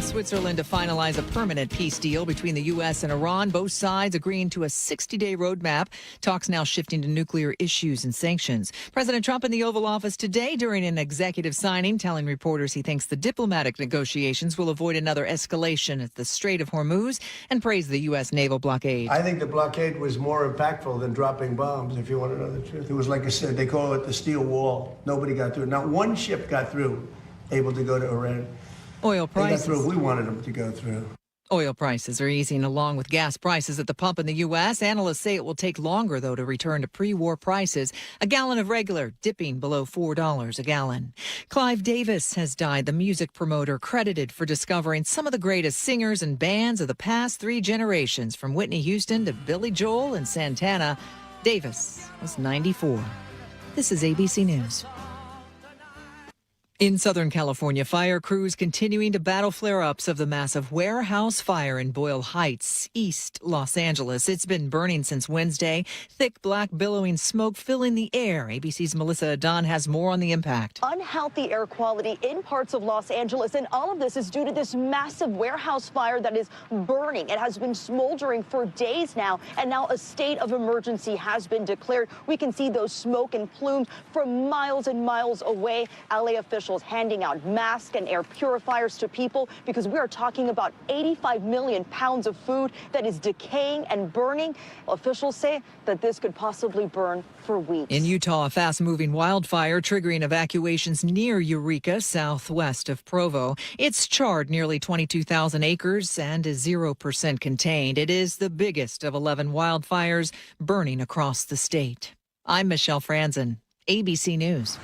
Switzerland to finalize a permanent peace deal between the U.S. and Iran. Both sides agreeing to a 60-day roadmap. Talks now shifting to nuclear issues and sanctions. President Trump in the Oval Office today during an executive signing, telling reporters he thinks the diplomatic negotiations will avoid another escalation at the Strait of Hormuz and praised the U.S. naval blockade. I think the blockade was more impactful than dropping bombs, if you want to know the truth. It was like I said, they call it the steel wall. Nobody got through. Not one ship got through, able to go to Iran. Oil prices. They got through. We wanted them to go through. Oil prices are easing along with gas prices at the pump in the U.S. Analysts say it will take longer, though, to return to pre-war prices. A gallon of regular dipping below $4 a gallon. Clive Davis has died, the music promoter credited for discovering some of the greatest singers and bands of the past 3 generations, from Whitney Houston to Billy Joel and Santana. Davis was 94. This is ABC News. In Southern California, fire crews continuing to battle flare-ups of the massive warehouse fire in Boyle Heights, East Los Angeles. It's been burning since Wednesday. Thick, black, billowing smoke filling the air. ABC's Melissa Adon has more on the impact. Unhealthy air quality in parts of Los Angeles, and all of this is due to this massive warehouse fire that is burning. It has been smoldering for days now, and now a state of emergency has been declared. We can see those smoke and plumes from miles and miles away. LA officials handing out masks and air purifiers to people because we are talking about 85 million pounds of food that is decaying and burning. Officials say that this could possibly burn for weeks. In Utah, a fast-moving wildfire triggering evacuations near Eureka, southwest of Provo. It's charred nearly 22,000 acres and is 0% contained. It is the biggest of 11 wildfires burning across the state. I'm Michelle Franzen, ABC News.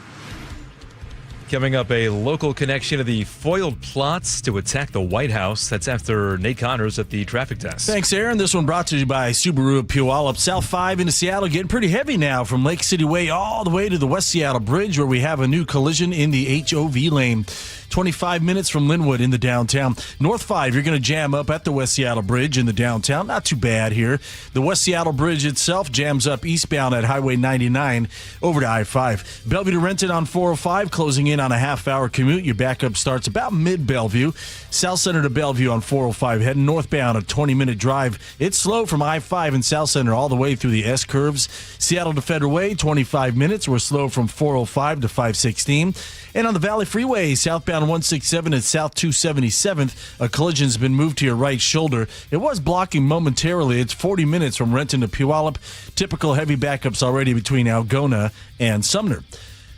Coming up, a local connection to the foiled plots to attack the White House. That's after Nate Connors at the traffic desk. Thanks, Aaron. This one brought to you by Subaru of Puyallup. South 5 into Seattle getting pretty heavy now from Lake City Way all the way to the West Seattle Bridge, where we have a new collision in the HOV lane. 25 minutes from Linwood in the downtown. North 5, you're going to jam up at the West Seattle Bridge in the downtown. Not too bad here. The West Seattle Bridge itself jams up eastbound at Highway 99 over to I-5. Bellevue to Renton on 405, closing in on a half-hour commute. Your backup starts about mid-Bellevue. South Center to Bellevue on 405, heading northbound, a 20-minute drive. It's slow from I-5 and South Center all the way through the S-curves. Seattle to Federal Way, 25 minutes. We're slow from 405 to 516. And on the Valley Freeway, southbound 167 at South 277th, a collision's been moved to your right shoulder. It was blocking momentarily. It's 40 minutes from Renton to Puyallup. Typical heavy backups already between Algona and Sumner.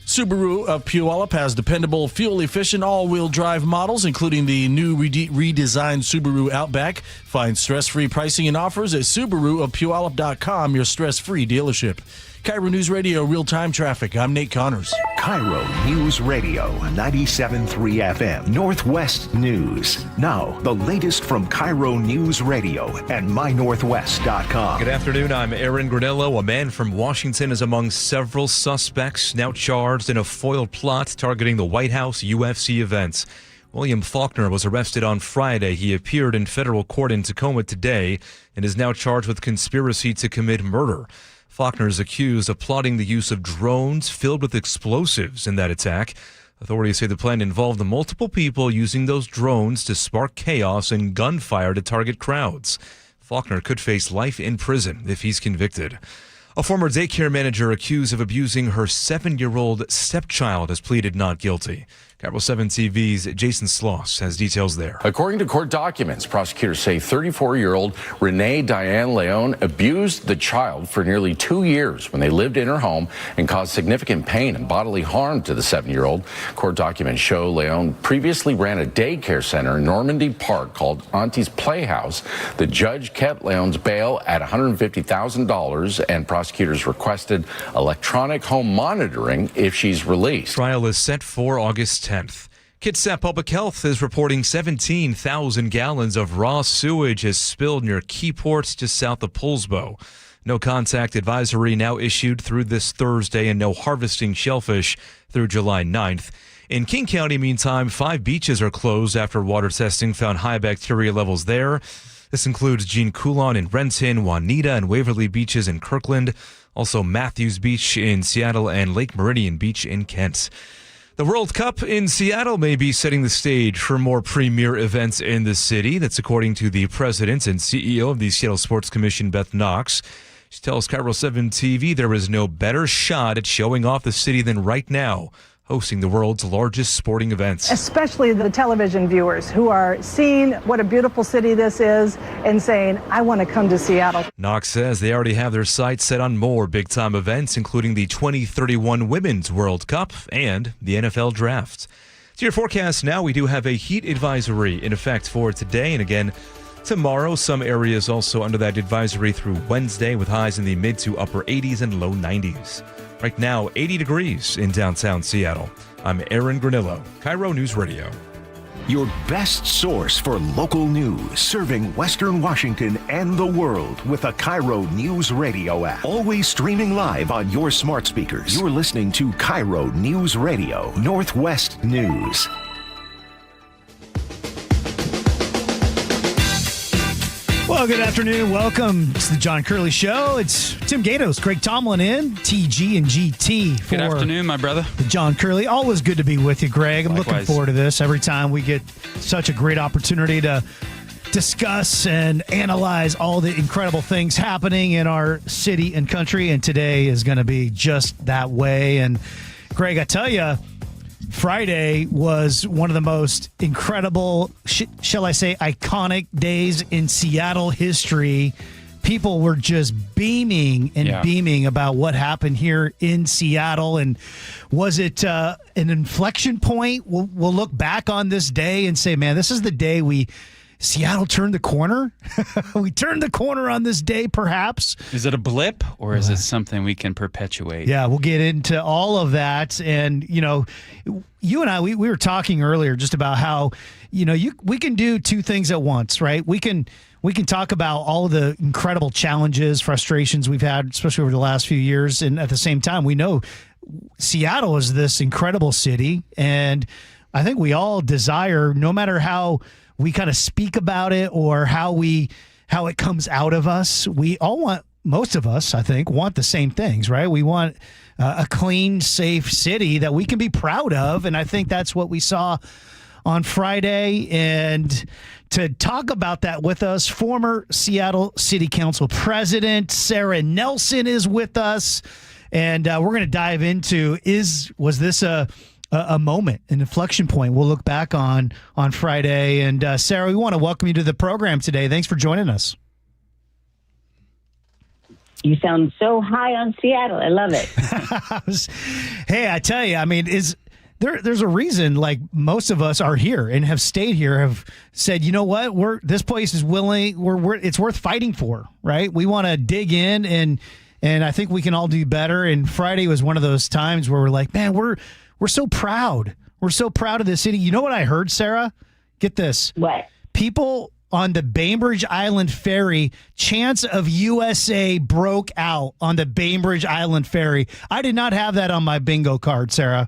Subaru of Puyallup has dependable, fuel-efficient, all-wheel drive models, including the new redesigned Subaru Outback. Find stress-free pricing and offers at SubaruofPuyallup.com, your stress-free dealership. KIRO Newsradio real-time traffic. I'm Nate Connors. KIRO News Radio 97.3 FM Northwest News. Now, the latest from KIRO News Radio and MyNorthwest.com. Good afternoon. I'm Aaron Granello. A man from Washington is among several suspects now charged in a foiled plot targeting the White House UFC events. William Faulkner was arrested on Friday. He appeared in federal court in Tacoma today and is now charged with conspiracy to commit murder. Faulkner is accused of plotting the use of drones filled with explosives in that attack. Authorities say the plan involved multiple people using those drones to spark chaos and gunfire to target crowds. Faulkner could face life in prison if he's convicted. A former daycare manager accused of abusing her 7-year-old stepchild has pleaded not guilty. KIRO 7 TV's Jason Sloss has details there. According to court documents, prosecutors say 34-year-old Renee Diane Leon abused the child for nearly 2 years when they lived in her home and caused significant pain and bodily harm to the 7-year-old. Court documents show Leon previously ran a daycare center in Normandy Park called Auntie's Playhouse. The judge kept Leon's bail at $150,000, and prosecutors requested electronic home monitoring if she's released. Trial is set for August 10th. Kitsap Public Health is reporting 17,000 gallons of raw sewage has spilled near Keyport just south of Poulsbo. No contact advisory now issued through this Thursday and no harvesting shellfish through July 9th. In King County, meantime, 5 beaches are closed after water testing found high bacteria levels there. This includes Jean Coulon in Renton, Juanita and Waverly Beaches in Kirkland, also Matthews Beach in Seattle and Lake Meridian Beach in Kent. The World Cup in Seattle may be setting the stage for more premier events in the city. That's according to the president and CEO of the Seattle Sports Commission, Beth Knox. She tells KIRO 7 TV there is no better shot at showing off the city than right now, hosting the world's largest sporting events. Especially the television viewers who are seeing what a beautiful city this is and saying, I want to come to Seattle. Knox says they already have their sights set on more big-time events, including the 2031 Women's World Cup and the NFL Draft. To your forecast now, we do have a heat advisory in effect for today and again tomorrow. Some areas also under that advisory through Wednesday with highs in the mid to upper 80s and low 90s. Right now, 80 degrees in downtown Seattle. I'm Aaron Granillo, KIRO News Radio. Your best source for local news, serving Western Washington and the world with the KIRO Newsradio app. Always streaming live on your smart speakers. You're listening to KIRO News Radio, Northwest News. Well, good afternoon. Welcome to the John Curley Show. It's Tim Gatos, Greg Tomlin in, TG and GT. For good afternoon, my brother. John Curley. Always good to be with you, Greg. I'm Likewise. looking forward to this. Every time we get such a great opportunity to discuss and analyze all the incredible things happening in our city and country, and today is going to be just that way. And, Greg, I tell you, Friday was one of the most incredible, shall I say, iconic days in Seattle history. People were just beaming and beaming about what happened here in Seattle. And was it an inflection point? We'll look back on this day and say, man, this is the day Seattle turned the corner. We turned the corner on this day, perhaps. Is it a blip or is it something we can perpetuate? Yeah, we'll get into all of that. And, you know, you and I, we were talking earlier just about how, you know, we can do two things at once, right? We can talk about all of the incredible challenges, frustrations we've had, especially over the last few years. And at the same time, we know Seattle is this incredible city. And I think we all desire, no matter how we kind of speak about it or how it comes out of us, we all want, most of us, I think, want the same things, right? We want a clean, safe city that we can be proud of. And I think that's what we saw on Friday. And to talk about that with us, former Seattle City Council President Sarah Nelson is with us. And we're going to dive into, was this a moment, an inflection point we'll look back on Friday. And Sarah, we want to welcome you to the program today. Thanks for joining us. You sound so high on Seattle. I love it. Hey, I tell you, I mean, there's a reason, like, most of us are here and have stayed here, have said, you know what, this place is willing, it's worth fighting for, right? We want to dig in, and I think we can all do better. And Friday was one of those times where we're like, man, we're so proud. We're so proud of this city. You know what I heard, Sarah? Get this. What? People on the Bainbridge Island Ferry, chants of USA broke out on the Bainbridge Island Ferry. I did not have that on my bingo card, Sarah.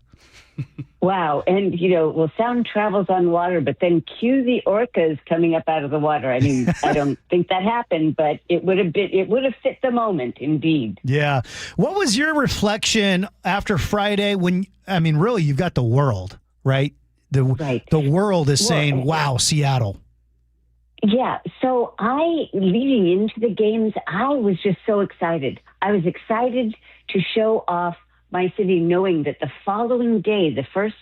Wow. And, you know, well, sound travels on water, but then cue the orcas coming up out of the water. I mean, I don't think that happened, but it would have fit the moment, indeed. Yeah. What was your reflection after Friday when, I mean, really, you've got the world, right? The world is saying, wow, Seattle. Yeah. So leading into the games, I was just so excited. I was excited to show off my city, knowing that the following day, the first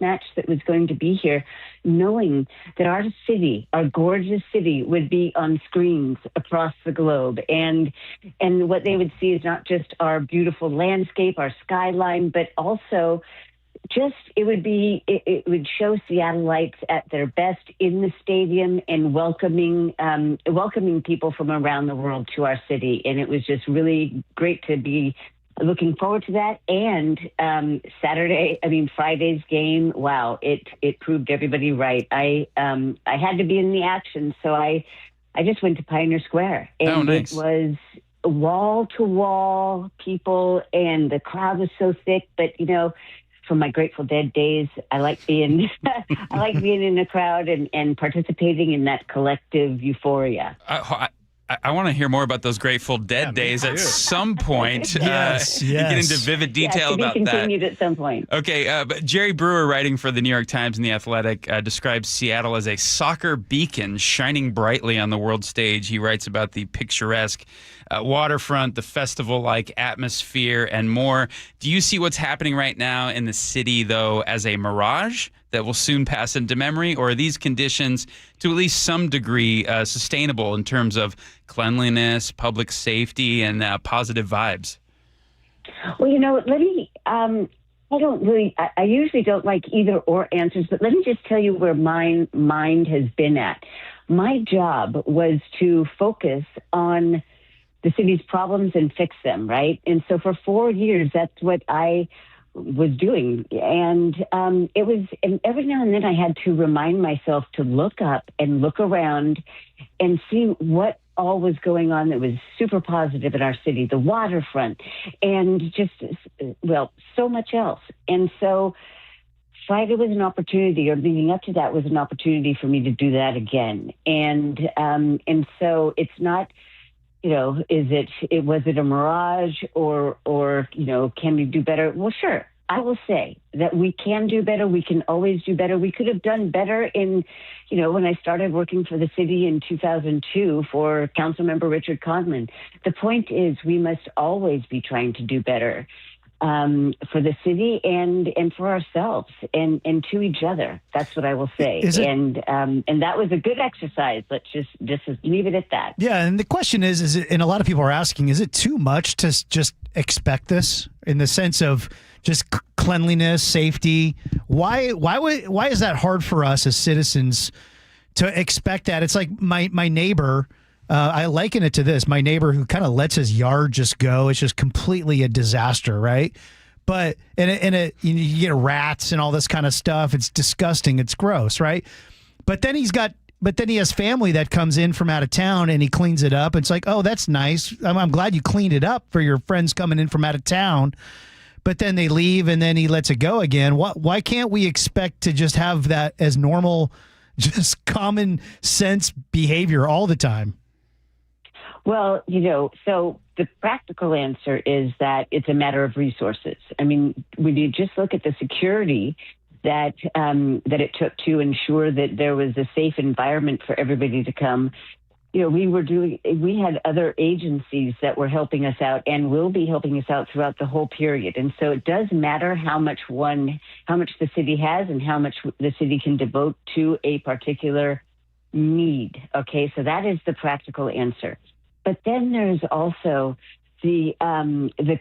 match that was going to be here, knowing that our city, our gorgeous city, would be on screens across the globe. And what they would see is not just our beautiful landscape, our skyline, but also just it would show Seattleites at their best in the stadium and welcoming people from around the world to our city. And it was just really great to be looking forward to that. And Friday's game, wow, it proved everybody right. I had to be in the action, so I just went to Pioneer Square, and nice. It was wall to wall people, and the crowd was so thick. But you know, from my Grateful Dead days, I like being in a crowd and participating in that collective euphoria. I want to hear more about those Grateful Dead days at some point. Yes. Get into vivid detail about to be that. continued at some point. Okay, but Jerry Brewer, writing for the New York Times and The Athletic, describes Seattle as a soccer beacon shining brightly on the world stage. He writes about the picturesque waterfront, the festival-like atmosphere, and more. Do you see what's happening right now in the city, though, as a mirage that will soon pass into memory, or are these conditions, to at least some degree, sustainable in terms of cleanliness, public safety, and positive vibes? Well, let me, I usually don't like either or answers, but let me just tell you where my mind has been at. My job was to focus on the city's problems and fix them, right? And so for 4 years, that's what I was doing. And and every now and then I had to remind myself to look up and look around and see what all was going on that was super positive in our city, the waterfront, and just, so much else. And so Friday was an opportunity, or leading up to that was an opportunity for me to do that again. And so it's not, was it a mirage or can we do better? Well, sure. I will say that we can do better. We can always do better. We could have done better in, when I started working for the city in 2002 for Councilmember Richard Conlon. The point is we must always be trying to do better for the city and for ourselves and to each other. That's what I will say. And that was a good exercise. Let's just leave it at that. Yeah, and the question is it, and a lot of people are asking, is it too much to just expect this in the sense of just cleanliness, safety? Why is that hard for us as citizens to expect that? It's like my neighbor. I liken it to this. My neighbor who kind of lets his yard just go. It's just completely a disaster, right? But you get rats and all this kind of stuff. It's disgusting. It's gross, right? But then he has family that comes in from out of town and he cleans it up. It's like, oh, that's nice. I'm glad you cleaned it up for your friends coming in from out of town. But then they leave and then he lets it go again. Why can't we expect to just have that as normal, just common sense behavior all the time? Well, so the practical answer is that it's a matter of resources. I mean, when you just look at the security that it took to ensure that there was a safe environment for everybody to come, we had other agencies that were helping us out and will be helping us out throughout the whole period. And so it does matter how much the city has and how much the city can devote to a particular need. Okay, so that is the practical answer. But then there's also the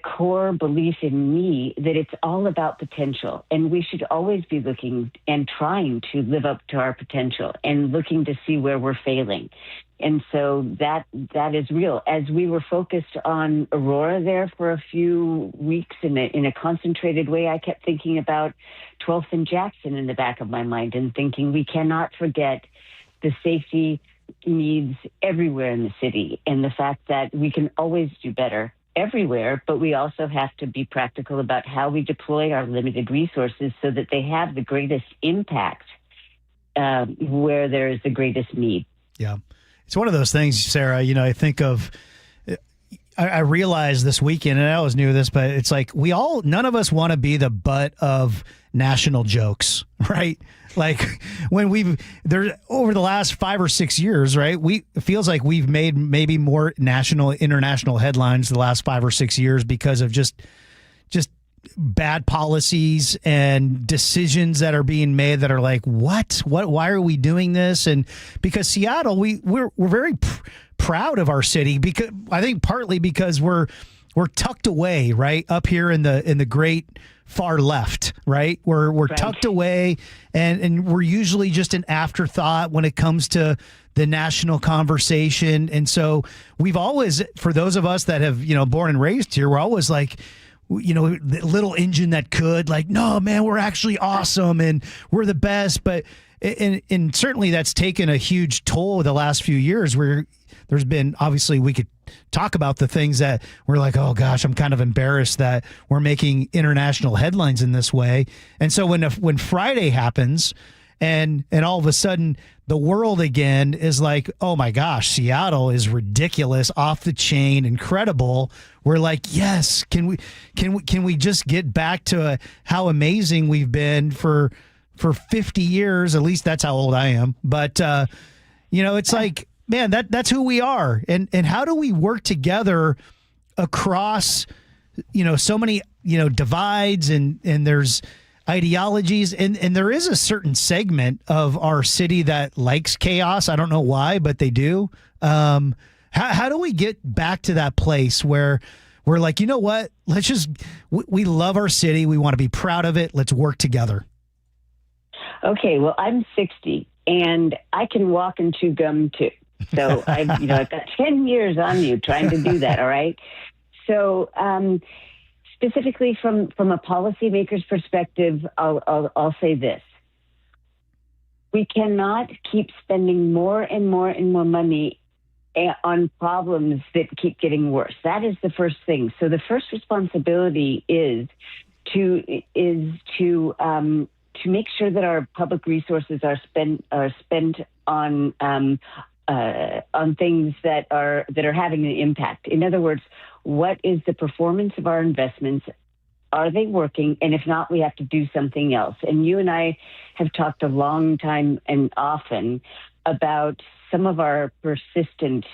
core belief in me that it's all about potential, and we should always be looking and trying to live up to our potential and looking to see where we're failing. And so that is real. As we were focused on Aurora there for a few weeks in a concentrated way, I kept thinking about 12th and Jackson in the back of my mind and thinking we cannot forget the safety needs everywhere in the city and the fact that we can always do better everywhere, but we also have to be practical about how we deploy our limited resources so that they have the greatest impact where there is the greatest need. Yeah. It's one of those things, Sarah, I think of, I realized this weekend, and I always knew this, but it's like none of us want to be the butt of national jokes, right? Like when over the last 5 or 6 years, right? It feels like we've made maybe more international headlines the last 5 or 6 years because of just bad policies and decisions that are being made that are like, what, why are we doing this? And because Seattle, we're very proud of our city, because I think partly because we're tucked away right up here in the great far left, right? We're tucked away and we're usually just an afterthought when it comes to the national conversation. And so we've always, for those of us that have, born and raised here, we're always like, the little engine that could, like, no, man, we're actually awesome and we're the best. But and certainly that's taken a huge toll the last few years, where there's been, obviously we could talk about the things that we're like, oh gosh, I'm kind of embarrassed that we're making international headlines in this way. And so when Friday happens and all of a sudden the world again is like, oh my gosh, Seattle is ridiculous, off the chain, incredible. We're like, yes, can we just get back to how amazing we've been for 50 years? At least that's how old I am. But it's like, man, that's who we are. And how do we work together across, so many, divides and there's ideologies, and there is a certain segment of our city that likes chaos. I don't know why, but they do. How do we get back to that place where we're like, you know what? Let's just, we love our city. We want to be proud of it. Let's work together. Okay, well, I'm 60 and I can walk and chew gum too. So I've got 10 years on you trying to do that. All right. So, specifically from a policymaker's perspective, I'll say this. We cannot keep spending more and more and more money on problems that keep getting worse. That is the first thing. So the first responsibility is to make sure that our public resources are spent on things that are having an impact. In other words, what is the performance of our investments? Are they working? And if not, we have to do something else. And you and I have talked a long time and often about some of our persistent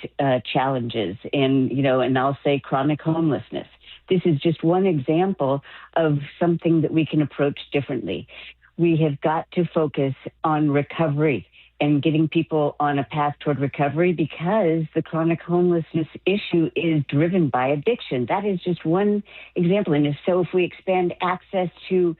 challenges, and I'll say chronic homelessness. This is just one example of something that we can approach differently. We have got to focus on recovery and getting people on a path toward recovery, because the chronic homelessness issue is driven by addiction. That is just one example. And if we expand access to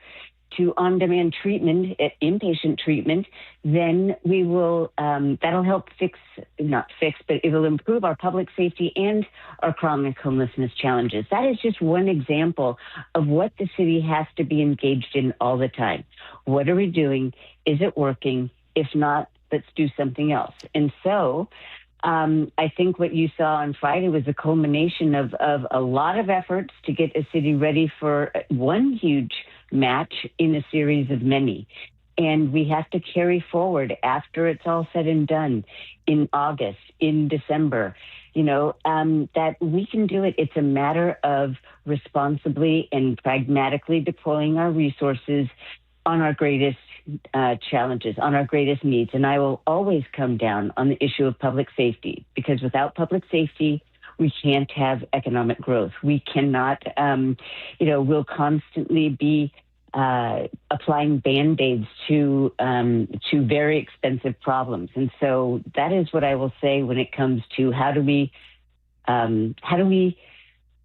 on-demand treatment, inpatient treatment, then we will, that'll help but it'll improve our public safety and our chronic homelessness challenges. That is just one example of what the city has to be engaged in all the time. What are we doing? Is it working? If not, let's do something else. And so I think what you saw on Friday was a culmination of a lot of efforts to get a city ready for one huge match in a series of many. And we have to carry forward after it's all said and done in August, in December, that we can do it. It's a matter of responsibly and pragmatically deploying our resources on our greatest challenges, on our greatest needs. And I will always come down on the issue of public safety, because without public safety, we can't have economic growth. We cannot, we'll constantly be applying Band-Aids to very expensive problems. And so that is what I will say when it comes to how do we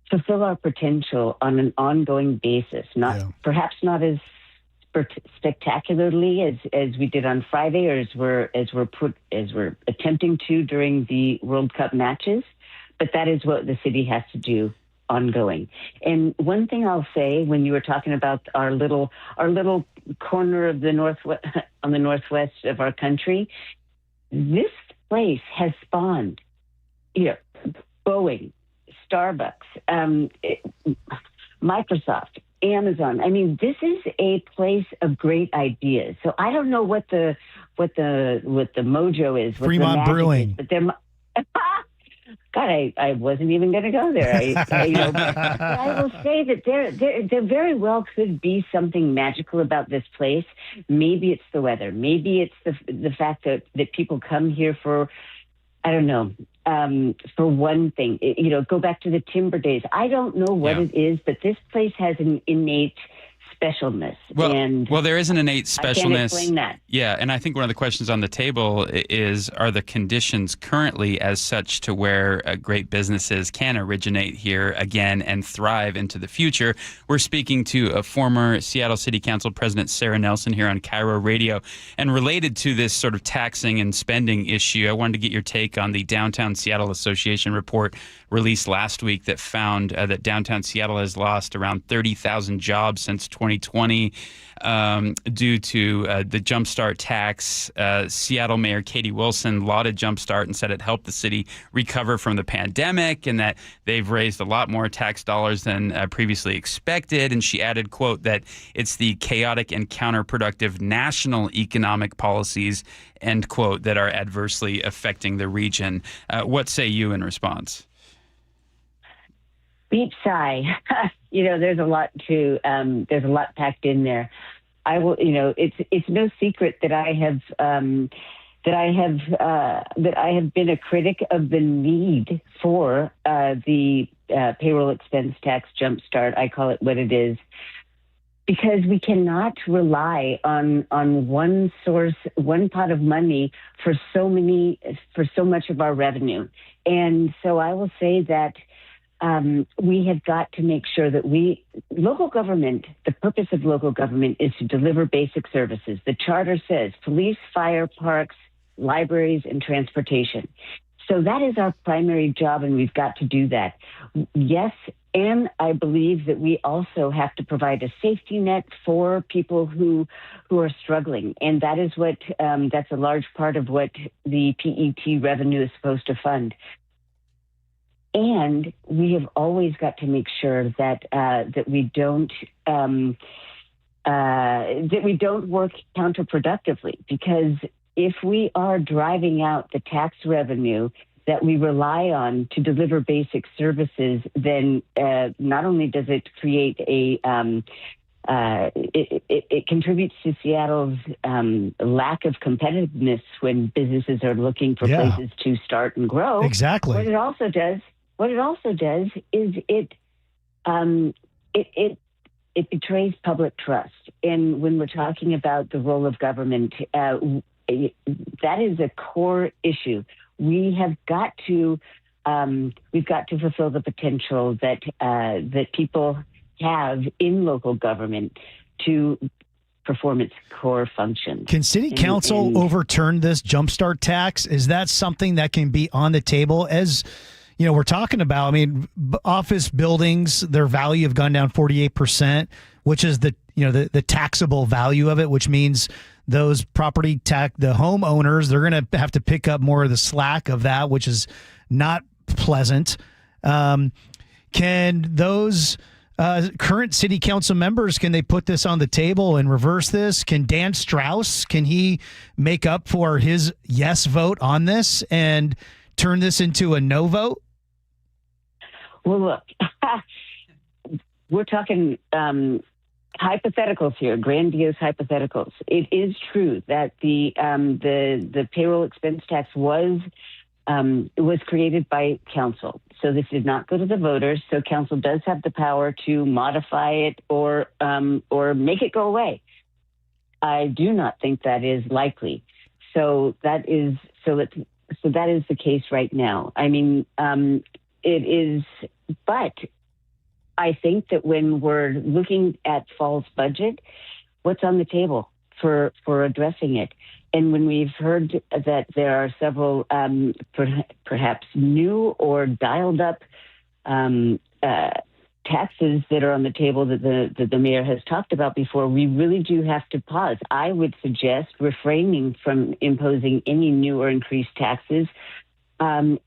fulfill our potential on an ongoing basis, perhaps not as spectacularly as we did on Friday, or as we're attempting to during the World Cup matches, but that is what the city has to do ongoing. And one thing I'll say, when you were talking about our little corner of the northwest on the northwest of our country, this place has spawned, Boeing, Starbucks, Microsoft, Amazon. I mean, this is a place of great ideas. So I don't know what the mojo is. Fremont Brewing. Is, but there. God, I wasn't even going to go there. But I will say that there very well could be something magical about this place. Maybe it's the weather. Maybe it's the fact that people come here for, I don't know, for one thing. Go back to the timber days. I don't know what it is, but this place has an innate specialness. Well, there is an innate specialness. I can't explain that. Yeah, and I think one of the questions on the table is, are the conditions currently as such to where great businesses can originate here again and thrive into the future? We're speaking to a former Seattle City Council President, Sarah Nelson, here on KIRO Radio. And related to this sort of taxing and spending issue, I wanted to get your take on the Downtown Seattle Association report released last week that found that downtown Seattle has lost around 30,000 jobs since 2020 due to the Jumpstart tax. Seattle Mayor Katie Wilson lauded Jumpstart and said it helped the city recover from the pandemic and that they've raised a lot more tax dollars than previously expected. And she added, quote, that it's the chaotic and counterproductive national economic policies, end quote, that are adversely affecting the region. What say you in response? Deep sigh. There's a lot packed in there. I will, it's no secret that I have been a critic of the need for the payroll expense tax jumpstart. I call it what it is, because we cannot rely on one source, one pot of money for so much of our revenue. And so I will say that we have got to make sure that local government, the purpose of local government is to deliver basic services. The charter says police, fire, parks, libraries, and transportation. So that is our primary job, and we've got to do that. Yes, and I believe that we also have to provide a safety net for people who are struggling, and that is that's a large part of what the PET revenue is supposed to fund. And we have always got to make sure that we don't work counterproductively, because if we are driving out the tax revenue that we rely on to deliver basic services, then not only does it create it contributes to Seattle's lack of competitiveness when businesses are looking for places to start and grow. Exactly. What it also does is it betrays public trust. And when we're talking about the role of government, that is a core issue. We've got to fulfill the potential that people have in local government to perform its core functions. Can City Council overturn this Jumpstart tax? Is that something that can be on the table? As we're talking about, I mean, office buildings, their value have gone down 48%, which is the taxable value of it, which means those the homeowners, they're going to have to pick up more of the slack of that, which is not pleasant. Can those current city council members, can they put this on the table and reverse this? Can Dan Strauss, can he make up for his yes vote on this and turn this into a no vote? Well, look, we're talking hypotheticals here, grandiose hypotheticals. It is true that the payroll expense tax was created by council. So this did not go to the voters. So council does have the power to modify it or make it go away. I do not think that is likely. So that is the case right now. I mean, it is, but I think that when we're looking at fall's budget, what's on the table for addressing it? And when we've heard that there are several perhaps new or dialed up taxes that are on the table that the mayor has talked about before, we really do have to pause. I would suggest refraining from imposing any new or increased taxes and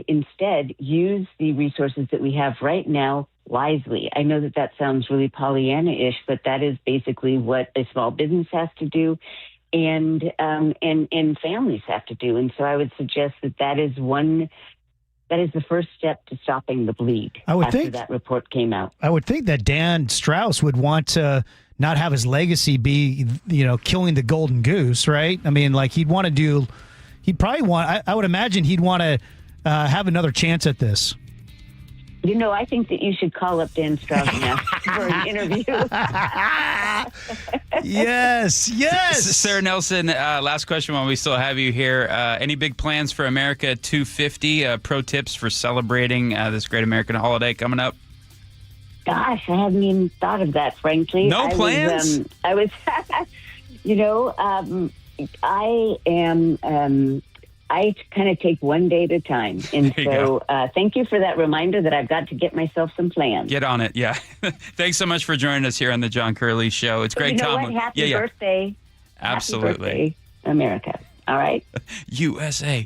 instead use the resources that we have right now wisely. I know that sounds really Pollyanna-ish, but that is basically what a small business has to do and families have to do. And so I would suggest that is the first step to stopping the bleed after that report came out. I would think that Dan Strauss would want to not have his legacy be, killing the golden goose, right? I mean, like I would imagine he'd want to have another chance at this. I think that you should call up Dan Strauss now for an interview. Yes. Sarah Nelson, last question while we still have you here. Any big plans for America 250? Pro tips for celebrating this great American holiday coming up? Gosh, I hadn't even thought of that, frankly. No plans? I I kind of take one day at a time. And so thank you for that reminder that I've got to get myself some plans. Get on it, yeah. Thanks so much for joining us here on the John Curley Show. It's great, Tom. What? Happy birthday. Absolutely. Happy birthday, America. All right. USA.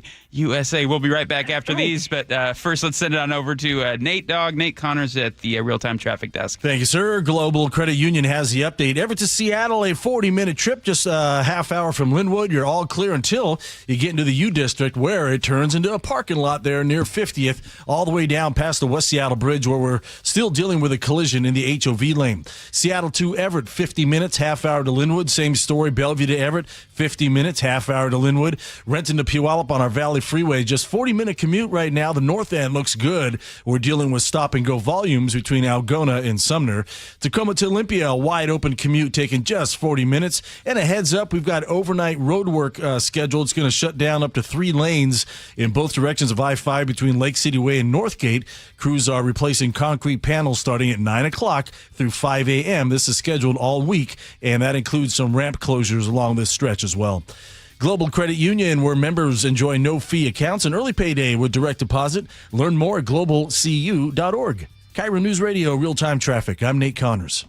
We'll be right back after these, but first let's send it on over to Nate Connors at the real-time traffic desk. Thank you, sir. Global Credit Union has the update. Everett to Seattle, a 40-minute trip, just a half hour from Linwood. You're all clear until you get into the U District, where it turns into a parking lot there near 50th, all the way down past the West Seattle Bridge, where we're still dealing with a collision in the HOV lane. Seattle to Everett, 50 minutes, half hour to Linwood. Same story, Bellevue to Everett, 50 minutes, half hour to Linwood. Renton to Puyallup on our Valley Freeway, just 40-minute commute right now. The north end looks good. We're dealing with stop-and-go volumes between Algona and Sumner. Tacoma to Olympia, a wide-open commute taking just 40 minutes. And a heads up, we've got overnight road work scheduled. It's going to shut down up to 3 lanes in both directions of I-5 between Lake City Way and Northgate. Crews are replacing concrete panels starting at 9 o'clock through 5 a.m. This is scheduled all week, and that includes some ramp closures along this stretch as well. Global Credit Union, where members enjoy no-fee accounts and early payday with direct deposit. Learn more at globalcu.org. KIRO News Radio, real-time traffic. I'm Nate Connors.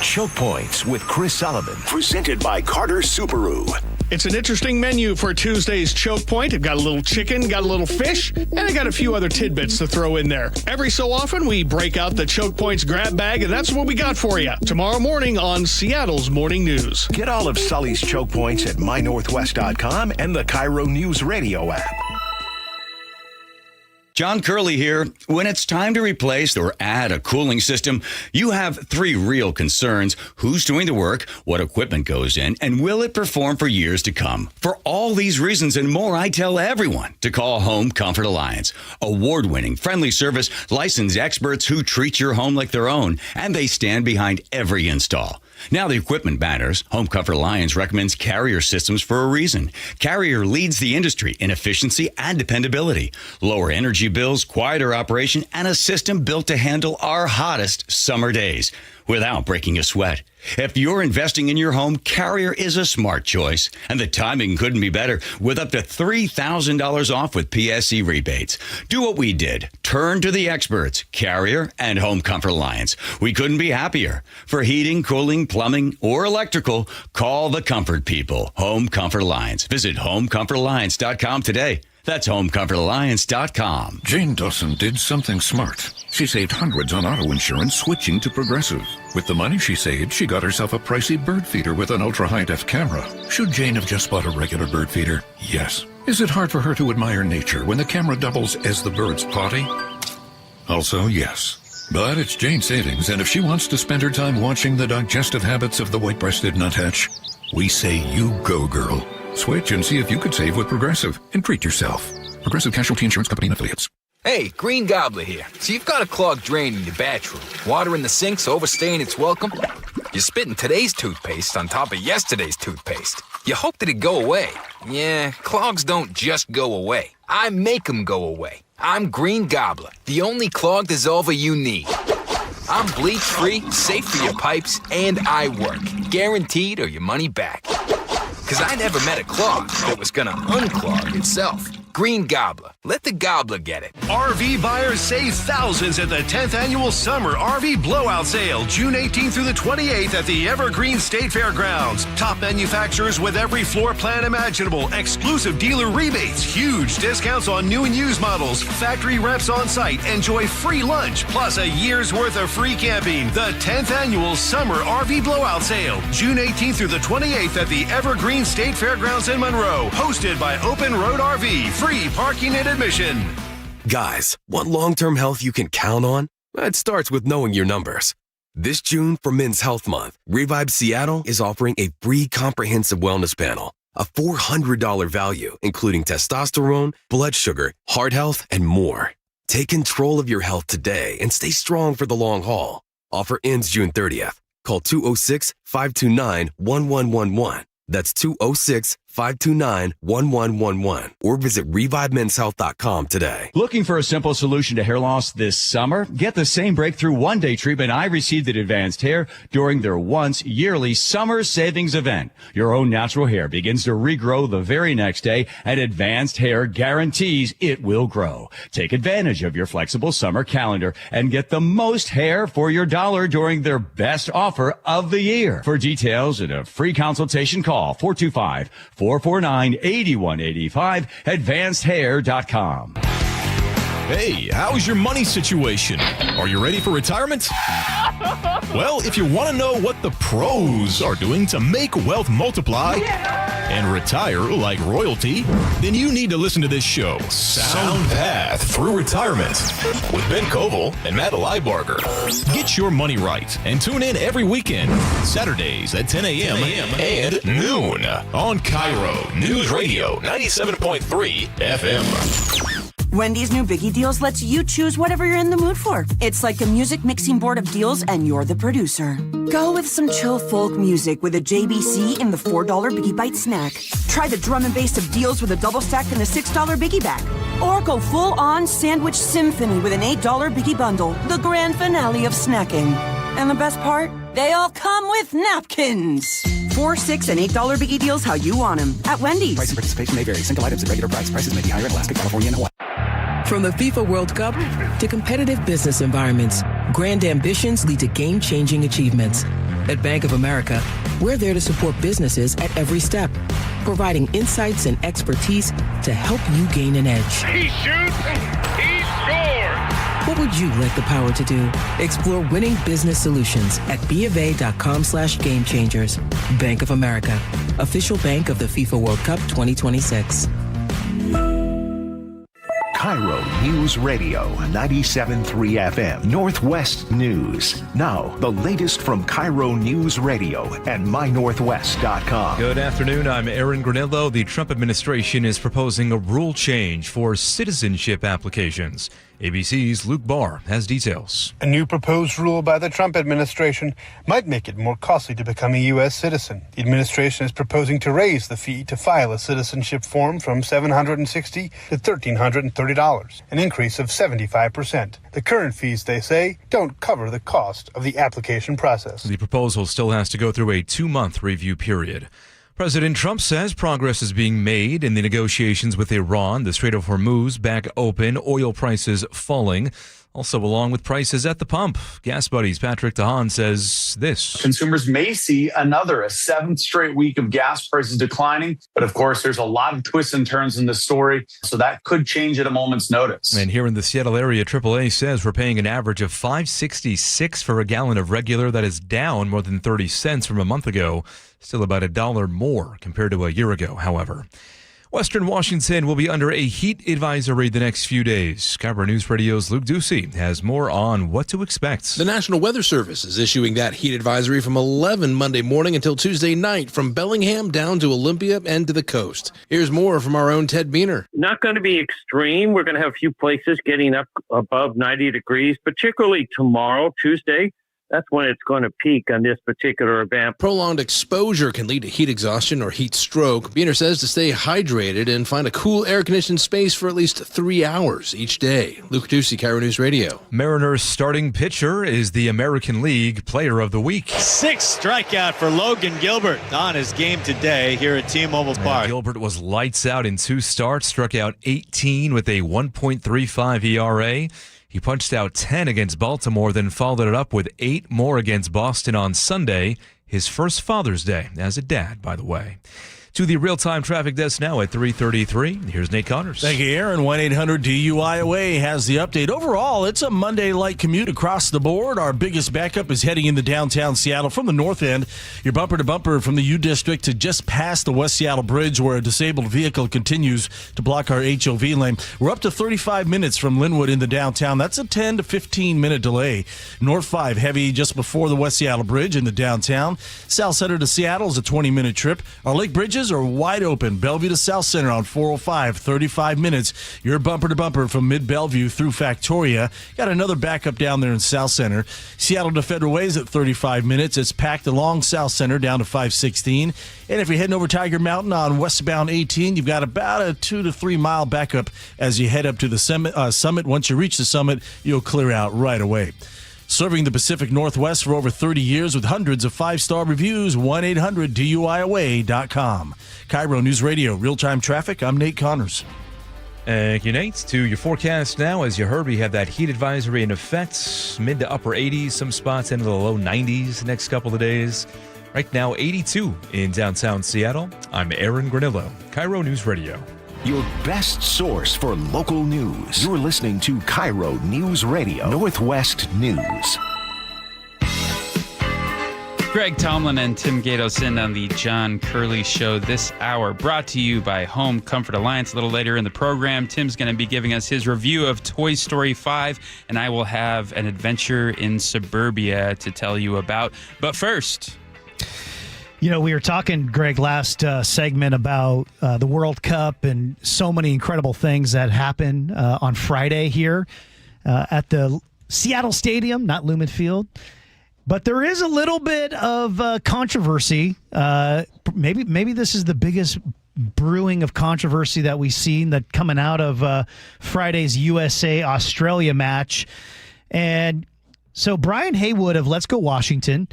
Choke Points with Chris Sullivan, presented by Carter Subaru. It's an interesting menu for Tuesday's Choke Point. I've got a little chicken, got a little fish, and I got a few other tidbits to throw in there. Every so often, we break out the Choke Points grab bag, and that's what we got for you tomorrow morning on Seattle's Morning News. Get all of Sully's Choke Points at mynorthwest.com and the KIRO Newsradio app. John Curley here. When it's time to replace or add a cooling system, you have 3 real concerns: who's doing the work, what equipment goes in, and will it perform for years to come? For all these reasons and more, I tell everyone to call Home Comfort Alliance. Award-winning, friendly service, licensed experts who treat your home like their own, and they stand behind every install. Now the equipment matters. Home Comfort Alliance recommends Carrier systems for a reason. Carrier leads the industry in efficiency and dependability. Lower energy bills, quieter operation, and a system built to handle our hottest summer days without breaking a sweat. If you're investing in your home, Carrier is a smart choice, and the timing couldn't be better with up to $3,000 off with PSE rebates. Do what we did. Turn to the experts, Carrier and Home Comfort Alliance. We couldn't be happier. For heating, cooling, plumbing, or electrical, call the comfort people, Home Comfort Alliance. Visit homecomfortalliance.com today. That's homecomfortalliance.com. Jane Dawson did something smart. She saved hundreds on auto insurance switching to Progressive. With the money she saved, she got herself a pricey bird feeder with an ultra-high-def camera. Should Jane have just bought a regular bird feeder? Yes. Is it hard for her to admire nature when the camera doubles as the bird's potty? Also, yes. But it's Jane's savings, and if she wants to spend her time watching the digestive habits of the white-breasted nuthatch, we say you go, girl. Switch and see if you could save with Progressive and treat yourself. Progressive Casualty Insurance Company and Affiliates. Hey, Green Gobbler here. So you've got a clogged drain in your bathroom. Water in the sink's overstaying its welcome. You're spitting today's toothpaste on top of yesterday's toothpaste. You hoped it'd go away. Yeah, clogs don't just go away. I make them go away. I'm Green Gobbler, the only clog dissolver you need. I'm bleach-free, safe for your pipes, and I work. Guaranteed or your money back. Because I never met a clog that was going to unclog itself. Green Gobbler. Let the gobbler get it. RV buyers save thousands at the 10th Annual Summer RV Blowout Sale, June 18th through the 28th at the Evergreen State Fairgrounds. Top manufacturers with every floor plan imaginable, exclusive dealer rebates, huge discounts on new and used models, factory reps on site, enjoy free lunch, plus a year's worth of free camping. The 10th Annual Summer RV Blowout Sale, June 18th through the 28th at the Evergreen State Fairgrounds in Monroe, hosted by Open Road RV. Free parking and admission. Guys, want long-term health you can count on? It starts with knowing your numbers. This June, for Men's Health Month, Revive Seattle is offering a free comprehensive wellness panel, a $400 value, including testosterone, blood sugar, heart health, and more. Take control of your health today and stay strong for the long haul. Offer ends June 30th. Call 206-529-1111. That's 529-1111 or visit ReviveMen'sHealth.com today. Looking for a simple solution to hair loss this summer? Get the same breakthrough one-day treatment I received at Advanced Hair during their once yearly summer savings event. Your own natural hair begins to regrow the very next day, and Advanced Hair guarantees it will grow. Take advantage of your flexible summer calendar and get the most hair for your dollar during their best offer of the year. For details and a free consultation, call 425-449-8185, advancedhair.com. Hey, how's your money situation? Are you ready for retirement? Well, if you want to know what the pros are doing to make wealth multiply and retire like royalty, then you need to listen to this show, Sound Path Through Retirement, with Ben Koval and Matt Leibarger. Get your money right and tune in every weekend, Saturdays at 10 a.m. and noon on KIRO Newsradio 97.3 FM. Wendy's new Biggie Deals lets you choose whatever you're in the mood for. It's like a music mixing board of deals, and you're the producer. Go with some chill folk music with a JBC in the $4 Biggie Bite snack. Try the drum and bass of deals with a double stack and a $6 Biggie bag. Or go full-on sandwich symphony with an $8 Biggie bundle, the grand finale of snacking. And the best part? They all come with napkins. $4, $6, and $8 Biggie Deals how you want them at Wendy's. Price and participation may vary. Single items at regular price. Prices may be higher in Alaska, California, and Hawaii. From the FIFA World Cup to competitive business environments, grand ambitions lead to game-changing achievements. At Bank of America, we're there to support businesses at every step, providing insights and expertise to help you gain an edge. He shoots, he scores! What would you like the power to do? Explore winning business solutions at BofA.com/gamechangers. Bank of America, official bank of the FIFA World Cup 2026. KIRO News Radio 97.3 FM, Northwest News. Now, the latest from KIRO News Radio and mynorthwest.com. Good afternoon. I'm Aaron Granillo. The Trump administration is proposing a rule change for citizenship applications. ABC's Luke Barr has details. A new proposed rule by the Trump administration might make it more costly to become a U.S. citizen. The administration is proposing to raise the fee to file a citizenship form from $760 to $1,330, an increase of 75%. The current fees, they say, don't cover the cost of the application process. The proposal still has to go through a 2-month review period. President Trump says progress is being made in the negotiations with Iran. The Strait of Hormuz back open, oil prices falling. Also, along with prices at the pump. Gas Buddies Patrick DeHaan says this. Consumers may see a 7th straight week of gas prices declining. But of course, there's a lot of twists and turns in this story. So that could change at a moment's notice. And here in the Seattle area, AAA says we're paying an average of $5.66 for a gallon of regular. That is down more than 30 cents from a month ago. Still about $1 more compared to a year ago, however. Western Washington will be under a heat advisory the next few days. KIRO News Radio's Luke Ducey has more on what to expect. The National Weather Service is issuing that heat advisory from 11 Monday morning until Tuesday night, from Bellingham down to Olympia and to the coast. Here's more from our own Ted Beener. Not going to be extreme. We're going to have a few places getting up above 90 degrees, particularly tomorrow, Tuesday. That's when it's going to peak on this particular event. Prolonged exposure can lead to heat exhaustion or heat stroke. Beener says to stay hydrated and find a cool air-conditioned space for at least 3 hours each day. Luke Ducey, KIRO News Radio. Mariners starting pitcher is the American League Player of the Week. 6th strikeout for Logan Gilbert on his game today here at T-Mobile Park. Gilbert was lights out in 2 starts, struck out 18 with a 1.35 ERA. He punched out 10 against Baltimore, then followed it up with 8 more against Boston on Sunday, his first Father's Day as a dad, by the way. To the real-time traffic desk now at 3:33. Here's Nate Connors. Thank you, Aaron. 1-800-DUIOA has the update. Overall, it's a Monday-like commute across the board. Our biggest backup is heading into downtown Seattle from the north end. You're bumper-to-bumper from the U District to just past the West Seattle Bridge, where a disabled vehicle continues to block our HOV lane. We're up to 35 minutes from Linwood into downtown. That's a 10 to 15-minute delay. North 5 heavy just before the West Seattle Bridge into downtown. South Center to Seattle is a 20-minute trip. Our Lake Bridges doors are wide open. Bellevue to South Center on 405, 35 minutes. You're bumper to bumper from mid-Bellevue through Factoria. Got another backup down there in South Center. Seattle to Federal Way is at 35 minutes. It's packed along South Center down to 516. And if you're heading over Tiger Mountain on westbound 18, you've got about a 2 to 3 mile backup as you head up to the summit. Once you reach the summit, you'll clear out right away. Serving the Pacific Northwest for over 30 years with hundreds of 5-star reviews, 1-800-DUIOA.com. KIRO News Radio, real-time traffic. I'm Nate Connors. Thank you, Nate. To your forecast now. As you heard, we have that heat advisory in effect. Mid to upper 80s, some spots into the low 90s the next couple of days. Right now, 82 in downtown Seattle. I'm Aaron Granillo, KIRO News Radio. Your best source for local news. You're listening to KIRO News Radio, Northwest News. Greg Tomlin and Tim Gatos in on the John Curley Show this hour, brought to you by Home Comfort Alliance. A little later in the program, Tim's going to be giving us his review of Toy Story 5, and I will have an adventure in suburbia to tell you about. But first... You know, we were talking, Greg, last segment about the World Cup and so many incredible things that happen on Friday here at the Seattle Stadium, not Lumen Field. But there is a little bit of controversy. Maybe this is the biggest brewing of controversy that we've seen that coming out of Friday's USA-Australia match. And so Brian Haywood of Let's Go Washington,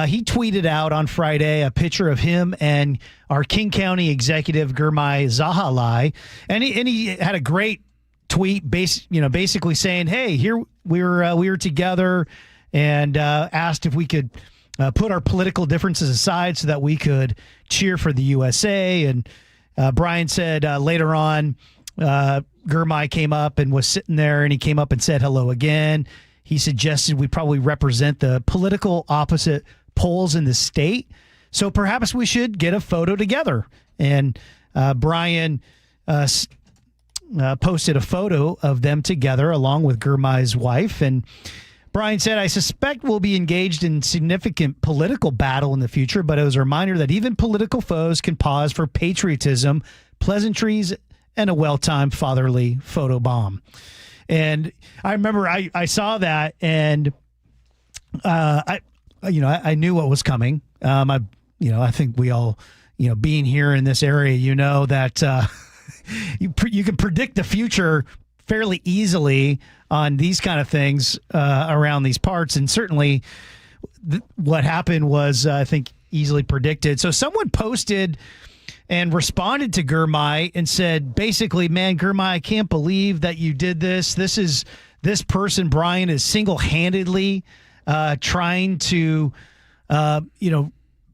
he tweeted out on Friday a picture of him and our King County executive, Gurmai Zahalai. And he had a great tweet basically saying, hey, here we were together and asked if we could put our political differences aside so that we could cheer for the USA. And Brian said later on, Gurmai came up and was sitting there, and he came up and said hello again. He suggested we probably represent the political opposite poles in the state. So perhaps we should get a photo together. And Brian posted a photo of them together along with Gurmai's wife. And Brian said, I suspect we'll be engaged in significant political battle in the future, but it was a reminder that even political foes can pause for patriotism, pleasantries, and a well-timed fatherly photo bomb. And I remember I saw that, and I knew what was coming. I think we all, being here in this area, that you can predict the future fairly easily on these kind of things around these parts, and certainly what happened was, I think, easily predicted. So someone posted and responded to Gurmai and said, basically, man, Gurmai, I can't believe that you did this. This person, Brian, is single-handedly trying to,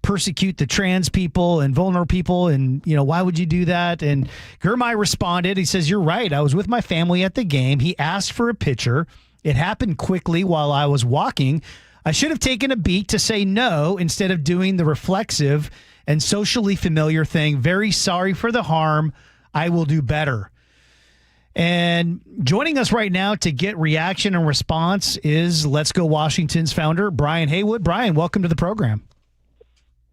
persecute the trans people and vulnerable people. And, why would you do that? And Gurmai responded. He says, you're right. I was with my family at the game. He asked for a picture. It happened quickly while I was walking. I should have taken a beat to say no instead of doing the reflexive and socially familiar thing. Very sorry for the harm. I will do better. And joining us right now to get reaction and response is Let's Go Washington's founder, Brian Haywood. Brian, welcome to the program.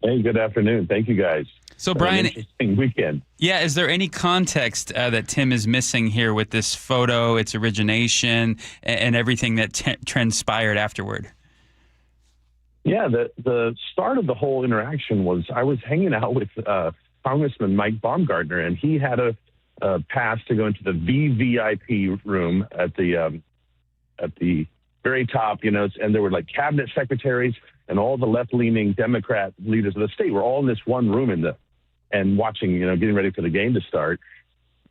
Hey, good afternoon. Thank you, guys. So, Brian, interesting weekend. Yeah, is there any context that Tim is missing here with this photo, its origination, and everything that transpired afterward? Yeah, the start of the whole interaction was I was hanging out with Congressman Mike Baumgartner, and he had a pass to go into the VVIP room at the very top, and there were like cabinet secretaries and all the left-leaning Democrat leaders of the state were all in this one room and watching, getting ready for the game to start.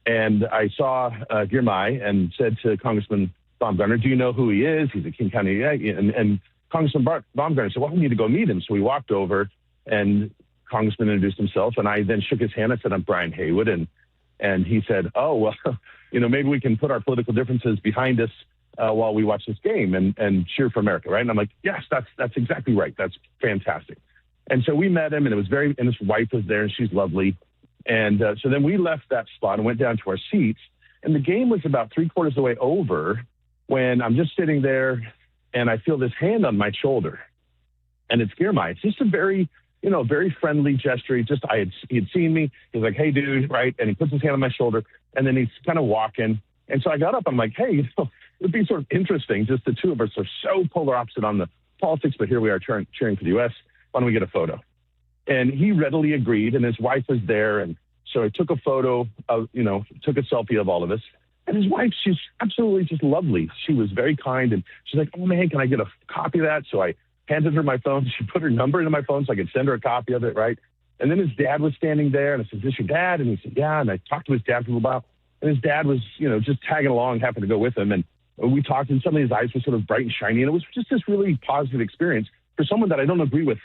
And I saw Gurmai and said to Congressman Baumgartner, do you know who he is? He's a King County, and Congressman Baumgartner said, well, we need to go meet him. So we walked over, and Congressman introduced himself, and I then shook his hand. I said, I'm Brian Haywood. And he said, oh, well, maybe we can put our political differences behind us while we watch this game and cheer for America, right? And I'm like, yes, that's exactly right. That's fantastic. And so we met him, and and his wife was there, and she's lovely. And so then we left that spot and went down to our seats, and the game was about 3/4 of the way over when I'm just sitting there, and I feel this hand on my shoulder, and it's Gurmai. It's just a very very friendly gesture. He had seen me. He's like, "Hey, dude," right? And he puts his hand on my shoulder, and then he's kind of walking. And so I got up. I'm like, "Hey, it'd be sort of interesting. Just the two of us are so polar opposite on the politics, but here we are cheering for the U.S. Why don't we get a photo?" And he readily agreed, and his wife was there. And so I took a photo of, took a selfie of all of us. And his wife, she's absolutely just lovely. She was very kind. And she's like, "Oh, man, can I get a copy of that?" So I handed her my phone. She put her number into my phone so I could send her a copy of it, right? And then his dad was standing there. And I said, "Is this your dad?" And he said, "Yeah." And I talked to his dad for a little while. And his dad was, just tagging along, happened to go with him. And we talked, and suddenly his eyes were sort of bright and shiny. And it was just this really positive experience for someone that I don't agree with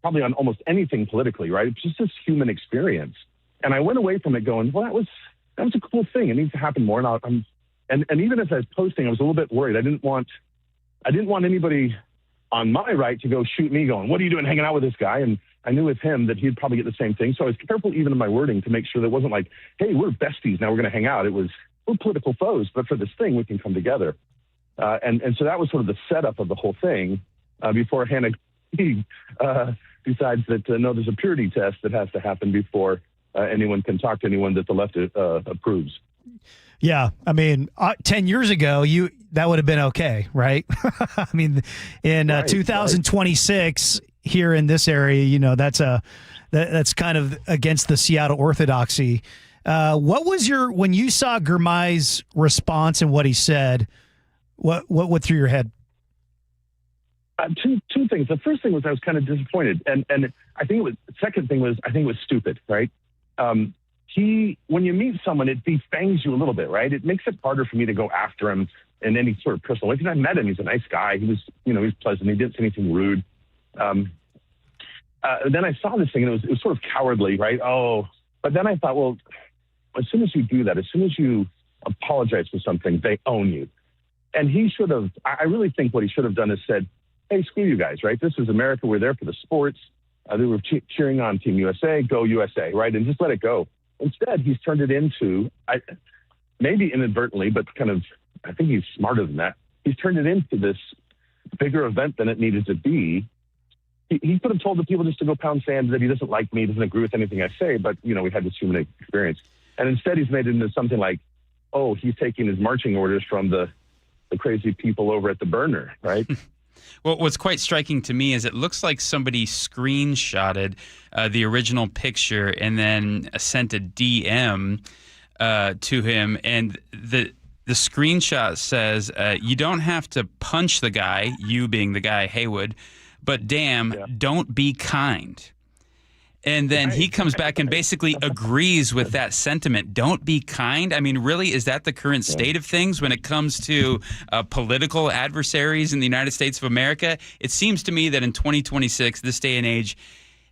probably on almost anything politically, right? It's just this human experience. And I went away from it going, well, that was a cool thing. It needs to happen more. And even as I was posting, I was a little bit worried. I didn't want anybody on my right to go shoot me going, "What are you doing hanging out with this guy?" And I knew with him that he'd probably get the same thing. So I was careful even in my wording to make sure that it wasn't like, "Hey, we're besties, now we're going to hang out." It was, we're political foes, but for this thing, we can come together. And so that was sort of the setup of the whole thing before Hannah decides that, no, there's a purity test that has to happen before anyone can talk to anyone that the left approves. Yeah, I mean, 10 years ago, that would have been okay, right? I mean, in 2026 here in this area, that's kind of against the Seattle orthodoxy. What was when you saw Girmay's response and what he said? What went through your head? Two things. The first thing was I was kind of disappointed, and I think the second thing was I think it was stupid, right? When you meet someone, it defangs you a little bit, right? It makes it harder for me to go after him in any sort of personal way. Because I met him, he's a nice guy. He was, he was pleasant. He didn't say anything rude. Then I saw this thing, and it was sort of cowardly, right? Oh, but then I thought, well, as soon as you do that, as soon as you apologize for something, they own you. And he should have. I really think what he should have done is said, "Hey, screw you guys, right? This is America. We're there for the sports. They were cheering on Team USA, go USA, right? And just let it go." Instead, he's turned it into, maybe inadvertently, but kind of, I think he's smarter than that. He's turned it into this bigger event than it needed to be. He could have told the people just to go pound sand, that he doesn't like me, doesn't agree with anything I say, but, we had this human experience. And instead, he's made it into something like, oh, he's taking his marching orders from the crazy people over at the burner, right? Well, what's quite striking to me is it looks like somebody screenshotted the original picture and then sent a DM to him. And the screenshot says, "You don't have to punch the guy," you being the guy, Haywood, "but damn, don't be kind." And then he comes back and basically agrees with that sentiment. Don't be kind. I mean, really, is that the current state of things when it comes to political adversaries in the United States of America? It seems to me that in 2026, this day and age,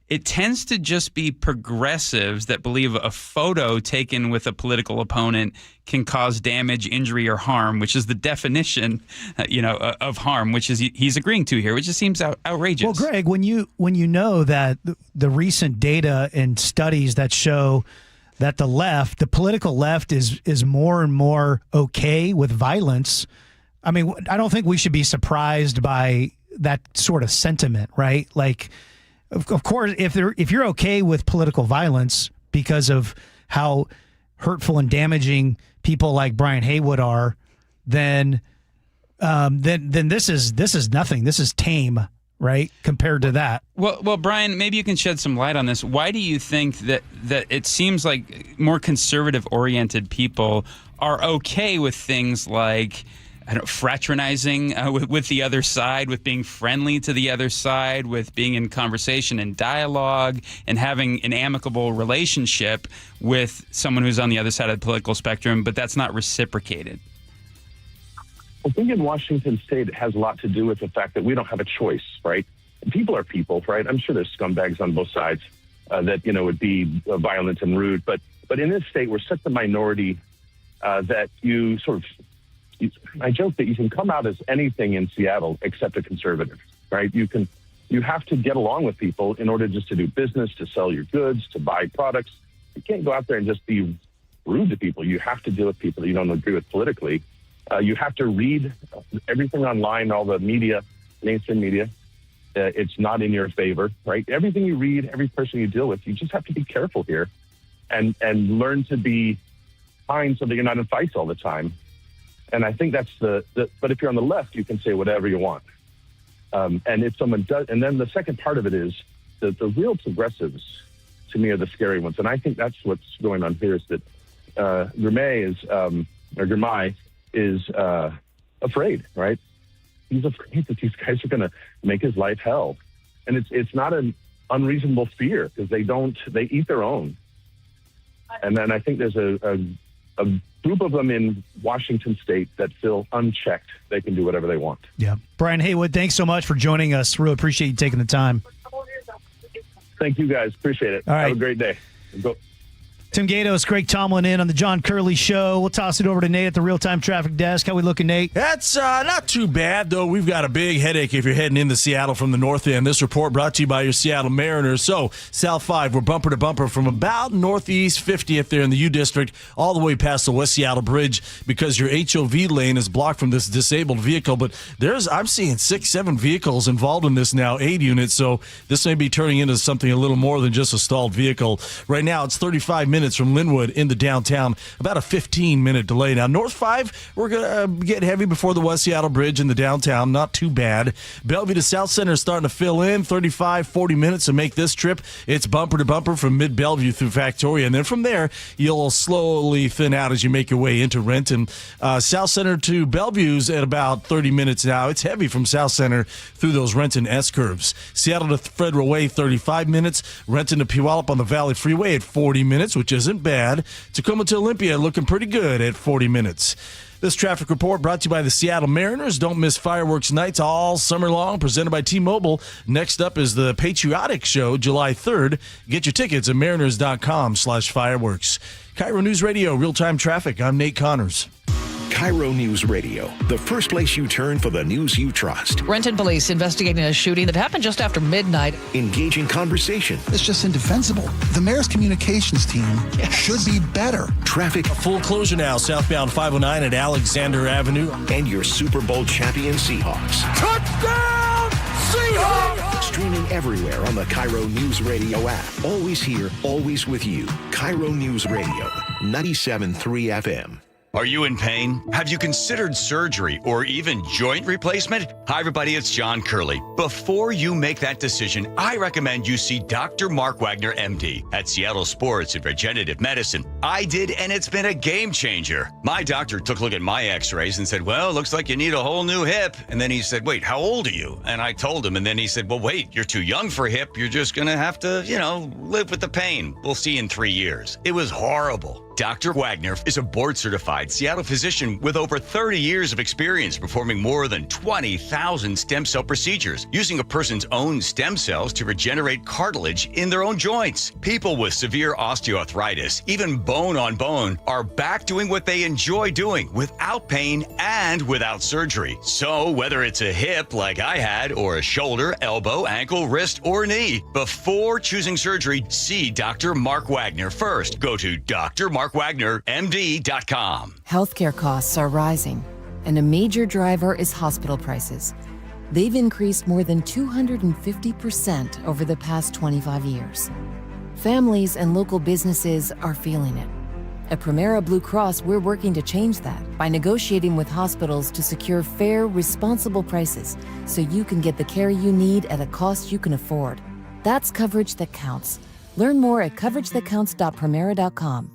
it tends to just be progressives that believe a photo taken with a political opponent can cause damage, injury, or harm, which is the definition, of harm, which is he's agreeing to here, which just seems outrageous. Well, Greg, when you know that the recent data and studies that show that the political left is more and more okay with violence, I mean, I don't think we should be surprised by that sort of sentiment, right? Like, of course, if you're okay with political violence because of how hurtful and damaging people like Brian Haywood are, then this is nothing. This is tame, right, compared to that. Well, Brian, maybe you can shed some light on this. Why do you think that it seems like more conservative-oriented people are okay with things like fraternizing with the other side, with being friendly to the other side, with being in conversation and dialogue, and having an amicable relationship with someone who's on the other side of the political spectrum, but that's not reciprocated? I think in Washington State, it has a lot to do with the fact that we don't have a choice, right? People are people, right? I'm sure there's scumbags on both sides that, would be violent and rude. But in this state, we're such a minority that you sort of, I joke that you can come out as anything in Seattle except a conservative, right? You have to get along with people in order just to do business, to sell your goods, to buy products. You can't go out there and just be rude to people. You have to deal with people that you don't agree with politically. You have to read everything online, all the media, mainstream media. It's not in your favor, right? Everything you read, every person you deal with, you just have to be careful here and learn to be kind so that you're not in fights all the time. And I think that's but if you're on the left, you can say whatever you want. And if someone does, and then the second part of it is the real progressives, to me, are the scary ones. And I think that's what's going on here is that Girmay is afraid, right? He's afraid that these guys are going to make his life hell. And it's not an unreasonable fear because they eat their own. And then I think there's a group of them in Washington State that feel unchecked. They can do whatever they want. Yeah. Brian Haywood, thanks so much for joining us. Really appreciate you taking the time. Thank you, guys. Appreciate it. All right. Have a great day. Go. Tim Gatos, Greg Tomlin in on the John Curley Show. We'll toss it over to Nate at the real-time traffic desk. How we looking, Nate? That's not too bad, though. We've got a big headache if you're heading into Seattle from the north end. This report brought to you by your Seattle Mariners. So, South 5, we're bumper to bumper from about northeast 50th there in the U District all the way past the West Seattle Bridge because your HOV lane is blocked from this disabled vehicle. But I'm seeing 6-7 vehicles involved in this now, 8 units. So, this may be turning into something a little more than just a stalled vehicle. Right now, it's 35 minutes from Linwood into downtown, about a 15-minute delay. Now, North 5, we're going to get heavy before the West Seattle Bridge in the downtown. Not too bad. Bellevue to South Center is starting to fill in, 35, 40 minutes to make this trip. It's bumper to bumper from mid-Bellevue through Factoria. And then from there, you'll slowly thin out as you make your way into Renton. South Center to Bellevue's at about 30 minutes now. It's heavy from South Center through those Renton S-curves. Seattle to Federal Way, 35 minutes. Renton to Puyallup on the Valley Freeway at 40 minutes, which isn't bad. Tacoma to Olympia looking pretty good at 40 minutes. This traffic report brought to you by the Seattle Mariners. Don't miss fireworks nights all summer long, presented by T-Mobile. Next up is the Patriotic Show, July 3rd. Get your tickets at mariners.com/fireworks. KIRO News Radio, real-time traffic. I'm Nate Connors. KIRO News Radio, the first place you turn for the news you trust. Renton police investigating a shooting that happened just after midnight. Engaging conversation. It's just indefensible. The mayor's communications team should be better. Traffic. A full closure now, southbound 509 at Alexander Avenue. And your Super Bowl champion Seahawks. Touchdown, Seahawks! Streaming everywhere on the KIRO News Radio app. Always here, always with you. KIRO News Radio, 97.3 FM. Are you in pain? Have you considered surgery or even joint replacement? Hi, everybody. It's John Curley. Before you make that decision, I recommend you see Dr. Mark Wagner, MD, at Seattle Sports and Regenerative Medicine. I did, and it's been a game changer. My doctor took a look at my x-rays and said, well, looks like you need a whole new hip. And then he said, wait, how old are you? And I told him, and then he said, well, wait, you're too young for a hip. You're just going to have to, live with the pain. We'll see you in 3 years. It was horrible. Dr. Wagner is a board-certified Seattle physician with over 30 years of experience performing more than 20,000 stem cell procedures, using a person's own stem cells to regenerate cartilage in their own joints. People with severe osteoarthritis, even bone on bone, are back doing what they enjoy doing without pain and without surgery. So whether it's a hip like I had, or a shoulder, elbow, ankle, wrist, or knee, before choosing surgery, see Dr. Mark Wagner first. Go to drmarkwagnermd.com. Healthcare costs are rising, and a major driver is hospital prices. They've increased more than 250% over the past 25 years. Families and local businesses are feeling it. At Primera Blue Cross, we're working to change that by negotiating with hospitals to secure fair, responsible prices so you can get the care you need at a cost you can afford. That's coverage that counts. Learn more at coveragethatcounts.primera.com.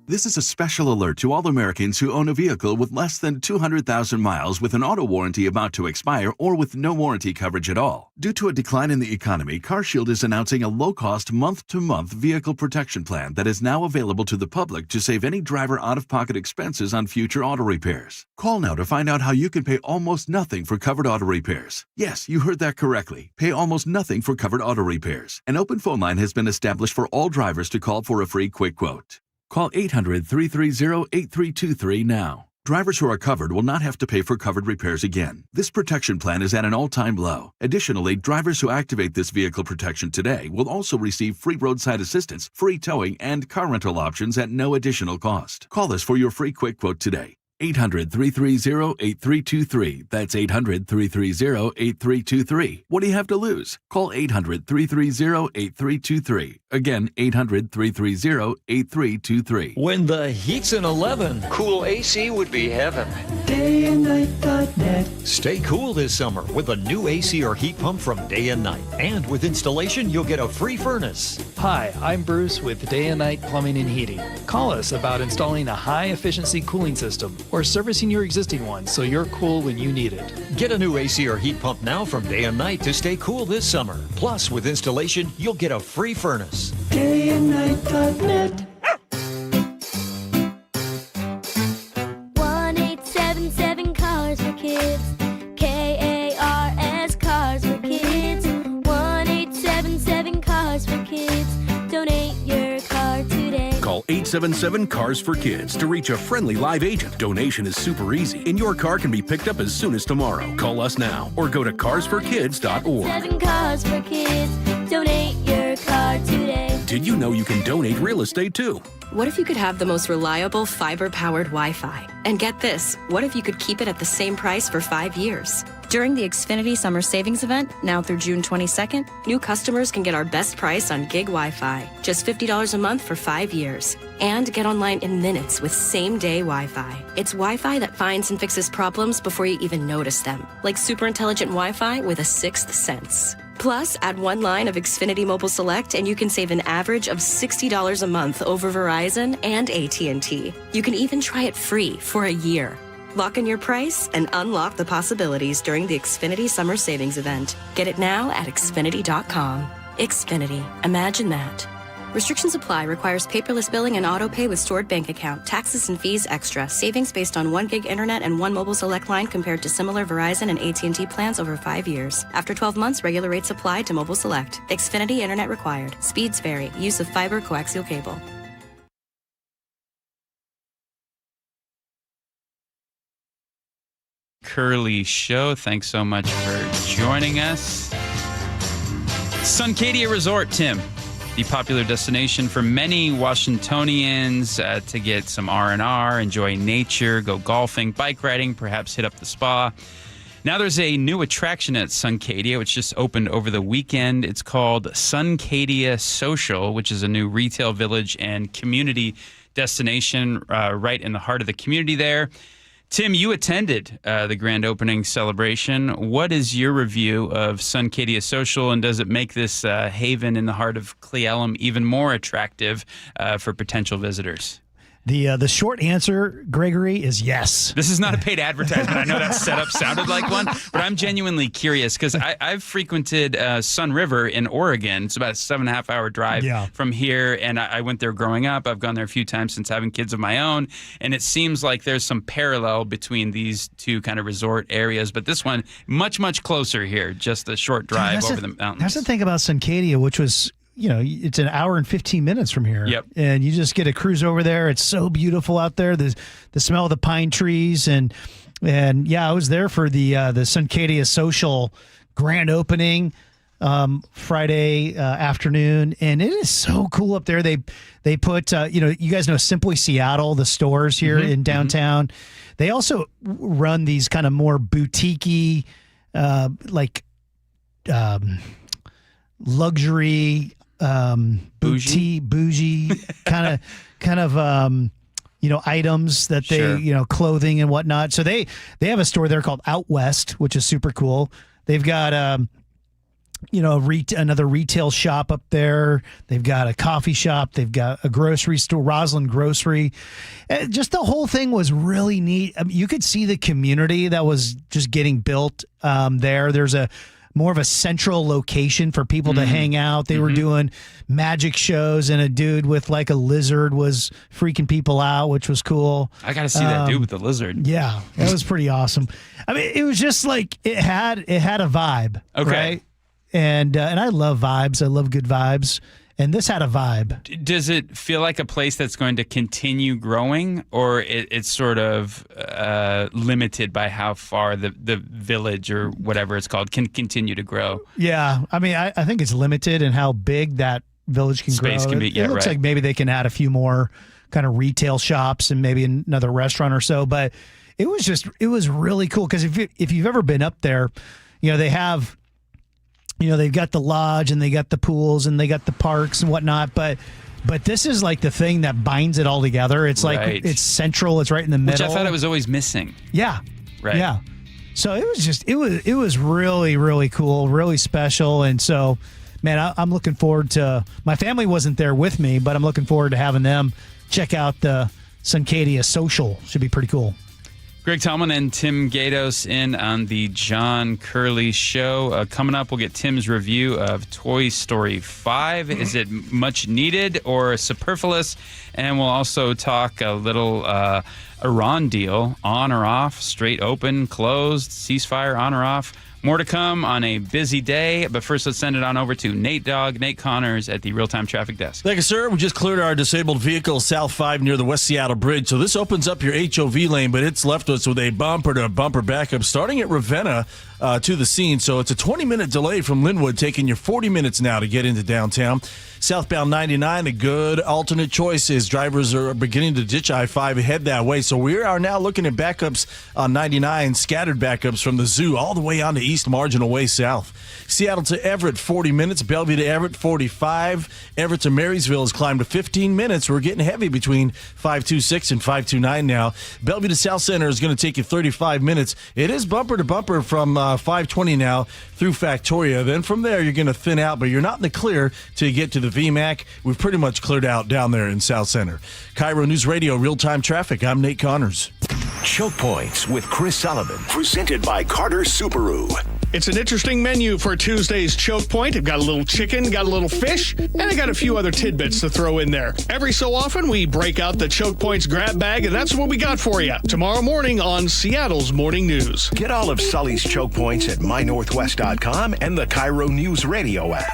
This is a special alert to all Americans who own a vehicle with less than 200,000 miles with an auto warranty about to expire or with no warranty coverage at all. Due to a decline in the economy, CarShield is announcing a low-cost month-to-month vehicle protection plan that is now available to the public to save any driver out-of-pocket expenses on future auto repairs. Call now to find out how you can pay almost nothing for covered auto repairs. Yes, you heard that correctly. Pay almost nothing for covered auto repairs. An open phone line has been established for all drivers to call for a free quick quote. Call 800-330-8323 now. Drivers who are covered will not have to pay for covered repairs again. This protection plan is at an all-time low. Additionally, drivers who activate this vehicle protection today will also receive free roadside assistance, free towing, and car rental options at no additional cost. Call us for your free quick quote today. 800-330-8323. That's 800-330-8323. What do you have to lose? Call 800-330-8323. Again, 800-330-8323. When the heat's an 11, cool AC would be heaven. DayandNight.net. Stay cool this summer with a new AC or heat pump from Day and Night. And with installation, you'll get a free furnace. Hi, I'm Bruce with Day and Night Plumbing and Heating. Call us about installing a high-efficiency cooling system or servicing your existing one so you're cool when you need it. Get a new AC or heat pump now from Day and Night to stay cool this summer. Plus, with installation, you'll get a free furnace. DayandNight.net. 1-877 Cars for Kids. KARS Cars for Kids. 1-877 Cars for Kids. Donate your car today. Call 877-CARS for Kids to reach a friendly live agent. Donation is super easy, and your car can be picked up as soon as tomorrow. Call us now or go to carsforkids.org. 7 Cars for Kids. Donate your car today. Did you know you can donate real estate too? What if you could have the most reliable fiber-powered Wi-Fi? And get this, what if you could keep it at the same price for 5 years? During the Xfinity Summer Savings Event, now through June 22nd, new customers can get our best price on gig Wi-Fi, just $50 a month for 5 years. And get online in minutes with same-day Wi-Fi. It's Wi-Fi that finds and fixes problems before you even notice them, like super intelligent Wi-Fi with a sixth sense. Plus, add one line of Xfinity Mobile Select and you can save an average of $60 a month over Verizon and AT&T. You can even try it free for a year. Lock in your price and unlock the possibilities during the Xfinity Summer Savings Event. Get it now at Xfinity.com. Xfinity. Imagine that. Restrictions apply. Requires paperless billing and auto pay with stored bank account. Taxes and fees extra. Savings based on 1 gig internet and 1 mobile select line compared to similar Verizon and AT&T plans over 5 years. After 12 months, regular rates apply to mobile select. Xfinity internet required. Speeds vary. Use of fiber coaxial cable. Curley Show. Thanks so much for joining us. Suncadia Resort, Tim. The popular destination for many Washingtonians to get some R&R, enjoy nature, go golfing, bike riding, perhaps hit up the spa. Now there's a new attraction at Suncadia, which just opened over the weekend. It's called Suncadia Social, which is a new retail village and community destination right in the heart of the community there. Tim, you attended the grand opening celebration. What is your review of Suncadia Social, and does it make this haven in the heart of Cle Elum even more attractive for potential visitors? The short answer, Gregory, is yes. This is not a paid advertisement. I know that setup sounded like one, but I'm genuinely curious because I've frequented Sun River in Oregon. It's about a 7.5 hour drive from here, and I went there growing up. I've gone there a few times since having kids of my own, and it seems like there's some parallel between these two kind of resort areas, but this one much, much closer here, just a short drive over the mountains. That's the thing about Suncadia, which was, you know, it's an hour and 15 minutes from here. Yep. And you just get a cruise over there. It's so beautiful out there. The smell of the pine trees. And yeah, I was there for the Suncadia Social grand opening Friday afternoon. And it is so cool up there. They put, you guys know Simply Seattle, the stores here in downtown. They also run these kind of more boutique-y, luxury, bougie kind of items that they, clothing and whatnot. So they have a store there called Out West, which is super cool. They've got another retail shop up there. They've got a coffee shop. They've got a grocery store, Roslyn Grocery. Just the whole thing was really neat. I mean, you could see the community that was just getting built there. There's more of a central location for people to hang out. They were doing magic shows, and a dude with like a lizard was freaking people out, which was cool. I got to see that dude with the lizard. Yeah, that was pretty awesome. I mean, it was just like it had a vibe. Okay. Right? And I love vibes. I love good vibes. And this had a vibe. Does it feel like a place that's going to continue growing, or it's sort of limited by how far the village or whatever it's called can continue to grow? Yeah. I mean, I think it's limited in how big that village can grow. Space can be, it looks like maybe they can add a few more kind of retail shops and maybe another restaurant or so. But it was really cool because if you've ever been up there, they have, they've got the lodge and they got the pools and they got the parks and whatnot. But this is like the thing that binds it all together. It's like it's central. It's right in the middle. Which I thought it was always missing. Yeah. Right. Yeah. So it was really, really cool, really special. And so, man, I'm looking forward to, my family wasn't there with me, but I'm looking forward to having them check out the Suncadia Social. Should be pretty cool. Greg Tallman and Tim Gatos in on the John Curley Show. Coming up, we'll get Tim's review of Toy Story 5. Is it much needed or superfluous? And we'll also talk a little Iran deal, on or off, straight open, closed, ceasefire, on or off. More to come on a busy day, but first let's send it on over to Nate Connors at the Real-Time Traffic Desk. Thank you, sir. We just cleared our disabled vehicle, South 5, near the West Seattle Bridge. So this opens up your HOV lane, but it's left us with a bumper-to-bumper backup starting at Ravenna to the scene. So it's a 20-minute delay from Linwood, taking you 40 minutes now to get into downtown. Southbound 99, a good alternate choice as drivers are beginning to ditch I-5 head that way. So we are now looking at backups on 99, scattered backups from the zoo all the way on to East Marginal Way south. Seattle to Everett, 40 minutes. Bellevue to Everett, 45. Everett to Marysville has climbed to 15 minutes. We're getting heavy between 526 and 529 now. Bellevue to South Center is going to take you 35 minutes. It is bumper to bumper from 520 now through Factoria. Then from there, you're going to thin out, but you're not in the clear till you get to the VMAC. We've pretty much cleared out down there in South Center. KIRO News Radio, real-time traffic. I'm Nate Connors. Choke Points with Chris Sullivan, presented by Carter Subaru. It's an interesting menu for Tuesday's Choke Point. I've got a little chicken, got a little fish, and I got a few other tidbits to throw in there. Every so often, we break out the Choke Points grab bag, and that's what we got for you tomorrow morning on Seattle's Morning News. Get all of Sully's Choke Points at mynorthwest.com and the KIRO Newsradio app.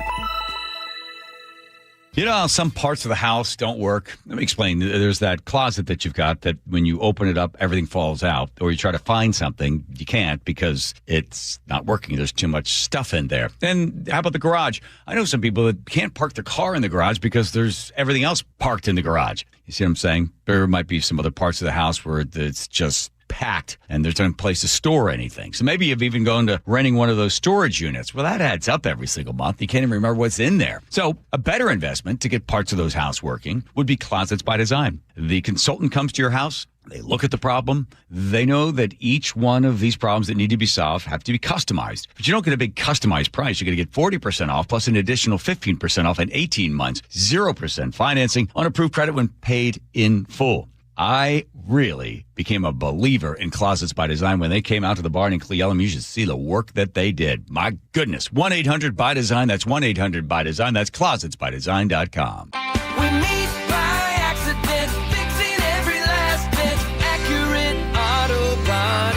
You know how some parts of the house don't work? Let me explain. There's that closet that you've got that when you open it up, everything falls out. Or you try to find something, you can't because it's not working. There's too much stuff in there. And how about the garage? I know some people that can't park their car in the garage because there's everything else parked in the garage. You see what I'm saying? There might be some other parts of the house where it's just packed and there's no place to store anything. So maybe you've even gone to renting one of those storage units. Well, that adds up every single month. You can't even remember what's in there. So a better investment to get parts of those house working would be Closets by Design. The consultant comes to your house. They look at the problem. They know that each one of these problems that need to be solved have to be customized. But you don't get a big customized price. You're going to get 40% off plus an additional 15% off in 18 months, 0% financing on approved credit when paid in full. I really became a believer in Closets by Design when they came out to the barn in Cle Elum. You should see the work that they did. My goodness. 1-800-BY-DESIGN. That's 1-800-BY-DESIGN. That's closetsbydesign.com. We meet by accident, fixing every last bit, Accurate Auto Body.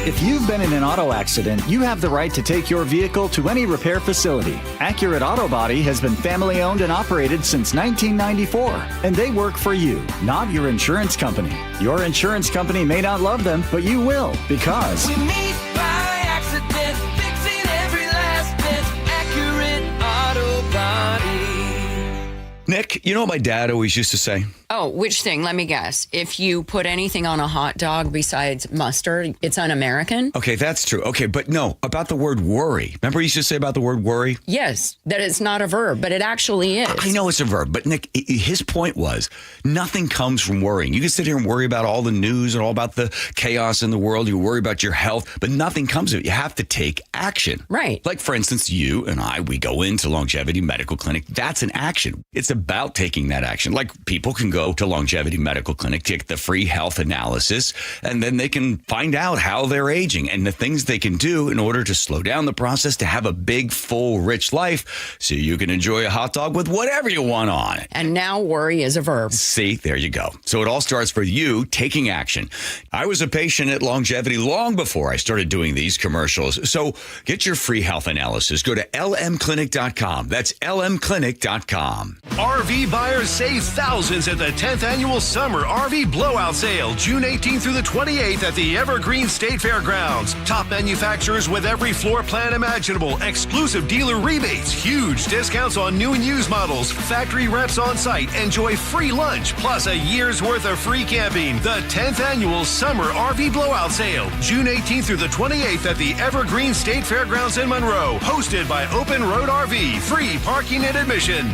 If you've been in an auto accident, you have the right to take your vehicle to any repair facility. Accurate Auto Body has been family owned and operated since 1994, and they work for you, not your insurance company. Your insurance company may not love them, but you will, because We meet by accident, fixing every last bit, Accurate Auto Body. Nick, you know what my dad always used to say? Oh, which thing? Let me guess. If you put anything on a hot dog besides mustard, it's un-American? Okay, that's true. Okay, but no, about the word worry. Remember he used to say about the word worry? Yes, that it's not a verb, but it actually is. I know it's a verb, but Nick, his point was nothing comes from worrying. You can sit here and worry about all the news and all about the chaos in the world. You worry about your health, but nothing comes of it. You have to take action. Right. Like, for instance, you and I, we go into Longevity Medical Clinic. That's an action. It's about taking that action. Like, people can go to Longevity Medical Clinic, take the free health analysis, and then they can find out how they're aging and the things they can do in order to slow down the process to have a big, full, rich life so you can enjoy a hot dog with whatever you want on it. And now worry is a verb. See, there you go. So it all starts for you taking action. I was a patient at Longevity long before I started doing these commercials. So get your free health analysis. Go to lmclinic.com. That's lmclinic.com. RV buyers save thousands at the 10th Annual Summer RV Blowout Sale, June 18th through the 28th at the Evergreen State Fairgrounds. Top manufacturers with every floor plan imaginable, exclusive dealer rebates, huge discounts on new and used models, factory reps on site, enjoy free lunch, plus a year's worth of free camping. The 10th Annual Summer RV Blowout Sale, June 18th through the 28th at the Evergreen State Fairgrounds in Monroe, hosted by Open Road RV, free parking and admission.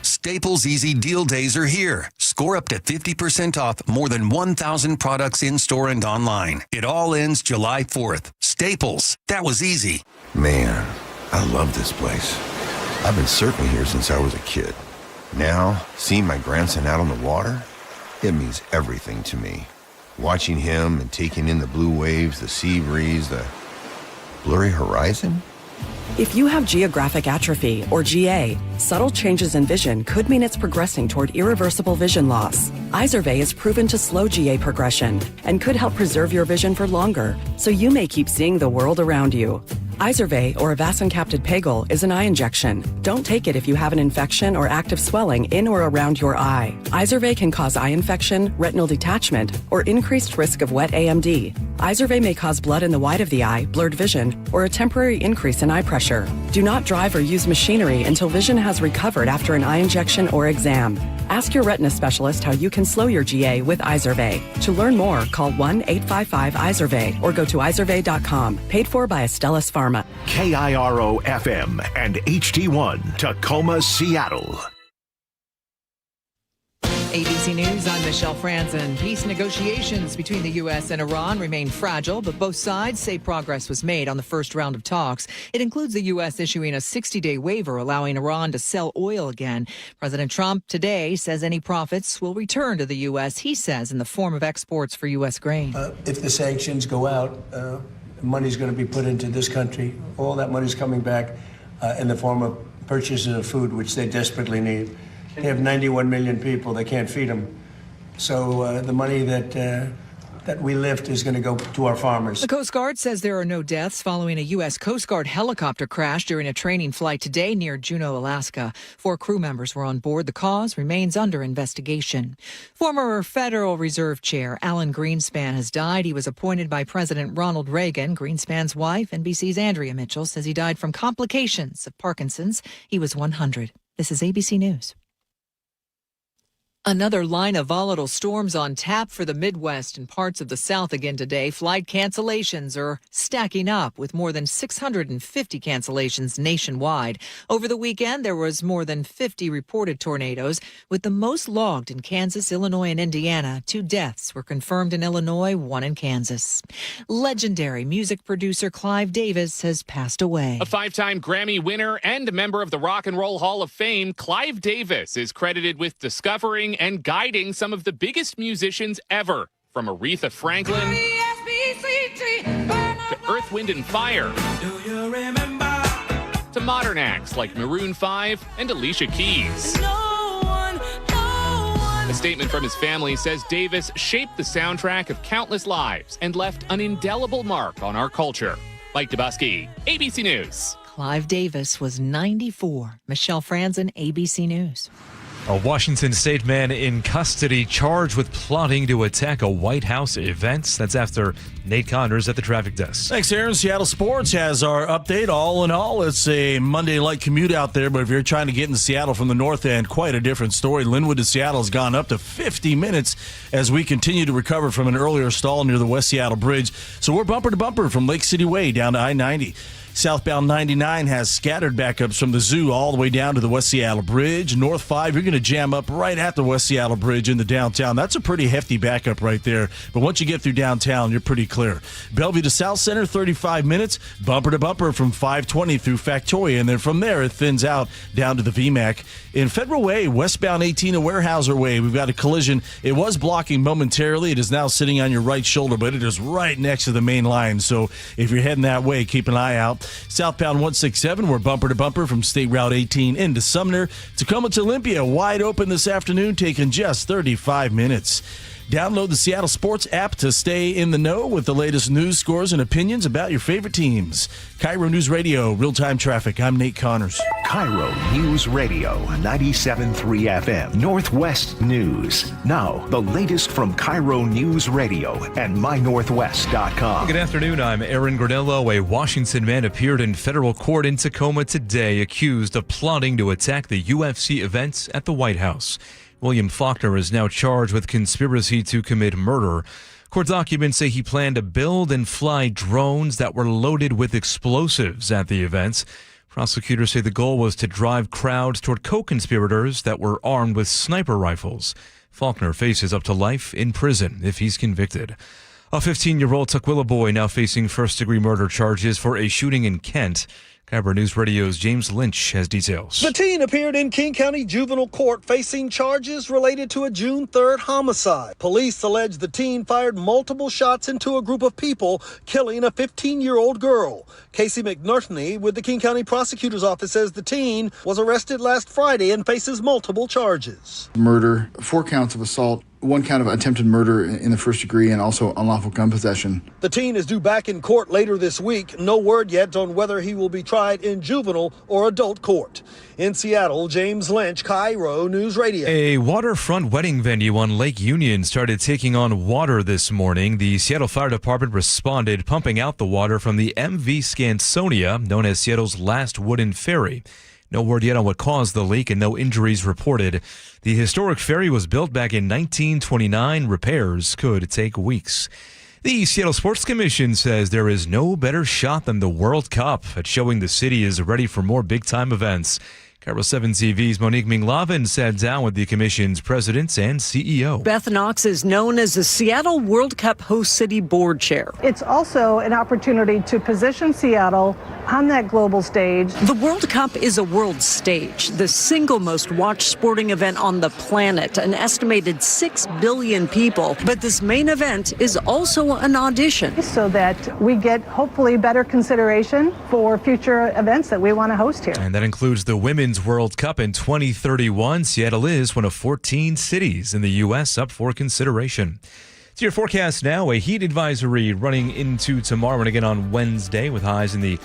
Staples Easy Deal Days are here. Score up to 50% off more than 1,000 products in-store and online. It all ends July 4th. Staples. That was easy. Man, I love this place. I've been surfing here since I was a kid. Now, seeing my grandson out on the water, it means everything to me. Watching him and taking in the blue waves, the sea breeze, the blurry horizon. If you have geographic atrophy, or GA, subtle changes in vision could mean it's progressing toward irreversible vision loss. Izervay is proven to slow GA progression and could help preserve your vision for longer, so you may keep seeing the world around you. Izervay, or avacincaptad pegol, is an eye injection. Don't take it if you have an infection or active swelling in or around your eye. Izervay can cause eye infection, retinal detachment, or increased risk of wet AMD. Izervay may cause blood in the white of the eye, blurred vision, or a temporary increase in eye pressure. Do not drive or use machinery until vision has recovered after an eye injection or exam. Ask your retina specialist how you can slow your GA with Izervay. To learn more, call 1-855-IZERVAY or go to izervay.com. Paid for by Astellas Pharma. KIRO FM and HD1, Tacoma, Seattle. ABC News, I'm Michelle Franzen. Peace negotiations between the U.S. and Iran remain fragile, but both sides say progress was made on the first round of talks. It includes the U.S. issuing a 60-day waiver allowing Iran to sell oil again. President Trump today says any profits will return to the U.S., he says, in the form of exports for U.S. grain. If the sanctions go out, money's going to be put into this country. All that money's coming back in the form of purchases of food, which they desperately need. They have 91 million people. They can't feed them. So the money that we lift is going to go to our farmers. The Coast Guard says there are no deaths following a U.S. Coast Guard helicopter crash during a training flight today near Juneau, Alaska. 4 crew members were on board. The cause remains under investigation. Former Federal Reserve Chair Alan Greenspan has died. He was appointed by President Ronald Reagan. Greenspan's wife, NBC's Andrea Mitchell, says he died from complications of Parkinson's. He was 100. This is ABC News. Another line of volatile storms on tap for the Midwest and parts of the South again today. Flight cancellations are stacking up with more than 650 cancellations nationwide. Over the weekend, there was more than 50 reported tornadoes, with the most logged in Kansas, Illinois, and Indiana. 2 deaths were confirmed in Illinois, 1 in Kansas. Legendary music producer Clive Davis has passed away. A 5-time Grammy winner and a member of the Rock and Roll Hall of Fame, Clive Davis is credited with discovering and guiding some of the biggest musicians ever, from Aretha Franklin to Earth, Wind and Fire to modern acts like Maroon 5 and Alicia Keys. A statement from his family says Davis shaped the soundtrack of countless lives and left an indelible mark on our culture. Mike Dubusky, ABC News. Clive Davis was 94. Michelle Franzen, ABC News. A Washington State man in custody charged with plotting to attack a White House event. That's after Nate Connors at the traffic desk. Thanks, Aaron. Seattle Sports has our update. All in all, it's a Monday light commute out there, but if you're trying to get into Seattle from the north end, quite a different story. Linwood to Seattle has gone up to 50 minutes as we continue to recover from an earlier stall near the West Seattle Bridge. So we're bumper to bumper from Lake City Way down to I-90. Southbound 99 has scattered backups from the zoo all the way down to the West Seattle Bridge. North 5, you're going to jam up right at the West Seattle Bridge into downtown. That's a pretty hefty backup right there. But once you get through downtown, you're pretty clear. Bellevue to South Center, 35 minutes, bumper to bumper from 520 through Factoria. And then from there, it thins out down to the VMAC. In Federal Way, westbound 18 to Weyerhaeuser Way, we've got a collision. It was blocking momentarily. It is now sitting on your right shoulder, but it is right next to the main line. So if you're heading that way, keep an eye out. Southbound 167, we're bumper to bumper from State Route 18 into Sumner. Tacoma to Olympia, wide open this afternoon, taking just 35 minutes. Download the Seattle Sports app to stay in the know with the latest news, scores, and opinions about your favorite teams. KIRO News Radio, real-time traffic. I'm Nate Connors. KIRO News Radio, 97.3 FM, Northwest News. Now, the latest from KIRO News Radio and mynorthwest.com. Good afternoon. I'm Aaron Granello. A Washington man appeared in federal court in Tacoma today, accused of plotting to attack the UFC events at the White House. William Faulkner is now charged with conspiracy to commit murder. Court documents say he planned to build and fly drones that were loaded with explosives at the events. Prosecutors say the goal was to drive crowds toward co-conspirators that were armed with sniper rifles. Faulkner faces up to life in prison if he's convicted. A 15-year-old Tukwila boy now facing first-degree murder charges for a shooting in Kent. KIRO News Radio's James Lynch has details. The teen appeared in King County Juvenile Court facing charges related to a June 3rd homicide. Police allege the teen fired multiple shots into a group of people, killing a 15-year-old girl. Casey McNerney with the King County Prosecutor's Office says the teen was arrested last Friday and faces multiple charges. Murder, 4 counts of assault, 1 count of attempted murder in the first degree, and also unlawful gun possession. The teen is due back in court later this week. No word yet on whether he will be tried in juvenile or adult court. In Seattle, James Lynch, KIRO News Radio. A waterfront wedding venue on Lake Union started taking on water this morning. The Seattle Fire Department responded, pumping out the water from the MV Scansonia, known as Seattle's last wooden ferry. No word yet on what caused the leak and no injuries reported. The historic ferry was built back in 1929. Repairs could take weeks. The Seattle Sports Commission says there is no better shot than the World Cup at showing the city is ready for more big-time events. KIRO 7 TV's Monique Minglavin sat down with the commission's president and CEO. Beth Knox is known as the Seattle World Cup host city board chair. It's also an opportunity to position Seattle on that global stage. The World Cup is a world stage, the single most watched sporting event on the planet, an estimated 6 billion people. But this main event is also an audition. So that we get hopefully better consideration for future events that we want to host here. And that includes the Women's World Cup in 2031. Seattle is one of 14 cities in the U.S. up for consideration. To your forecast now, a heat advisory running into tomorrow and again on Wednesday with highs in the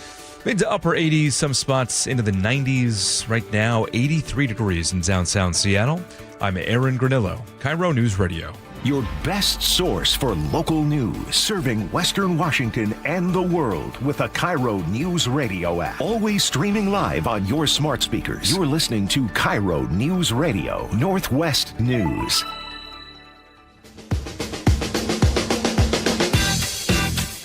mid to upper 80s, some spots into the 90s. Right now, 83 degrees in downtown Seattle. I'm Aaron Granillo, KIRO News Radio. Your best source for local news, serving Western Washington and the world with a KIRO News Radio app. Always streaming live on your smart speakers. You're listening to KIRO News Radio, Northwest News.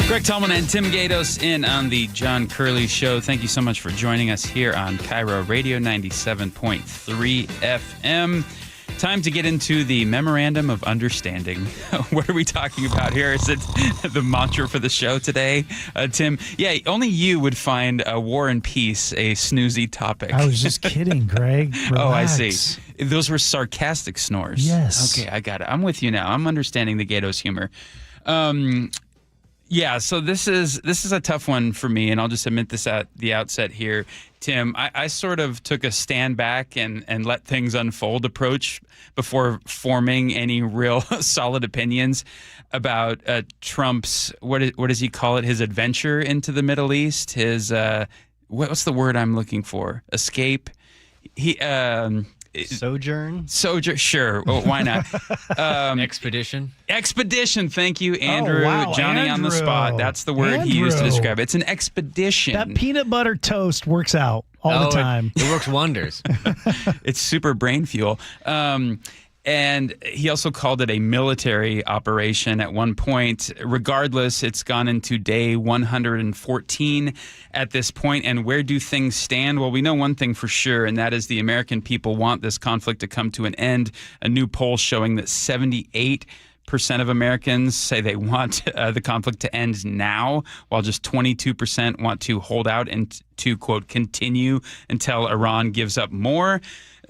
Greg Tallman and Tim Gatos in on the John Curley Show. Thank you so much for joining us here on KIRO Radio 97.3 FM. Time to get into the Memorandum of Understanding. What are we talking about here? Is it the mantra for the show today, Tim? Yeah, only you would find War and Peace a snoozy topic. I was just kidding, Greg. Relax. Oh, I see. Those were sarcastic snores. Yes. Okay, I got it. I'm with you now. I'm understanding the Gatos humor. Yeah, so this is a tough one for me, and I'll just admit this at the outset here, Tim. I sort of took a stand back and let things unfold approach before forming any real solid opinions about Trump's, what does he call it, his adventure into the Middle East, his, what's the word I'm looking for? Escape? Sojourn, sure. Well, why not? Expedition. Thank you, Andrew. Oh, wow, Johnny Andrew. on the spot. That's the word he used to describe it. It's an expedition. That peanut butter toast works out all the time. It works wonders. It's super brain fuel. And he also called it a military operation at one point. Regardless, it's gone into day 114 at this point. And where do things stand? Well, we know one thing for sure, and that is the American people want this conflict to come to an end. A new poll showing that 78% of Americans say they want the conflict to end now, while just 22% want to hold out and to, quote, continue until Iran gives up more.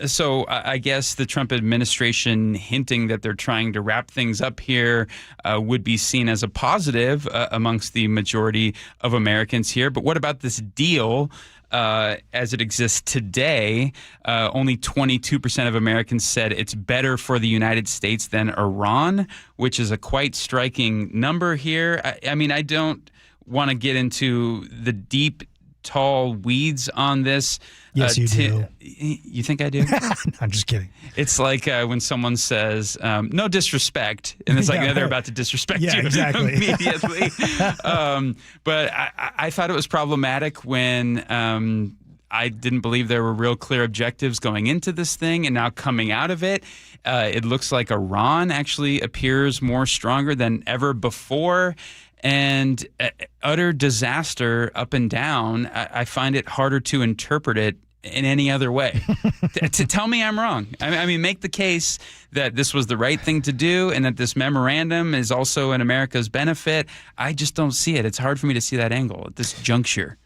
So I guess the Trump administration hinting that they're trying to wrap things up here would be seen as a positive amongst the majority of Americans here. But what about this deal as it exists today, only 22% of Americans said it's better for the United States than Iran, which is a quite striking number here. I mean, I don't want to get into the deep, tall weeds on this. Yes, you do. You think I do? I'm just kidding. It's like when someone says, no disrespect, and it's like they're about to disrespect you exactly. immediately. But I thought it was problematic when I didn't believe there were real clear objectives going into this thing, and now coming out of it, it looks like Iran actually appears more stronger than ever before. And utter disaster up and down. I find it harder to interpret it in any other way. To tell me I'm wrong. I mean, make the case that this was the right thing to do and that this memorandum is also in America's benefit. I just don't see it. It's hard for me to see that angle at this juncture.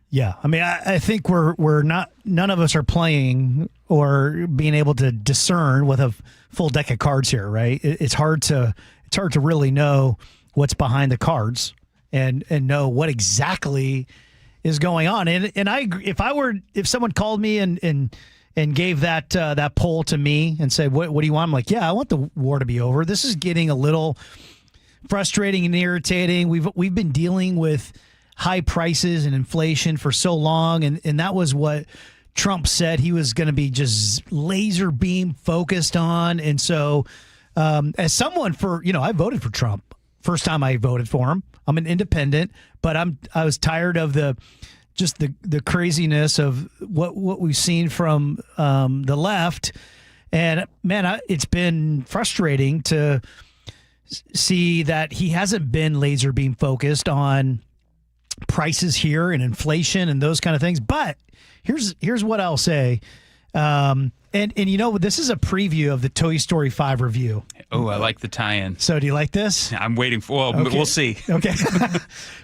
Yeah, I mean, I think we're not. None of us are playing or being able to discern with a full deck of cards here, right? It's hard to really know what's behind the cards and know what exactly is going on. And I agree. If someone called me and gave that poll to me and said, what do you want? I'm like, yeah, I want the war to be over. This is getting a little frustrating and irritating. We've been dealing with high prices and inflation for so long. And that was what Trump said he was going to be just laser beam focused on. And so as someone I voted for Trump. First time I voted for him. I'm an independent, but I was tired of the craziness of what we've seen from the left, and man, it's been frustrating to see that he hasn't been laser beam focused on prices here and inflation and those kind of things. But here's what I'll say. And this is a preview of the Toy Story 5 review. Oh, I like the tie-in. So do you like this? I'm waiting for. Well, okay. We'll see. Okay,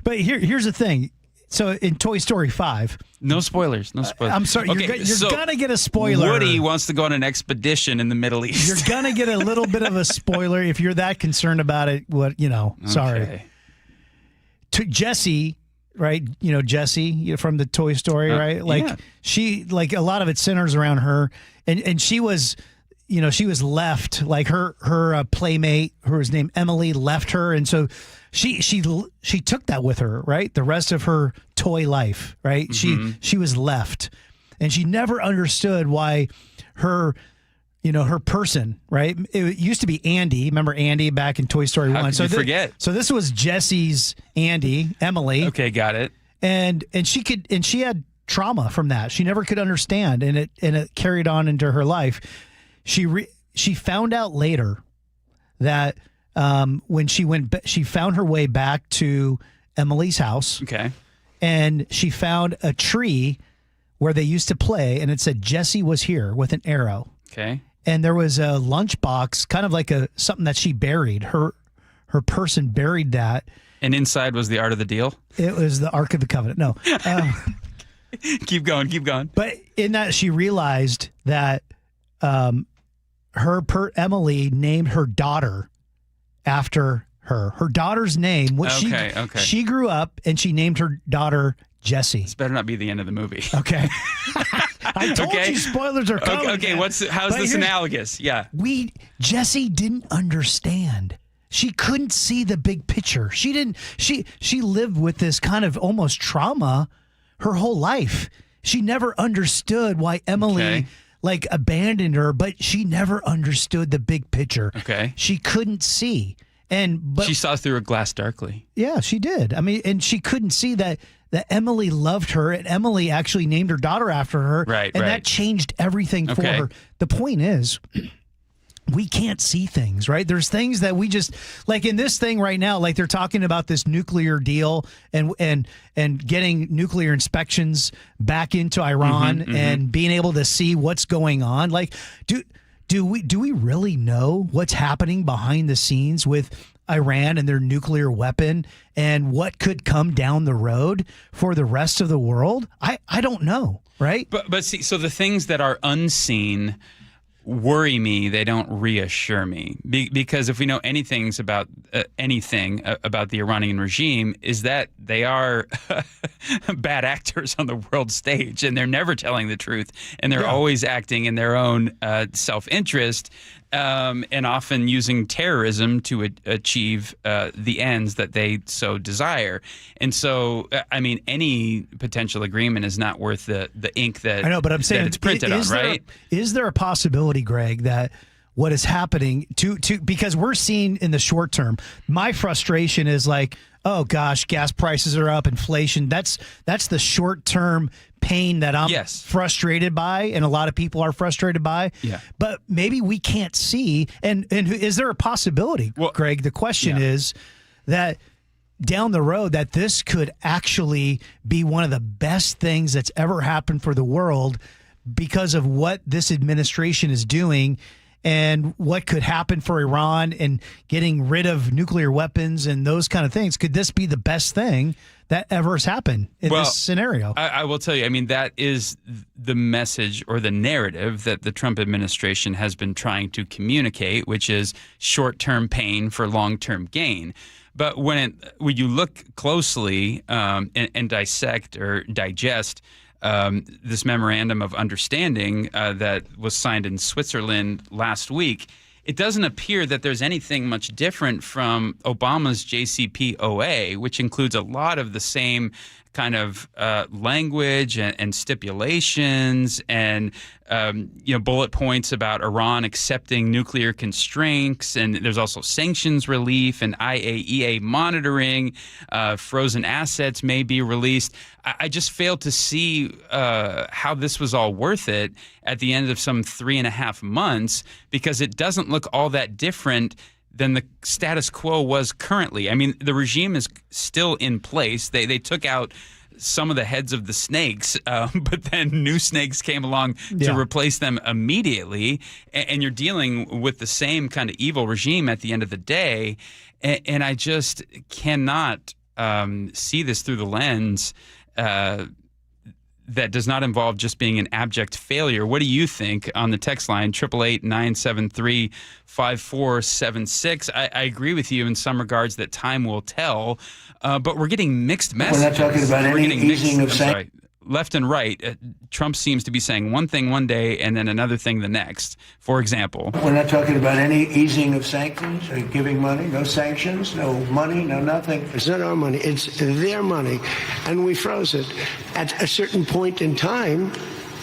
but here's the thing. So in Toy Story 5, no spoilers. I'm sorry. Okay, you're gonna get a spoiler. Woody wants to go on an expedition in the Middle East. You're gonna get a little bit of a spoiler if you're that concerned about it. Sorry. To Jessie. Right, Jessie from the Toy Story, right? She, a lot of it centers around her, and she was, she was left, like her playmate, who was named Emily, left her, and so she took that with her, right? The rest of her toy life, right? Mm-hmm. She was left, and she never understood why her. Her person, right? It used to be Andy. Remember Andy back in Toy Story 1? How could you forget? So this was Jessie's Andy, Emily. Okay, got it. And she had trauma from that. She never could understand, and it carried on into her life. She found out later that when she found her way back to Emily's house. Okay. And she found a tree where they used to play, and it said Jessie was here with an arrow. Okay. And there was a lunchbox, kind of like something that she buried. Her person buried that. And inside was the Art of the Deal? It was the Ark of the Covenant. No. Keep going. But in that, she realized that Emily named her daughter after her. Her daughter's name. Okay. She grew up and she named her daughter Jessie. This better not be the end of the movie. Okay. I told you spoilers are coming. Okay, how's this analogous? Yeah. Jessie didn't understand. She couldn't see the big picture. She lived with this kind of almost trauma her whole life. She never understood why Emily abandoned her, but she never understood the big picture. Okay. She couldn't see. But she saw through a glass darkly. Yeah, she did. I mean, and she couldn't see that Emily loved her, and Emily actually named her daughter after her. Right, and that changed everything for her. The point is, we can't see things, right? There's things that we just, like in this thing right now, like they're talking about this nuclear deal and getting nuclear inspections back into Iran and being able to see what's going on. Like, do we really know what's happening behind the scenes with Iran and their nuclear weapon and what could come down the road for the rest of the world? I don't know, right? But see, so the things that are unseen worry me. They don't reassure me. Because if we know anything about the Iranian regime, is that they are bad actors on the world stage, and they're never telling the truth, and they're always acting in their own self-interest, and often using terrorism to achieve the ends that they so desire. And so, I mean, any potential agreement is not worth the ink that I know, but I'm saying that it's printed on, right? Is there a possibility, Greg, that what is happening because we're seeing in the short term, my frustration is like, oh gosh, gas prices are up, inflation. That's the short term pain that I'm frustrated by, and a lot of people are frustrated by. Yeah. But maybe we can't see. And is there a possibility, Greg? The question is that down the road that this could actually be one of the best things that's ever happened for the world because of what this administration is doing and what could happen for Iran and getting rid of nuclear weapons and those kind of things. Could this be the best thing that ever has happened in this scenario? I will tell you, I mean, that is the message or the narrative that the Trump administration has been trying to communicate, which is short-term pain for long-term gain. But when you look closely and dissect or digest this memorandum of understanding that was signed in Switzerland last week, it doesn't appear that there's anything much different from Obama's JCPOA, which includes a lot of the same kind of language and stipulations and bullet points about Iran accepting nuclear constraints, and there's also sanctions relief and IAEA monitoring. Frozen assets may be released. I just failed to see how this was all worth it at the end of some 3.5 months, because it doesn't look all that different than the status quo was currently. I mean, the regime is still in place. They took out some of the heads of the snakes, but then new snakes came along to replace them immediately. And you're dealing with the same kind of evil regime at the end of the day. And I just cannot see this through the lens that does not involve just being an abject failure. What do you think on the text line, 888-973-5476? I agree with you in some regards that time will tell, but we're getting mixed messages. We're not talking about any easing of sanctions. Left and right, Trump seems to be saying one thing one day and then another thing the next. For example, we're not talking about any easing of sanctions or giving money. No sanctions, no money, no nothing. It's not our money. It's their money. And we froze it. At a certain point in time,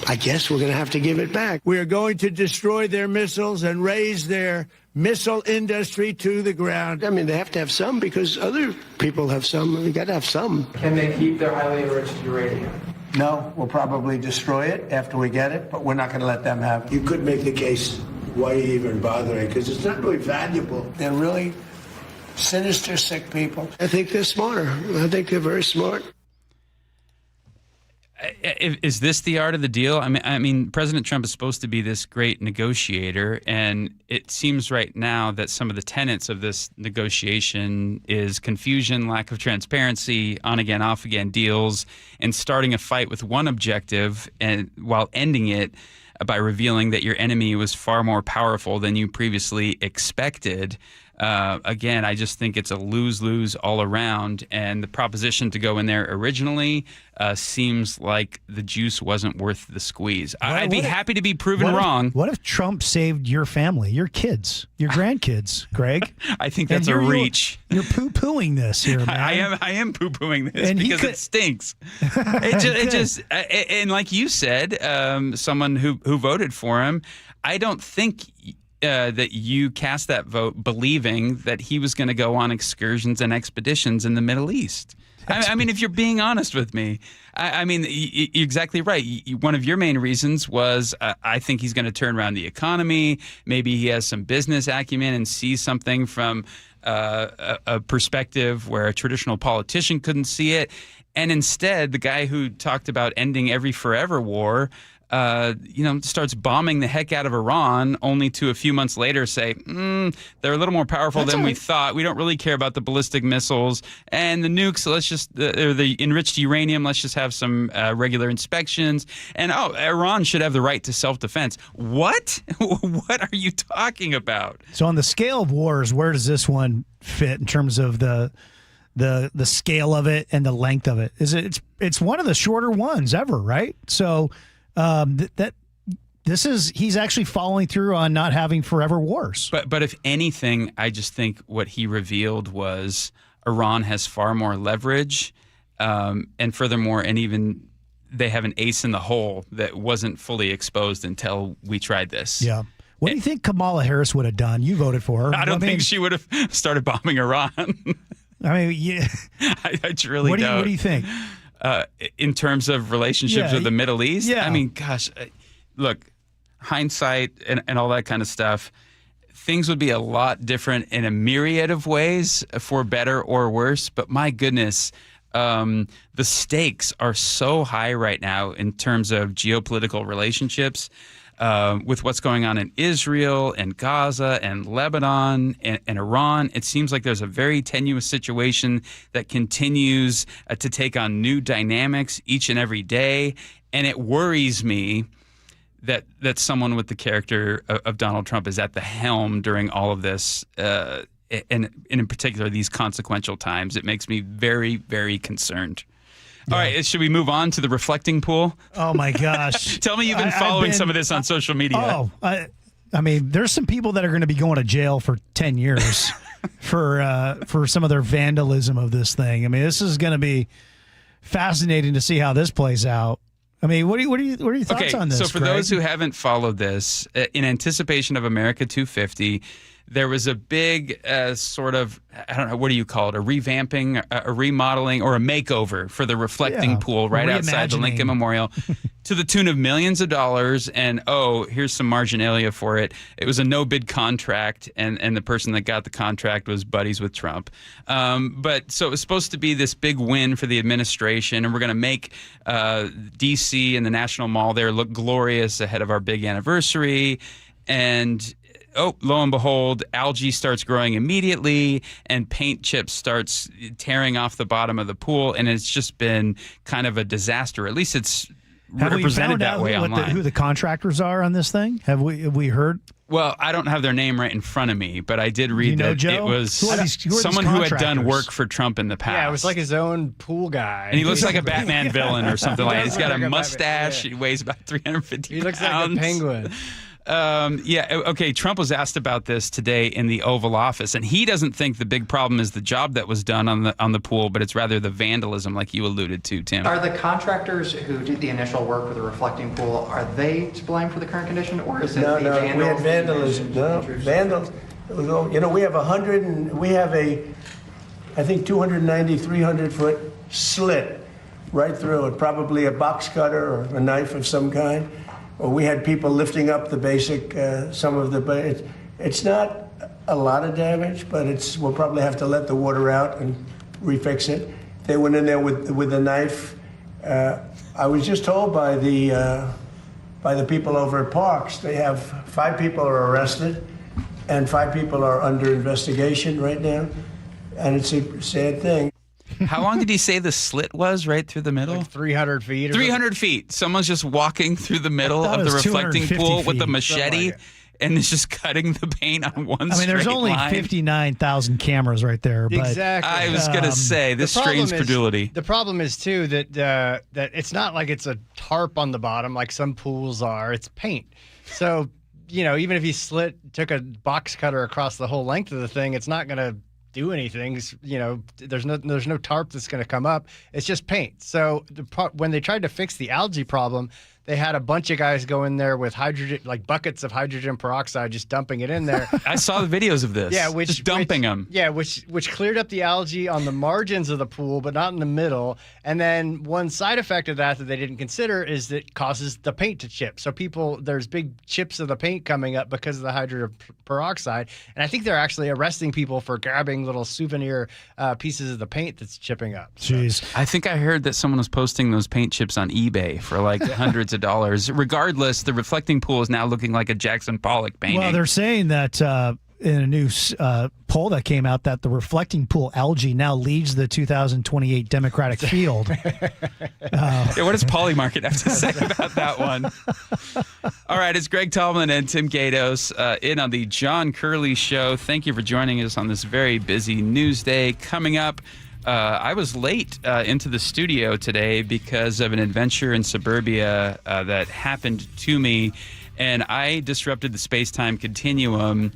I guess we're going to have to give it back. We are going to destroy their missiles and raise their missile industry to the ground. I mean, they have to have some because other people have some. We got to have some. Can they keep their highly enriched uranium? No, we'll probably destroy it after we get it, but we're not going to let them have it. You could make the case, why are you even bothering? Because it's not really valuable. They're really sinister, sick people. I think they're smarter. I think they're very smart. Is this the art of the deal? I mean, President Trump is supposed to be this great negotiator, and it seems right now that some of the tenets of this negotiation is confusion, lack of transparency, on-again, off-again deals, and starting a fight with one objective and while ending it by revealing that your enemy was far more powerful than you previously expected. Again, I just think it's a lose-lose all around, and the proposition to go in there originally seems like the juice wasn't worth the squeeze. I'd be happy to be proven wrong. What if Trump saved your family, your kids, your grandkids, Greg? I think that's a reach. You're poo-pooing this here, man. I am poo-pooing this because it stinks. It just and like you said, someone who voted for him, I don't think that you cast that vote believing that he was going to go on excursions and expeditions in the Middle East. I mean, if you're being honest with me, I mean, you're exactly right. One of your main reasons was I think he's going to turn around the economy. Maybe he has some business acumen and sees something from a perspective where a traditional politician couldn't see it. And instead, the guy who talked about ending every forever war starts bombing the heck out of Iran, only to a few months later say, they're a little more powerful than we thought. We don't really care about the ballistic missiles and the nukes. Let's just, or the enriched uranium, let's just have some regular inspections. And, Iran should have the right to self-defense. What? What are you talking about? So on the scale of wars, where does this one fit in terms of the scale of it and the length of it? It's one of the shorter ones ever, right? So he's actually following through on not having forever wars. But if anything, I just think what he revealed was Iran has far more leverage, and furthermore, and even they have an ace in the hole that wasn't fully exposed until we tried this. Yeah. What do you think Kamala Harris would have done? You voted for her. I don't think she would have started bombing Iran. I mean, yeah. I really don't. What do you think? In terms of relationships with the Middle East? Yeah. I mean, gosh, look, hindsight and all that kind of stuff, things would be a lot different in a myriad of ways, for better or worse. But my goodness, the stakes are so high right now in terms of geopolitical relationships. With what's going on in Israel and Gaza and Lebanon and Iran, it seems like there's a very tenuous situation that continues to take on new dynamics each and every day. And it worries me that someone with the character of Donald Trump is at the helm during all of this, and in particular these consequential times. It makes me very, very concerned. Yeah. All right, should we move on to the reflecting pool? Oh, my gosh. Tell me you've been following some of this on social media. Oh, I mean, there's some people that are going to be going to jail for 10 years for some of their vandalism of this thing. I mean, this is going to be fascinating to see how this plays out. I mean, what are your thoughts on this, so for Greg? those who haven't followed this, in anticipation of America 250, there was a big sort of, I don't know, what do you call it, a revamping, a remodeling, or a makeover for the reflecting pool right outside the Lincoln Memorial to the tune of millions of dollars. And, here's some marginalia for it. It was a no-bid contract, and the person that got the contract was buddies with Trump. But so it was supposed to be this big win for the administration, and we're going to make D.C. and the National Mall there look glorious ahead of our big anniversary. And lo and behold, algae starts growing immediately and paint chips starts tearing off the bottom of the pool. And it's just been kind of a disaster. At least it's represented that way online. Who the contractors are on this thing? Have we heard? Well, I don't have their name right in front of me, but I did read that Joe? It was someone who had done work for Trump in the past. Yeah, it was like his own pool guy. And he looks like a Batman villain or something like that. He's got a mustache. He weighs about 350 pounds. He looks like a penguin. Okay. Trump was asked about this today in the Oval Office, and he doesn't think the big problem is the job that was done on the pool, but it's rather the vandalism, like you alluded to, Tim. Are the contractors who did the initial work with the reflecting pool, are they to blame for the current condition, or is it the vandals? We had vandalism. No, vandals. We have I think 290, 300-foot slit right through it, probably a box cutter or a knife of some kind. Or we had people lifting up the basic, it's not a lot of damage, but we'll probably have to let the water out and refix it. They went in there with a knife. I was just told by the people over at Parks, they have 5 people are arrested and 5 people are under investigation right now. And it's a sad thing. How long did he say the slit was right through the middle? Like 300 feet. 300 feet. Someone's just walking through the middle of the reflecting pool with a machete and is just cutting the paint on one straight line. There's only 59,000 cameras right there. But, exactly. I was going to say, this strains credulity. The problem is, too, that it's not like it's a tarp on the bottom like some pools are. It's paint. So, even if he took a box cutter across the whole length of the thing, it's not going to do anything. There's no tarp that's going to come up. It's just paint. So when they tried to fix the algae problem, they had a bunch of guys go in there with buckets of hydrogen peroxide, just dumping it in there. I saw the videos of this. Yeah, just dumping them. Yeah, which cleared up the algae on the margins of the pool, but not in the middle. And then one side effect of that they didn't consider is that it causes the paint to chip. So there's big chips of the paint coming up because of the hydrogen peroxide. And I think they're actually arresting people for grabbing little souvenir pieces of the paint that's chipping up. Jeez. I think I heard that someone was posting those paint chips on eBay for like hundreds of of dollars. Regardless, the reflecting pool is now looking like a Jackson Pollock painting. Well, they're saying that in a new poll that came out that the reflecting pool algae now leads the 2028 Democratic field. Yeah, what does Polymarket have to say about that one? All right, it's Greg Tallman and Tim Gatos in on the John Curley Show. Thank you for joining us on this very busy news day. Coming up, I was late into the studio today because of an adventure in suburbia that happened to me, and I disrupted the space-time continuum.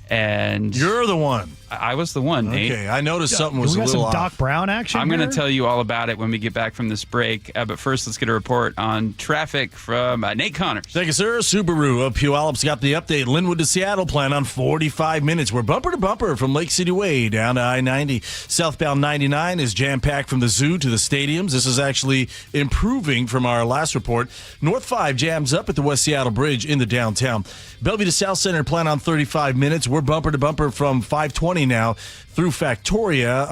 And you're the one. I was the one, Nate. Okay, I noticed something was a little off. Some Doc Brown action. I'm going to tell you all about it when we get back from this break. But first, let's get a report on traffic from Nate Connors. Thank you, sir. Subaru of Puyallup got the update. Linwood to Seattle plan on 45 minutes. We're bumper to bumper from Lake City Way down to I-90. Southbound 99 is jam-packed from the zoo to the stadiums. This is actually improving from our last report. North 5 jams up at the West Seattle Bridge in the downtown. Bellevue to South Center plan on 35 minutes. We're bumper to bumper from 520 now through Factoria.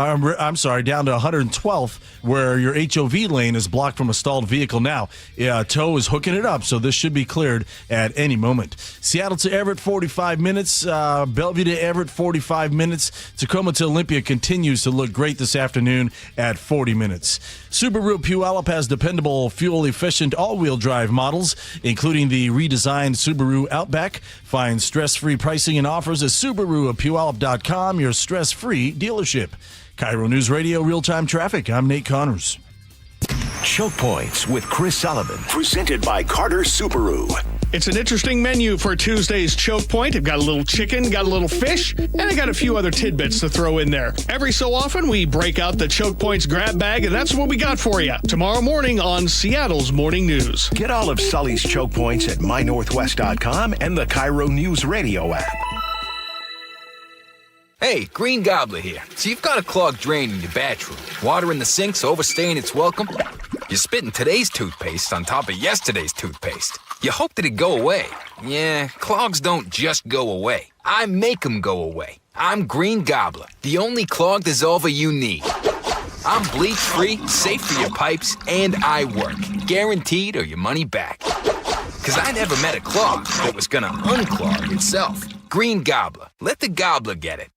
Down to 112th, where your HOV lane is blocked from a stalled vehicle now. Tow is hooking it up, so this should be cleared at any moment. Seattle to Everett, 45 minutes. Bellevue to Everett, 45 minutes. Tacoma to Olympia continues to look great this afternoon at 40 minutes. Subaru Puyallup has dependable, fuel-efficient, all-wheel drive models, including the redesigned Subaru Outback. Find stress-free pricing and offers at SubaruofPuyallup.com, your stress-free dealership. KIRO News Radio real-time traffic. I'm Nate Connors. Choke Points with Chris Sullivan, presented by Carter Subaru. It's an interesting menu for Tuesday's Choke Point. I've got a little chicken, got a little fish, and I got a few other tidbits to throw in there. Every so often, we break out the Choke Points grab bag, and that's what we got for you tomorrow morning on Seattle's Morning News. Get all of Sully's Choke Points at mynorthwest.com and the KIRO Newsradio app. Hey, Green Gobbler here. So you've got a clogged drain in your bathroom. Water in the sink's overstaying its welcome. You're spitting today's toothpaste on top of yesterday's toothpaste. You hope that it'd go away. Yeah, clogs don't just go away. I make them go away. I'm Green Gobbler, the only clog dissolver you need. I'm bleach-free, safe for your pipes, and I work. Guaranteed or your money back. Because I never met a clog that was gonna unclog itself. Green Gobbler. Let the gobbler get it.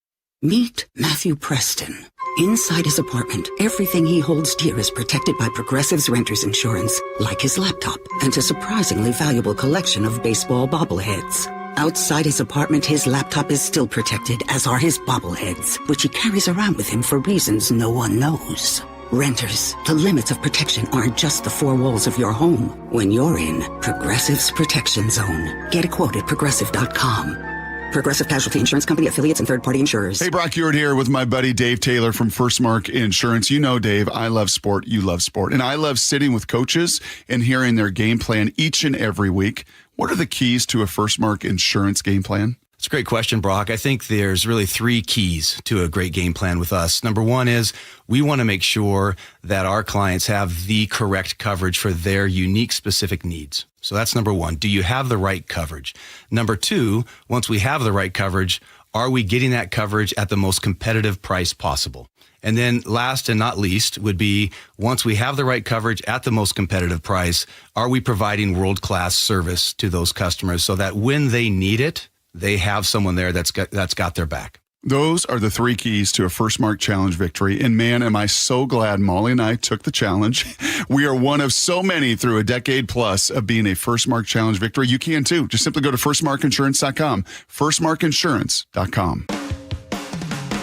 Meet Matthew Preston. Inside his apartment, everything he holds dear is protected by Progressive's renter's insurance, like his laptop and a surprisingly valuable collection of baseball bobbleheads. Outside his apartment, his laptop is still protected, as are his bobbleheads, which he carries around with him for reasons no one knows. Renters, the limits of protection aren't just the four walls of your home. When you're in Progressive's Protection Zone, get a quote at Progressive.com. Progressive Casualty Insurance Company, affiliates, and third-party insurers. Hey, Brock Ewart here with my buddy Dave Taylor from First Mark Insurance. You know, Dave, I love sport. You love sport. And I love sitting with coaches and hearing their game plan each and every week. What are the keys to a First Mark Insurance game plan? It's a great question, Brock. I think there's really three keys to a great game plan with us. Number one is we want to make sure that our clients have the correct coverage for their unique specific needs. So that's number one. Do you have the right coverage? Number two, once we have the right coverage, are we getting that coverage at the most competitive price possible? And then last and not least would be, once we have the right coverage at the most competitive price, are we providing world-class service to those customers so that when they need it, they have someone there that's got their back? Those are the three keys to a First Mark Challenge victory. And man, am I so glad Molly and I took the challenge. We are one of so many through a decade plus of being a First Mark Challenge victory. You can too. Just simply go to firstmarkinsurance.com, firstmarkinsurance.com.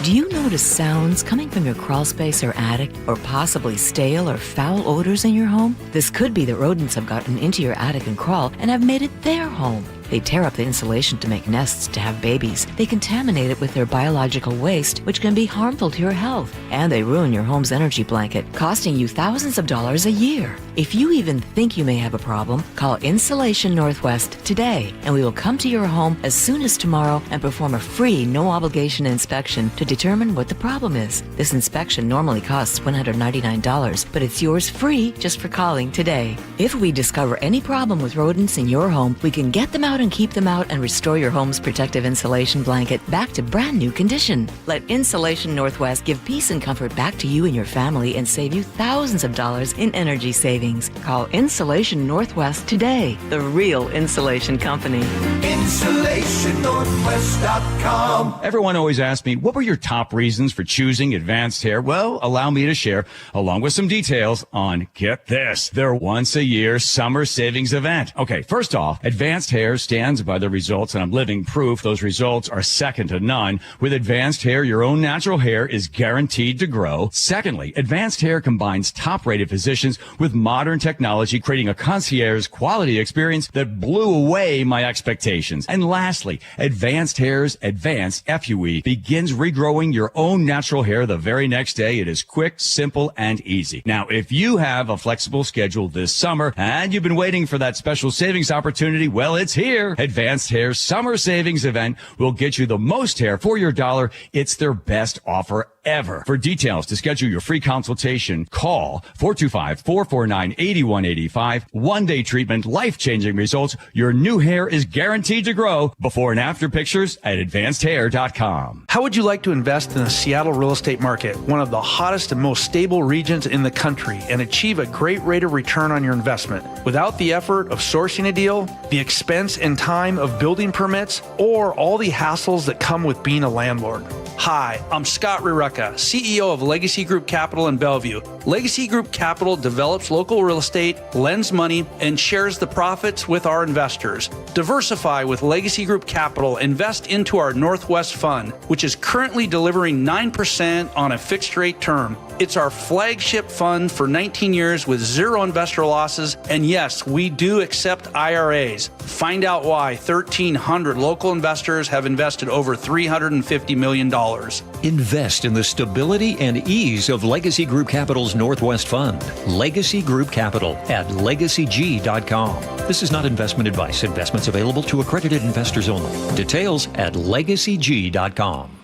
Do you notice sounds coming from your crawl space or attic, or possibly stale or foul odors in your home? This could be that rodents have gotten into your attic and crawl and have made it their home. They tear up the insulation to make nests to have babies. They contaminate it with their biological waste, which can be harmful to your health. And they ruin your home's energy blanket, costing you thousands of dollars a year. If you even think you may have a problem, call Insulation Northwest today, and we will come to your home as soon as tomorrow and perform a free, no-obligation inspection to determine what the problem is. This inspection normally costs $199, but it's yours free just for calling today. If we discover any problem with rodents in your home, we can get them out out and keep them out and restore your home's protective insulation blanket back to brand new condition. Let Insulation Northwest give peace and comfort back to you and your family and save you thousands of dollars in energy savings. Call Insulation Northwest today, the real insulation company. InsulationNorthwest.com. Everyone always asks me, what were your top reasons for choosing Advanced Hair? Well, allow me to share, along with some details on, get this, their once-a-year summer savings event. Okay, first off, Advanced Hair stands by the results, and I'm living proof those results are second to none. With Advanced Hair, your own natural hair is guaranteed to grow. Secondly, Advanced Hair combines top-rated physicians with modern technology, creating a concierge quality experience that blew away my expectations. And lastly, Advanced Hair's Advanced FUE begins regrowing your own natural hair the very next day. It is quick, simple, and easy. Now, if you have a flexible schedule this summer and you've been waiting for that special savings opportunity, well, it's here. Advanced Hair's Summer Savings Event will get you the most hair for your dollar. It's their best offer ever. For details to schedule your free consultation, call 425-449-8185. One-day treatment, life-changing results. Your new hair is guaranteed to grow. Before and after pictures at advancedhair.com. How would you like to invest in the Seattle real estate market, one of the hottest and most stable regions in the country, and achieve a great rate of return on your investment without the effort of sourcing a deal, the expense and time of building permits, or all the hassles that come with being a landlord? Hi, I'm Scott Rireka, CEO of Legacy Group Capital in Bellevue. Legacy Group Capital develops local real estate, lends money, and shares the profits with our investors. Diversify with Legacy Group Capital. Invest into our Northwest Fund, which is currently delivering 9% on a fixed rate term. It's our flagship fund for 19 years with zero investor losses. And yes, we do accept IRAs. Find out why 1,300 local investors have invested over $350 million. Invest in the stability and ease of Legacy Group Capital's Northwest Fund. Legacy Group Capital at legacyg.com. This is not investment advice. Investments available to accredited investors only. Details at legacyg.com.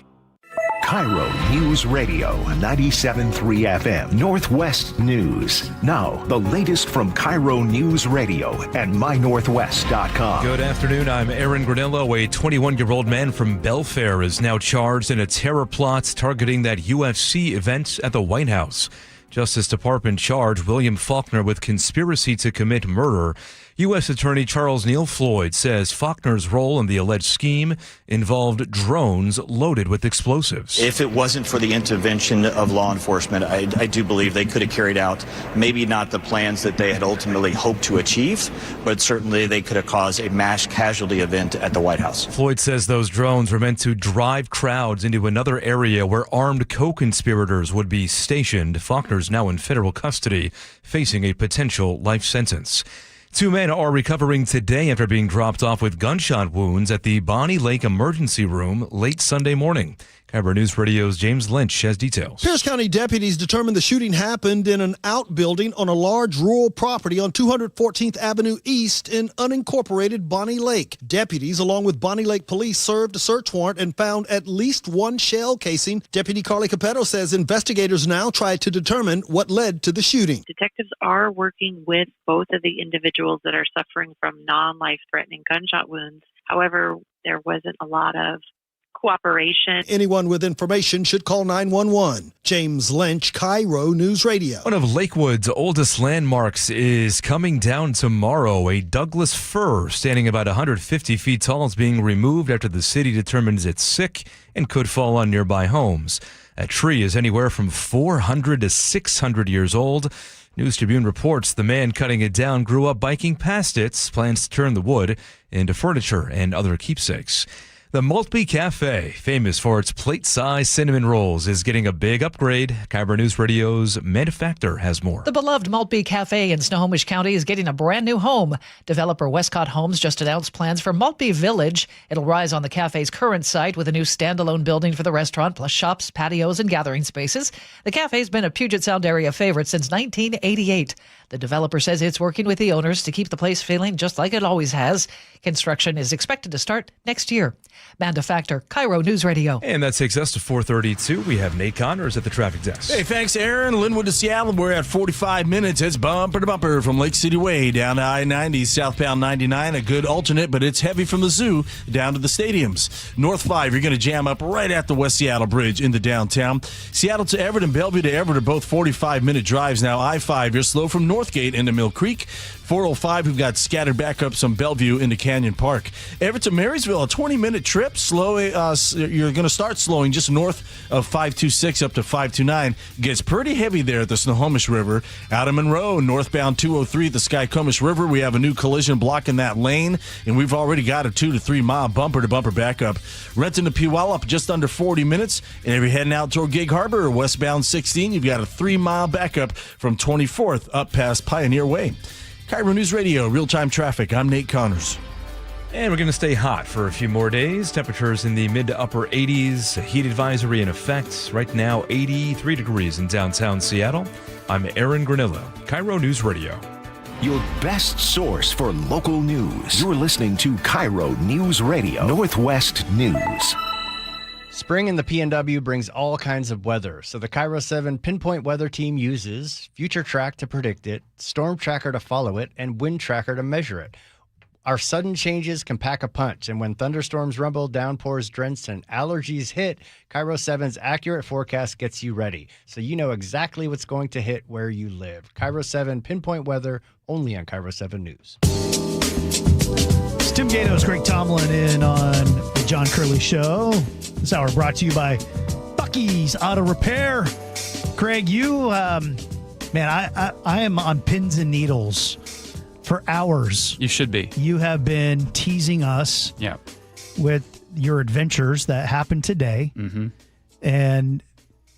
KIRO Newsradio 97.3 FM Northwest News. Now, the latest from KIRO Newsradio and mynorthwest.com. Good afternoon. I'm Aaron Granello. A 21-year-old man from Belfair is now charged in a terror plot targeting that UFC event at the White House. Justice Department charged William Faulkner with conspiracy to commit murder. U.S. Attorney Charles Neal Floyd says Faulkner's role in the alleged scheme involved drones loaded with explosives. If it wasn't for the intervention of law enforcement, I do believe they could have carried out maybe not the plans that they had ultimately hoped to achieve, but certainly they could have caused a mass casualty event at the White House. Floyd says those drones were meant to drive crowds into another area where armed co-conspirators would be stationed. Faulkner's now in federal custody, facing a potential life sentence. 2 men are recovering today after being dropped off with gunshot wounds at the Bonnie Lake Emergency Room late Sunday morning. KIRO News Radio's James Lynch has details. Pierce County deputies determined the shooting happened in an outbuilding on a large rural property on 214th Avenue East in unincorporated Bonnie Lake. Deputies, along with Bonnie Lake Police, served a search warrant and found at least one shell casing. Deputy Carly Capetto says investigators now try to determine what led to the shooting. Detectives are working with both of the individuals that are suffering from non-life-threatening gunshot wounds. However, there wasn't a lot of cooperation. Anyone with information should call 911. James Lynch, KIRO News Radio. One of Lakewood's oldest landmarks is coming down tomorrow. A Douglas fir standing about 150 feet tall is being removed after the city determines it's sick and could fall on nearby homes. A tree is anywhere from 400 to 600 years old. News Tribune reports the man cutting it down grew up biking past it, plans to turn the wood into furniture and other keepsakes. The Maltby Cafe, famous for its plate-sized cinnamon rolls, is getting a big upgrade. KIRO News Radio's Amanda Factor has more. The beloved Maltby Cafe in Snohomish County is getting a brand new home. Developer Westcott Homes just announced plans for Maltby Village. It'll rise on the cafe's current site with a new standalone building for the restaurant, plus shops, patios, and gathering spaces. The cafe's been a Puget Sound area favorite since 1988. The developer says it's working with the owners to keep the place feeling just like it always has. Construction is expected to start next year. Manda Factor, KIRO News Radio. And that takes us to 4:32. We have Nate Connors at the traffic desk. Hey, thanks, Aaron. Linwood to Seattle. We're at 45 minutes. It's bumper to bumper from Lake City Way down to I-90, southbound 99. A good alternate, but it's heavy from the zoo down to the stadiums. North 5, you're going to jam up right at the West Seattle Bridge into downtown. Seattle to Everett and Bellevue to Everett are both 45-minute drives now. I-5, you're slow from Northgate into Mill Creek. 405, we've got scattered backups on Bellevue into Canyon Park. Everett to Marysville, a 20-minute trip. You're going to start slowing just north of 526 up to 529. Gets pretty heavy there at the Snohomish River. Out of Monroe, northbound 203 at the Skycomish River. We have a new collision blocking that lane, and we've already got a 2 to 3 mile bumper-to-bumper backup. Renton to Puyallup, just under 40 minutes. And if you're heading out toward Gig Harbor, westbound 16, you've got a 3-mile backup from 24th up past Pioneer Way. KIRO News Radio, real-time traffic. I'm Nate Connors. And we're going to stay hot for a few more days. Temperatures in the mid to upper 80s. A heat advisory in effect. Right now, 83 degrees in downtown Seattle. I'm Aaron Granillo, KIRO News Radio. Your best source for local news. You're listening to KIRO News Radio, Northwest News. Spring in the PNW brings all kinds of weather, so the KIRO 7 Pinpoint Weather Team uses Future Track to predict it, Storm Tracker to follow it, and Wind Tracker to measure it. Our sudden changes can pack a punch, and when thunderstorms rumble, downpours drench, and allergies hit, KIRO 7's accurate forecast gets you ready, so you know exactly what's going to hit where you live. KIRO 7 Pinpoint Weather, only on KIRO 7 News. It's Tim Gatos, Greg Tomlin in on the John Curley Show. This hour brought to you by Bucky's Auto Repair. Greg, you, I am on pins and needles for hours. You should be. You have been teasing us with your adventures that happened today. Mm-hmm. And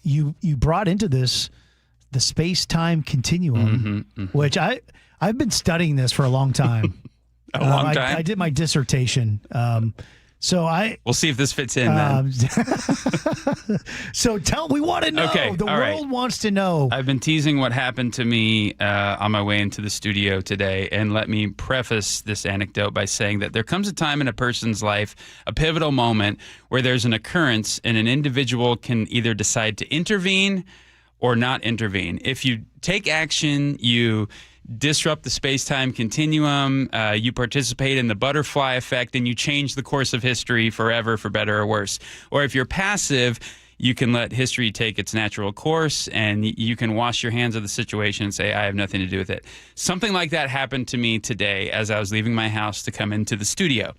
you brought into this the space-time continuum, which I've been studying this for a long time. A long time? I did my dissertation. We'll see if this fits in then. So we want to know. Okay, the world wants to know. I've been teasing what happened to me on my way into the studio today, and let me preface this anecdote by saying that there comes a time in a person's life, a pivotal moment, where there's an occurrence and an individual can either decide to intervene or not intervene. If you take action, you disrupt the space-time continuum, you participate in the butterfly effect, and you change the course of history forever, for better or worse. Or if you're passive, you can let history take its natural course, and you can wash your hands of the situation and say, I have nothing to do with it. Something like that happened to me today as I was leaving my house to come into the studio.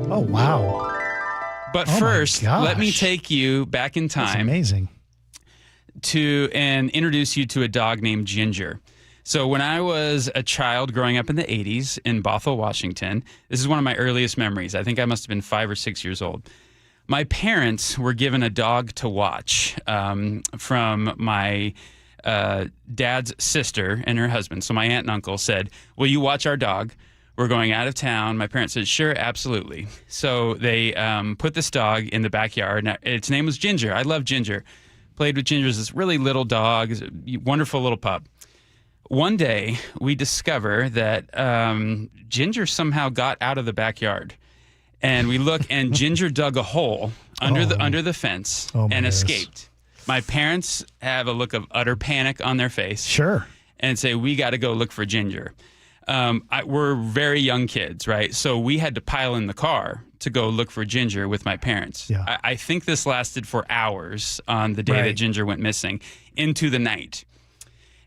Oh, wow. But first, let me take you back in time. That's amazing. And introduce you to a dog named Ginger. So when I was a child growing up in the 80s in Bothell, Washington, this is one of my earliest memories. I think I must have been 5 or 6 years old. My parents were given a dog to watch from my dad's sister and her husband. So my aunt and uncle said, will you watch our dog? We're going out of town. My parents said, sure, absolutely. So they put this dog in the backyard. Now, its name was Ginger. I love Ginger. Played with Ginger as this really little dog, a wonderful little pup. One day, we discover that Ginger somehow got out of the backyard. And we look, and Ginger dug a hole under the fence and escaped. My parents have a look of utter panic on their face. Sure. And say, we got to go look for Ginger. We're very young kids, right? So we had to pile in the car to go look for Ginger with my parents. Yeah. I think this lasted for hours on the day that Ginger went missing, into the night.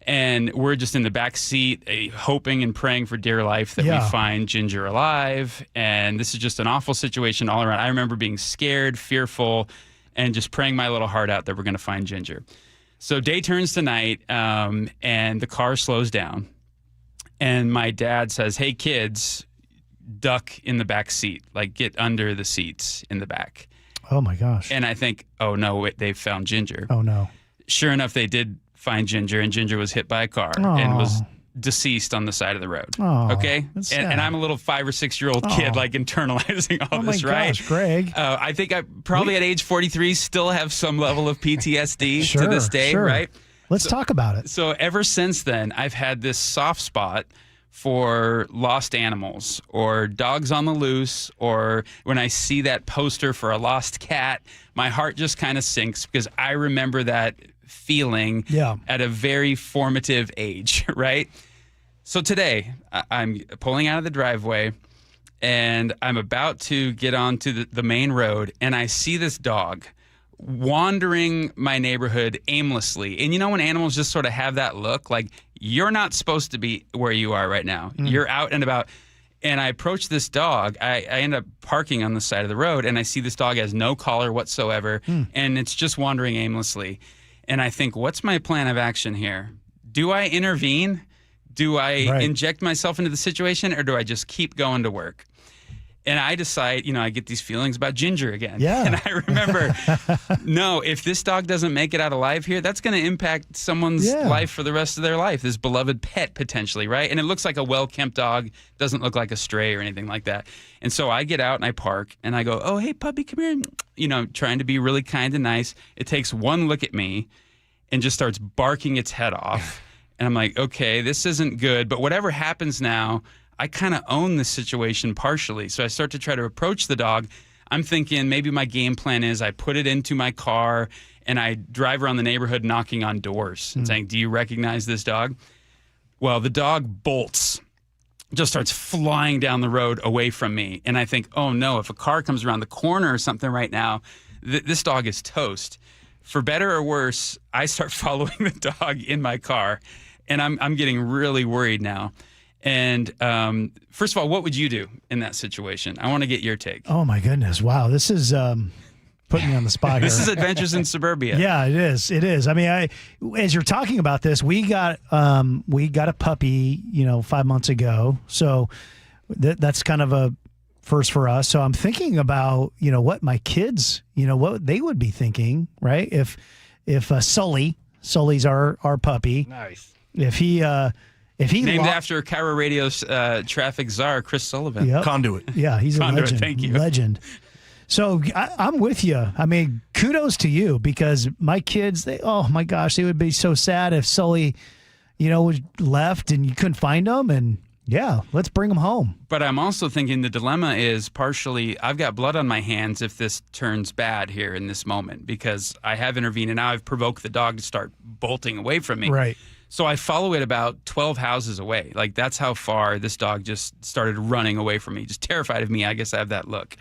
And we're just in the back seat, hoping and praying for dear life that we find Ginger alive. And this is just an awful situation all around. I remember being scared, fearful, and just praying my little heart out that we're going to find Ginger. So day turns to night, and the car slows down. And my dad says, hey, kids, duck in the back seat, like get under the seats in the back. Oh, my gosh. And I think, oh, no, wait, they found Ginger. Oh, no. Sure enough, they did find Ginger, and Ginger was hit by a car and was deceased on the side of the road. Okay? And I'm a little 5 or 6 year old kid, like internalizing all this, right? Oh, my gosh, Greg. I think I probably at age 43 still have some level of PTSD to this day, right? Let's talk about it. So ever since then, I've had this soft spot for lost animals or dogs on the loose, or when I see that poster for a lost cat, my heart just kind of sinks because I remember that feeling at a very formative age, right? So today, I'm pulling out of the driveway and I'm about to get onto the main road, and I see this dog wandering my neighborhood aimlessly. And you know when animals just sort of have that look, like you're not supposed to be where you are right now. You're out and about. And I approach this dog. I end up parking on the side of the road, and I see this dog has no collar whatsoever, and it's just wandering aimlessly. And I think, what's my plan of action here? Do I intervene? Do I inject myself into the situation, or do I just keep going to work? And I decide, I get these feelings about Ginger again. Yeah. And I remember, no, if this dog doesn't make it out alive here, that's going to impact someone's life for the rest of their life, this beloved pet potentially, right? And it looks like a well-kept dog, doesn't look like a stray or anything like that. And so I get out and I park and I go, oh, hey, puppy, come here, trying to be really kind and nice. It takes one look at me and just starts barking its head off. And I'm like, okay, this isn't good, but whatever happens now, I kind of own the situation partially. So I start to try to approach the dog. I'm thinking maybe my game plan is I put it into my car and I drive around the neighborhood knocking on doors and saying, do you recognize this dog? Well, the dog bolts, just starts flying down the road away from me. And I think, oh no, if a car comes around the corner or something right now, this dog is toast. For better or worse, I start following the dog in my car, and I'm getting really worried now. And first of all, what would you do in that situation? I want to get your take. Oh my goodness! Wow, this is putting me on the spot here. This is Adventures in Suburbia. Yeah, it is. It is. I mean, as you're talking about this, we got a puppy, 5 months ago. So that's kind of a first for us. So I'm thinking about what my kids, what they would be thinking, right? If Sully's our puppy. Nice. If he named after KIRO Radio's traffic czar, Chris Sullivan. Yep. Conduit. Yeah, he's a legend. Thank you. Legend. So I'm with you. I mean, kudos to you, because my kids, oh my gosh, they would be so sad if Sully, was left and you couldn't find him. And yeah, let's bring him home. But I'm also thinking the dilemma is partially I've got blood on my hands if this turns bad here in this moment, because I have intervened and now I've provoked the dog to start bolting away from me. Right. So I follow it about 12 houses away. Like, that's how far this dog just started running away from me, just terrified of me. I guess I have that look.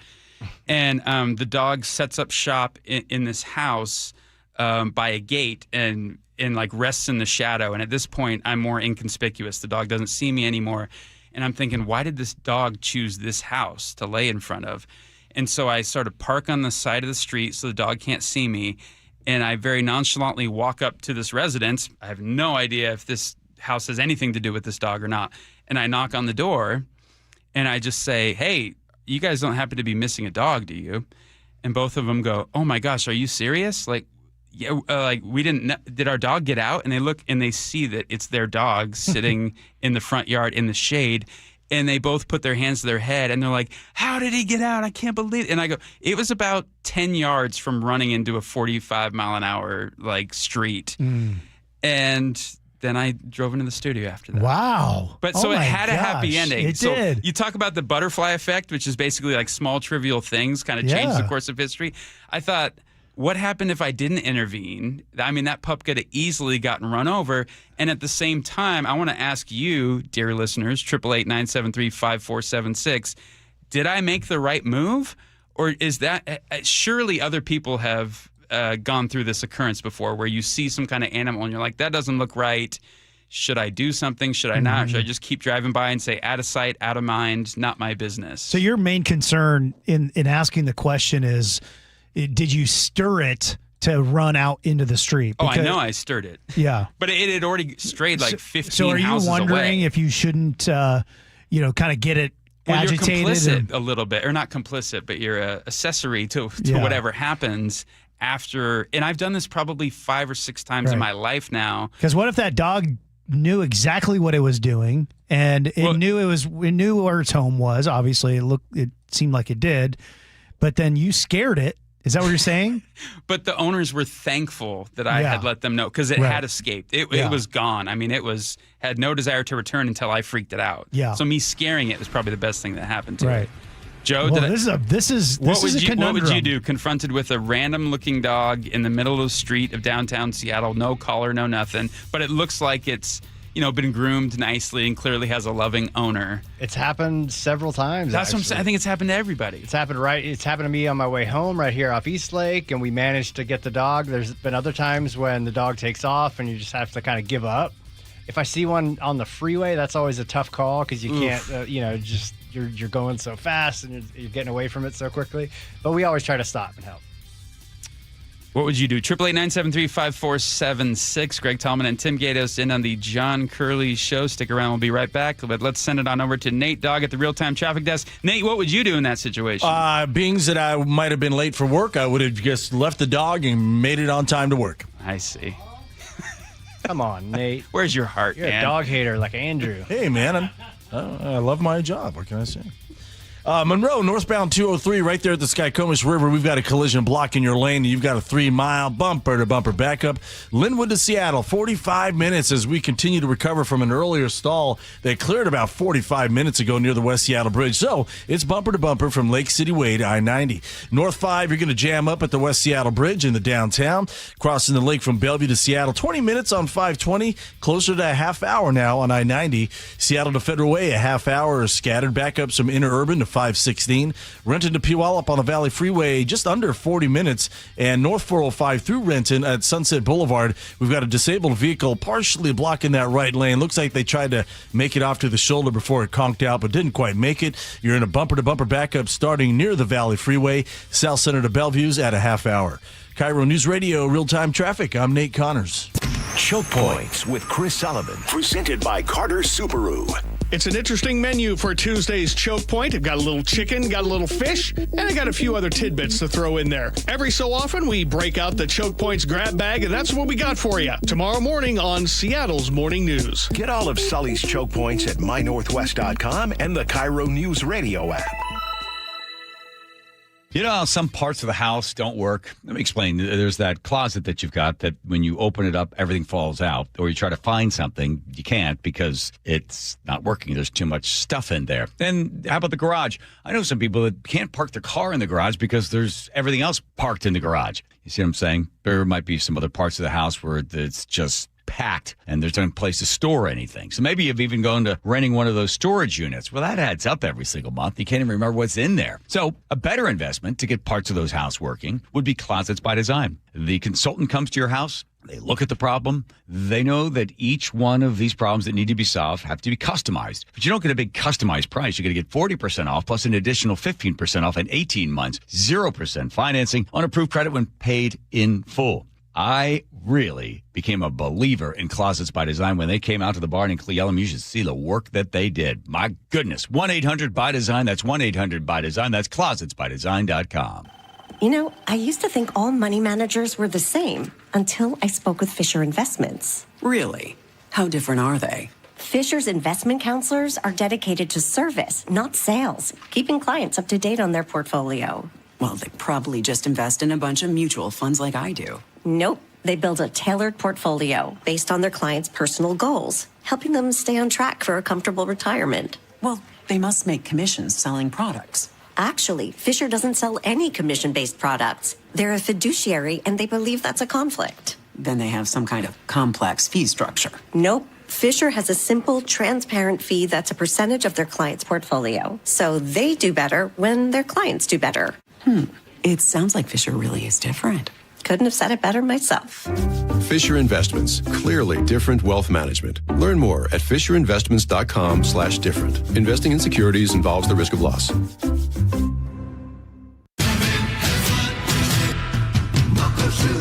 And the dog sets up shop in this house by a gate and like rests in the shadow. And at this point, I'm more inconspicuous. The dog doesn't see me anymore. And I'm thinking, why did this dog choose this house to lay in front of? And so I sort of park on the side of the street so the dog can't see me. And I very nonchalantly walk up to this residence. I have no idea if this house has anything to do with this dog or not. And I knock on the door and I just say, hey, you guys don't happen to be missing a dog, do you? And both of them go, oh my gosh, are you serious? Like, yeah, we didn't, did our dog get out? And they look and they see that it's their dog sitting in the front yard in the shade. And they both put their hands to their head and they're like, how did he get out? I can't believe it. And I go, it was about 10 yards from running into a 45 mile an hour street. And then I drove into the studio after that. Wow. But so it had a happy ending. It so did. You talk about the butterfly effect, which is basically like small trivial things kind of change the course of history. I thought, what happened if I didn't intervene? I mean, that pup could have easily gotten run over. And at the same time, I want to ask you, dear listeners, 888-973-5476, did I make the right move? Or is that surely other people have gone through this occurrence before where you see some kind of animal and you're like, that doesn't look right. Should I do something? Should I not? Should I just keep driving by and say, out of sight, out of mind, not my business? So your main concern in asking the question is, did you stir it to run out into the street? Because, I know I stirred it. Yeah. But it had already strayed like 15 houses away. So are you wondering if you shouldn't, kind of get it agitated? You're complicit a little bit, or not complicit, but you're an accessory to whatever happens after. And I've done this probably 5 or 6 times in my life now. Because what if that dog knew exactly what it was doing and it knew where its home was? Obviously, it seemed like it did. But then you scared it. Is that what you're saying? But the owners were thankful that I had let them know because it had escaped. It was gone. I mean, had no desire to return until I freaked it out. Yeah. So me scaring it was probably the best thing that happened to it. Joe, well, this is a conundrum. What would you do confronted with a random-looking dog in the middle of the street of downtown Seattle, no collar, no nothing, but it looks like it's been groomed nicely and clearly has a loving owner? It's happened several times. That's what I'm saying. I think it's happened to everybody. It's happened to me on my way home right here off East Lake, and we managed to get the dog. There's been other times when the dog takes off and you just have to kind of give up. If I see one on the freeway, that's always a tough call because you can't, you're going so fast and you're getting away from it so quickly. But we always try to stop and help. What would you do? 888-973-5476. Greg Tallman and Tim Gatos in on the John Curley Show. Stick around. We'll be right back. But let's send it on over to Nate Dogg at the real-time traffic desk. Nate, what would you do in that situation? Being that I might have been late for work, I would have just left the dog and made it on time to work. I see. Come on, Nate. Where's your heart, You're man? a dog hater like Andrew. Hey, man. I love my job. What can I say? Monroe, northbound 203, right there at the Skycomish River. We've got a collision blocking your lane. You've got a 3-mile bumper-to-bumper backup. Linwood to Seattle, 45 minutes as we continue to recover from an earlier stall that cleared about 45 minutes ago near the West Seattle Bridge. So it's bumper-to-bumper from Lake City Way to I-90. North 5, you're going to jam up at the West Seattle Bridge in the downtown. Crossing the lake from Bellevue to Seattle, 20 minutes on 520, closer to a half hour now on I-90. Seattle to Federal Way, a half hour scattered. Backups from Interurban to 516. Renton to Puyallup on the Valley Freeway, just under 40 minutes. And North 405 through Renton at Sunset Boulevard, we've got a disabled vehicle partially blocking that right lane. Looks like they tried to make it off to the shoulder before it conked out, but didn't quite make it. You're in a bumper-to-bumper backup starting near the Valley Freeway. South Center to Bellevue's at a half hour. KIRO News Radio, real-time traffic. I'm Nate Connors. Choke Points with Chris Sullivan, presented by Carter Subaru. It's an interesting menu for Tuesday's Choke Point. I've got a little chicken, got a little fish, and I got a few other tidbits to throw in there. Every so often, we break out the Choke Points grab bag, and that's what we got for you tomorrow morning on Seattle's Morning News. Get all of Sully's Choke Points at mynorthwest.com and the KIRO Newsradio app. You know how some parts of the house don't work? Let me explain. There's that closet that you've got that when you open it up, everything falls out. Or you try to find something, you can't because it's not working. There's too much stuff in there. And how about the garage? I know some people that can't park their car in the garage because there's everything else parked in the garage. You see what I'm saying? There might be some other parts of the house where it's just packed and there's no place to store anything. So maybe you've even gone to renting one of those storage units. Well, that adds up every single month. You can't even remember what's in there. So a better investment to get parts of those house working would be Closets by Design. The consultant comes to your house. They look at the problem. They know that each one of these problems that need to be solved have to be customized. But you don't get a big customized price. You're going to get 40% off plus an additional 15% off in 18 months, 0% financing on approved credit when paid in full. I really became a believer in Closets by Design when they came out to the barn in Cleellum. You should see the work that they did. My goodness. 1-800-BY-DESIGN. That's 1-800-BY-DESIGN. That's closetsbydesign.com. You know, I used to think all money managers were the same until I spoke with Fisher Investments. Really? How different are they? Fisher's investment counselors are dedicated to service, not sales, keeping clients up to date on their portfolio. Well, they probably just invest in a bunch of mutual funds like I do. Nope. They build a tailored portfolio based on their clients' personal goals, helping them stay on track for a comfortable retirement. Well, they must make commissions selling products. Actually, Fisher doesn't sell any commission-based products. They're a fiduciary, and they believe that's a conflict. Then they have some kind of complex fee structure. Nope. Fisher has a simple, transparent fee that's a percentage of their client's portfolio. So they do better when their clients do better. It sounds like Fisher really is different. Couldn't have said it better myself. Fisher Investments, clearly different wealth management. Learn more at fisherinvestments.com/different. Investing in securities involves the risk of loss.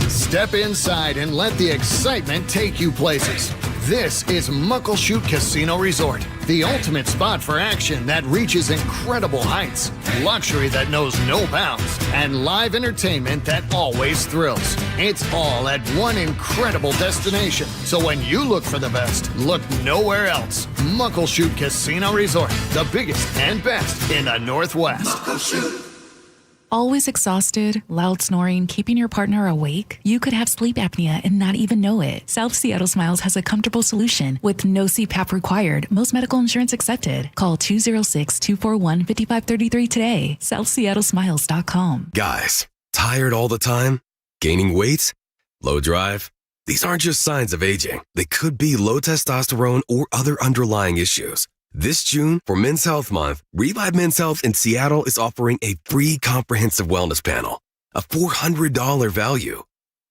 Step inside and let the excitement take you places. This is Muckleshoot Casino Resort, the ultimate spot for action that reaches incredible heights, luxury that knows no bounds, and live entertainment that always thrills. It's all at one incredible destination. So when you look for the best, look nowhere else. Muckleshoot Casino Resort, the biggest and best in the Northwest. Always exhausted, loud snoring, keeping your partner awake? You could have sleep apnea and not even know it. South Seattle Smiles has a comfortable solution with no CPAP required. Most medical insurance accepted. Call 206-241-5533 today. SouthSeattleSmiles.com. Guys, tired all the time? Gaining weight? Low drive? These aren't just signs of aging. They could be low testosterone or other underlying issues. This June, for Men's Health Month, Revive Men's Health in Seattle is offering a free comprehensive wellness panel, a $400 value.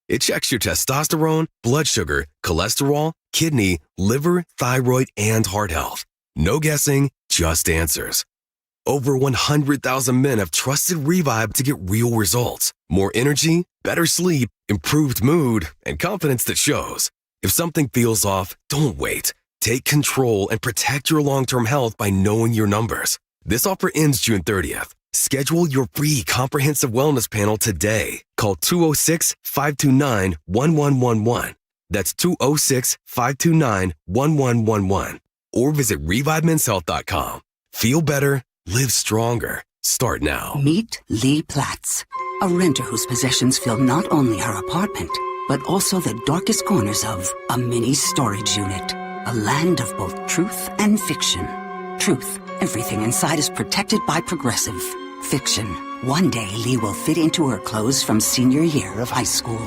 It checks your testosterone, blood sugar, cholesterol, kidney, liver, thyroid, and heart health. No guessing, just answers. Over 100,000 men have trusted Revive to get real results. More energy, better sleep, improved mood, and confidence that shows. If something feels off, don't wait. Take control and protect your long-term health by knowing your numbers. This offer ends June 30th. Schedule your free comprehensive wellness panel today. Call 206-529-1111. That's 206-529-1111. Or visit ReviveMen'sHealth.com. Feel better, live stronger. Start now. Meet Lee Platts, a renter whose possessions fill not only her apartment, but also the darkest corners of a mini storage unit. A land of both truth and fiction. Truth, everything inside is protected by Progressive. Fiction, one day Lee will fit into her clothes from senior year of high school.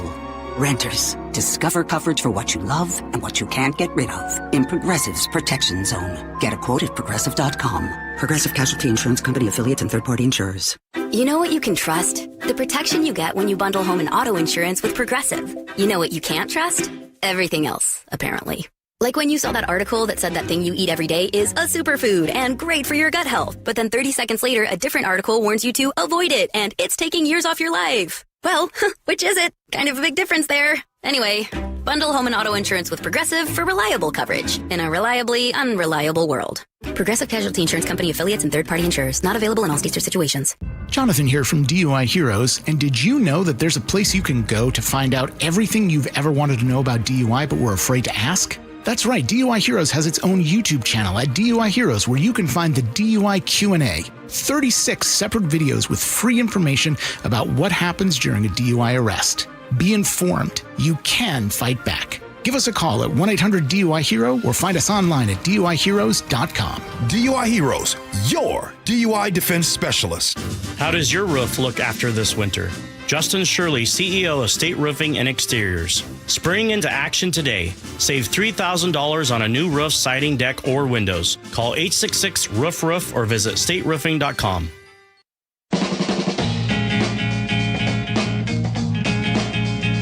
Renters, discover coverage for what you love and what you can't get rid of in Progressive's Protection Zone. Get a quote at Progressive.com. Progressive Casualty Insurance Company affiliates and third-party insurers. You know what you can trust? The protection you get when you bundle home and auto insurance with Progressive. You know what you can't trust? Everything else, apparently. Like when you saw that article that said that thing you eat every day is a superfood and great for your gut health. But then 30 seconds later, a different article warns you to avoid it and it's taking years off your life. Well, which is it? Kind of a big difference there. Anyway, bundle home and auto insurance with Progressive for reliable coverage in a reliably unreliable world. Progressive Casualty Insurance Company affiliates and third-party insurers. Not available in all states or situations. Jonathan here from DUI Heroes. And did you know that there's a place you can go to find out everything you've ever wanted to know about DUI but were afraid to ask? That's right, DUI Heroes has its own YouTube channel at DUI Heroes where you can find the DUI Q&A, 36 separate videos with free information about what happens during a DUI arrest. Be informed. You can fight back. Give us a call at 1-800-DUI-HERO or find us online at DUIHeroes.com. DUI Heroes, your DUI defense specialist. How does your roof look after this winter? Justin Shirley, CEO of State Roofing and Exteriors. Spring into action today. Save $3,000 on a new roof, siding, deck, or windows. Call 866-ROOF-ROOF or visit stateroofing.com.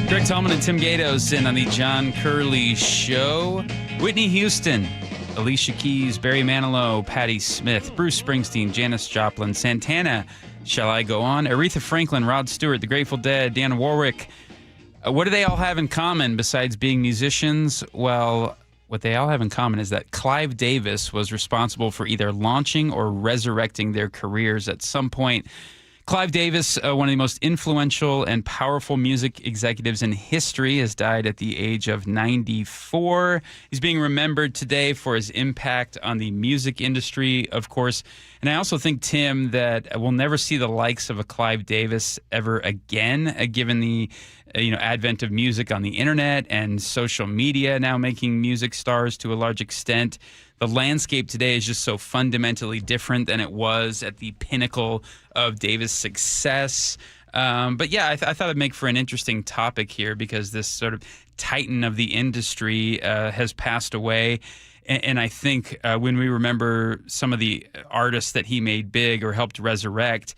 Greg Tallman and Tim Gatos in on the John Curley Show. Whitney Houston, Alicia Keys, Barry Manilow, Patti Smith, Bruce Springsteen, Janis Joplin, Santana, Shall I Go On, Aretha Franklin, Rod Stewart, The Grateful Dead, Dionne Warwick. What do they all have in common besides being musicians? Well, what they all have in common is that Clive Davis was responsible for either launching or resurrecting their careers at some point. Clive Davis, one of the most influential and powerful music executives in history, has died at the age of 94. He's being remembered today for his impact on the music industry, of course. And I also think, Tim, that we'll never see the likes of a Clive Davis ever again, given the advent of music on the internet and social media now making music stars to a large extent. The landscape today is just so fundamentally different than it was at the pinnacle of Davis' success. But yeah, I thought it'd make for an interesting topic here because this sort of titan of the industry has passed away. And I think when we remember some of the artists that he made big or helped resurrect,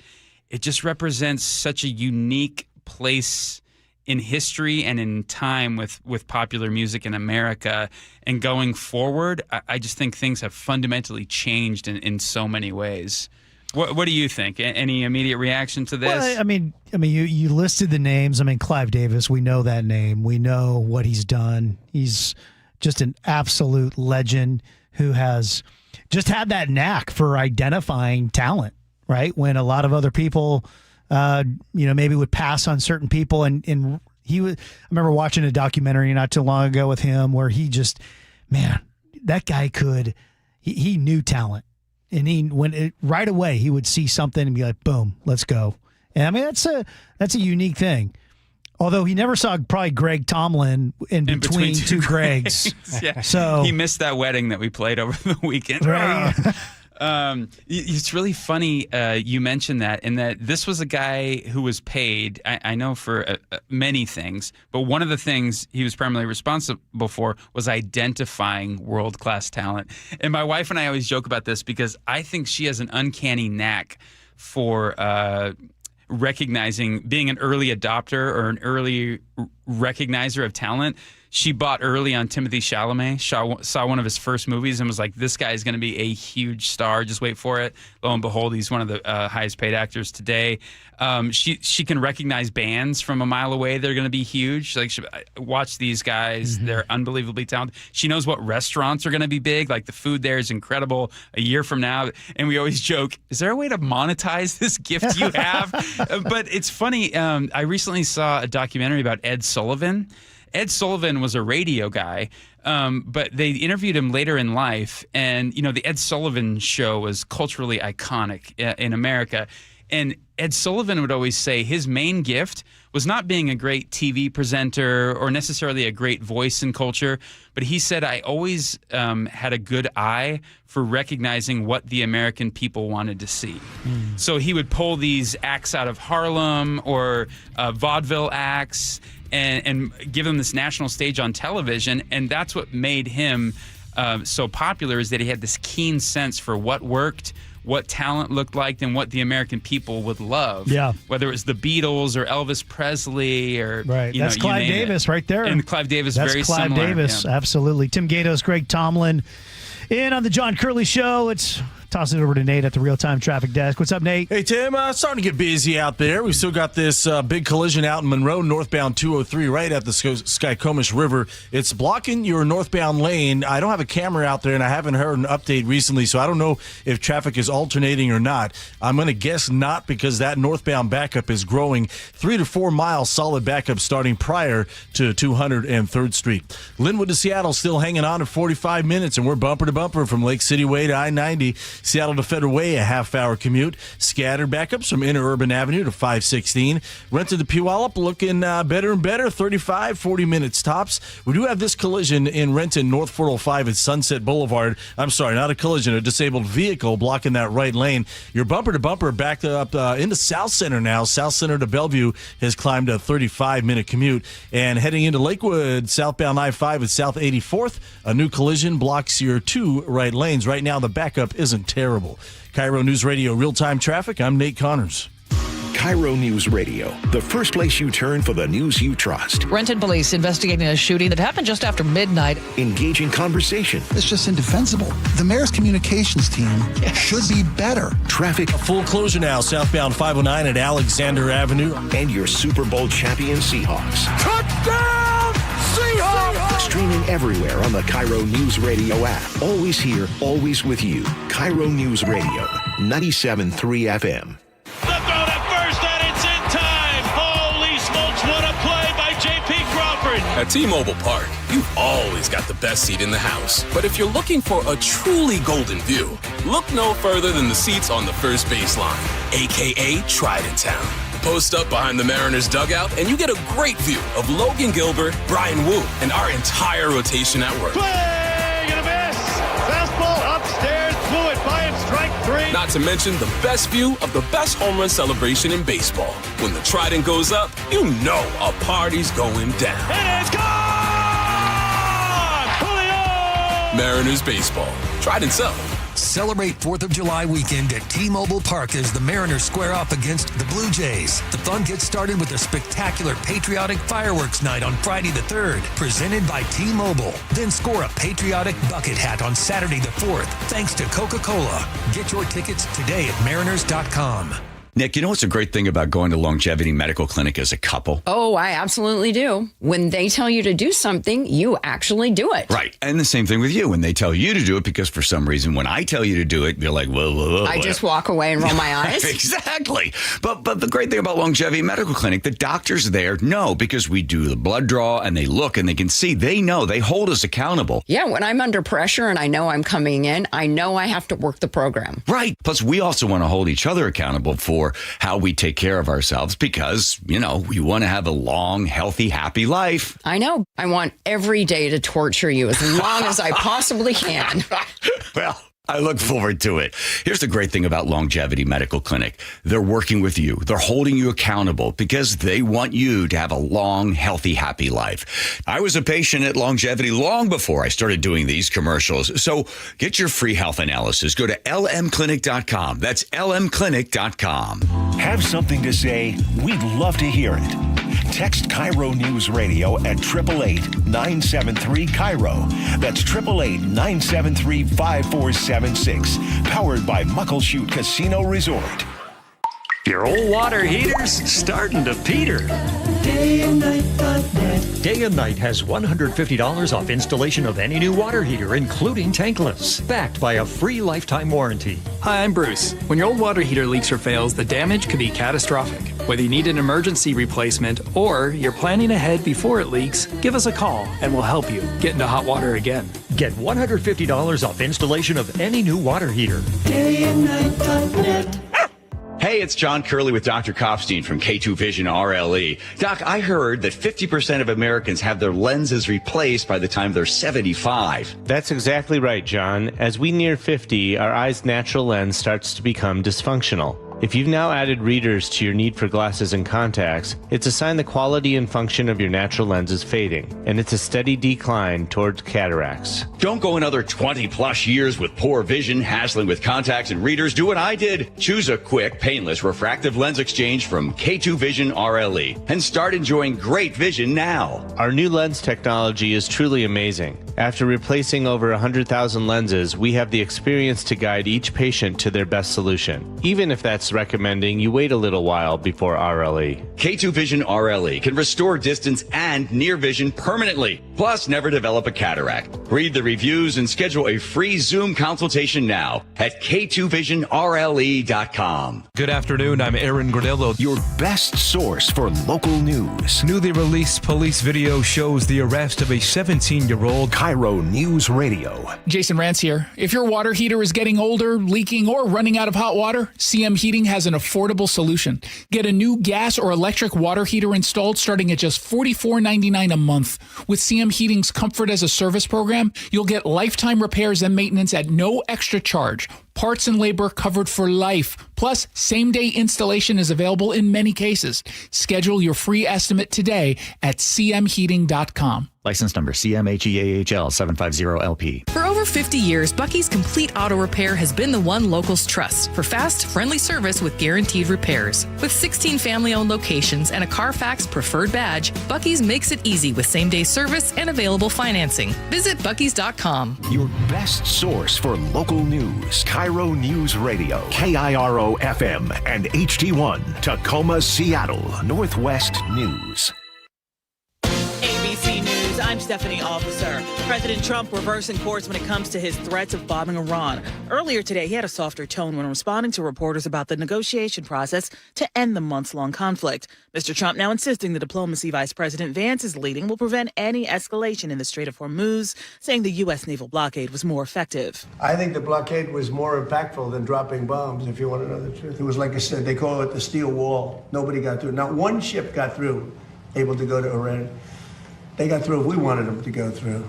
it just represents such a unique place in history and in time with popular music in America. And going forward, I just think things have fundamentally changed in so many ways. What do you think? Any immediate reaction to this? Well, I mean, you listed the names. I mean, Clive Davis, we know that name. We know what he's done. He's just an absolute legend who has just had that knack for identifying talent, right? When a lot of other people maybe would pass on certain people. And I remember watching a documentary not too long ago with him where he just, that guy he knew talent. And right away he would see something and be like, boom, let's go. And I mean, that's a unique thing. Although he never saw probably Greg Tomlin in between two Gregs. Yeah. So he missed that wedding that we played over the weekend. Right. It's really funny you mentioned that, in that this was a guy who was paid, I know, for many things, but one of the things he was primarily responsible for was identifying world-class talent. And my wife and I always joke about this because I think she has an uncanny knack for recognizing, being an early adopter or an early recognizer of talent. She bought early on Timothée Chalamet, saw one of his first movies and was like, this guy is going to be a huge star. Just wait for it. Lo and behold, he's one of the highest paid actors today. She can recognize bands from a mile away. They're going to be huge. Like, watch these guys. Mm-hmm. They're unbelievably talented. She knows what restaurants are going to be big. Like, the food there is incredible a year from now. And we always joke, is there a way to monetize this gift you have? But it's funny. I recently saw a documentary about Ed Sullivan. Ed Sullivan was a radio guy, but they interviewed him later in life. And, the Ed Sullivan show was culturally iconic in America. And Ed Sullivan would always say his main gift was not being a great TV presenter or necessarily a great voice in culture, but he said, I always had a good eye for recognizing what the American people wanted to see. So he would pull these acts out of Harlem or vaudeville acts and give them this national stage on television. And that's what made him so popular, is that he had this keen sense for what worked, what talent looked like, and what the American people would love. Yeah. Whether it was the Beatles or Elvis Presley or right. That's Clive Davis right there. And Clive Davis, that's very Clive similar. Davis, Yeah. absolutely. Tim Gatos, Greg Tomlin, in on the John Curley Show. Let's toss it over to Nate at the real-time traffic desk. What's up, Nate? Hey, Tim. Starting to get busy out there. We've still got this big collision out in Monroe, northbound 203, right at the Skycomish River. It's blocking your northbound lane. I don't have a camera out there, and I haven't heard an update recently, so I don't know if traffic is alternating or not. I'm going to guess not, because that northbound backup is growing. 3 to 4 miles solid backup starting prior to 203rd Street. Linwood to Seattle still hanging on at 45 minutes, and we're bumper to bumper from Lake City Way to I-90. Seattle to Federal Way, a half-hour commute. Scattered backups from Interurban Avenue to 516. Renton to Puyallup looking better and better, 35, 40 minutes tops. We do have this collision in Renton, North 405 at Sunset Boulevard. I'm sorry, not a collision, a disabled vehicle blocking that right lane. Your bumper-to-bumper backed up into South Center now. South Center to Bellevue has climbed a 35-minute commute. And heading into Lakewood, southbound I-5 at South 84th, a new collision blocks your 2 right lanes. Right now, the backup isn't terrible. KIRO Newsradio real-time traffic. I'm Nate Connors. KIRO News Radio, the first place you turn for the news you trust. Renton police investigating a shooting that happened just after midnight. Engaging conversation. It's just indefensible. The mayor's communications team should be better. Traffic. A full closure now, southbound 509 at Alexander Avenue. And your Super Bowl champion Seahawks. Touchdown, Seahawks! Streaming everywhere on the KIRO News Radio app. Always here, always with you. KIRO News Radio, 97.3 FM. At T-Mobile Park, you've always got the best seat in the house. But if you're looking for a truly golden view, look no further than the seats on the first baseline, a.k.a. Trident Town. Post up behind the Mariners dugout, and you get a great view of Logan Gilbert, Brian Wu, and our entire rotation at work. Swing and a miss! Fastball upstairs, blew it by it, strike 3. Not to mention the best view of the best home run celebration in baseball. When the Trident goes up, you know a party's going down. It is gone! Julio! Mariners baseball. Trident Cell. Celebrate 4th of July weekend at T-Mobile Park as the Mariners square off against the Blue Jays. The fun gets started with a spectacular patriotic fireworks night on Friday the 3rd, presented by T-Mobile. Then score a patriotic bucket hat on Saturday the 4th, thanks to Coca-Cola. Get your tickets today at mariners.com. Nick, you know what's a great thing about going to Longevity Medical Clinic as a couple? Oh, I absolutely do. When they tell you to do something, you actually do it. Right. And the same thing with you. When they tell you to do it, because for some reason, when I tell you to do it, you're like, whoa. I just walk away and roll my eyes. Exactly. But the great thing about Longevity Medical Clinic, the doctors there know, because we do the blood draw and they look and they can see. They know. They hold us accountable. Yeah, when I'm under pressure and I know I'm coming in, I know I have to work the program. Right. Plus, we also want to hold each other accountable for for how we take care of ourselves because, we want to have a long, healthy, happy life. I know. I want every day to torture you as long as I possibly can. Well, I look forward to it. Here's the great thing about Longevity Medical Clinic. They're working with you. They're holding you accountable because they want you to have a long, healthy, happy life. I was a patient at Longevity long before I started doing these commercials. So get your free health analysis. Go to lmclinic.com. That's lmclinic.com. Have something to say? We'd love to hear it. Text KIRO News Radio at 888-973-KIRO. That's 888-973-5476. Powered by Muckleshoot Casino Resort. Your old water heater's starting to peter. DayandNight.net. Day and Night has $150 off installation of any new water heater, including tankless, backed by a free lifetime warranty. Hi, I'm Bruce. When your old water heater leaks or fails, the damage could be catastrophic. Whether you need an emergency replacement or you're planning ahead before it leaks, give us a call and we'll help you get into hot water again. Get $150 off installation of any new water heater. DayandNight.net. Hey, it's John Curley with Dr. Kopstein from K2 Vision RLE. Doc, I heard that 50% of Americans have their lenses replaced by the time they're 75. That's exactly right, John. As we near 50, our eye's natural lens starts to become dysfunctional. If you've now added readers to your need for glasses and contacts, it's a sign the quality and function of your natural lens is fading, and it's a steady decline towards cataracts. Don't go another 20 plus years with poor vision, hassling with contacts and readers. Do what I did. Choose a quick, painless refractive lens exchange from K2 Vision RLE and start enjoying great vision now. Our new lens technology is truly amazing. After replacing over 100,000 lenses, we have the experience to guide each patient to their best solution, even if that's recommending you wait a little while before RLE. K2 Vision RLE can restore distance and near vision permanently, plus never develop a cataract. Read the reviews and schedule a free Zoom consultation now at k2visionrle.com. Good afternoon, I'm Aaron Granillo. Your best source for local news. Newly released police video shows the arrest of a 17-year-old. KIRO News Radio. Jason Rance here. If your water heater is getting older, leaking, or running out of hot water, CM Heating has an affordable solution. Get a new gas or electric water heater installed starting at just $44.99 a month. With CM Heating's Comfort as a Service program, you'll get lifetime repairs and maintenance at no extra charge. Parts and labor covered for life. Plus, same-day installation is available in many cases. Schedule your free estimate today at cmheating.com. License number CMHEAHL 750LP. For over 50 years, Bucky's Complete Auto Repair has been the one locals trust for fast, friendly service with guaranteed repairs. With 16 family-owned locations and a Carfax preferred badge, Bucky's makes it easy with same-day service and available financing. Visit buckys.com. Your best source for local news. KIRO News Radio. KIRO FM and HD1. Tacoma, Seattle. Northwest News. ABC News, I'm Stephanie Officer. President Trump reversing course when it comes to his threats of bombing Iran. Earlier today, he had a softer tone when responding to reporters about the negotiation process to end the months-long conflict. Mr. Trump now insisting the diplomacy Vice President Vance is leading will prevent any escalation in the Strait of Hormuz, saying the U.S. naval blockade was more effective. I think the blockade was more impactful than dropping bombs, if you want to know the truth. It was like I said, they call it the steel wall. Nobody got through. Not one ship got through, able to go to Iran. They got through if we wanted them to go through.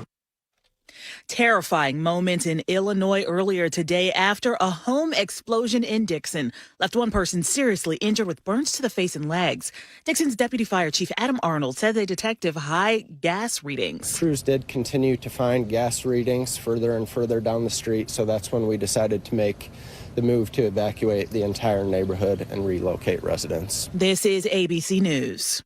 Terrifying moment in Illinois earlier today after a home explosion in Dixon left one person seriously injured with burns to the face and legs. Dixon's Deputy Fire Chief Adam Arnold said they detected high gas readings. Crews did continue to find gas readings further and further down the street, so that's when we decided to make the move to evacuate the entire neighborhood and relocate residents. This is ABC News.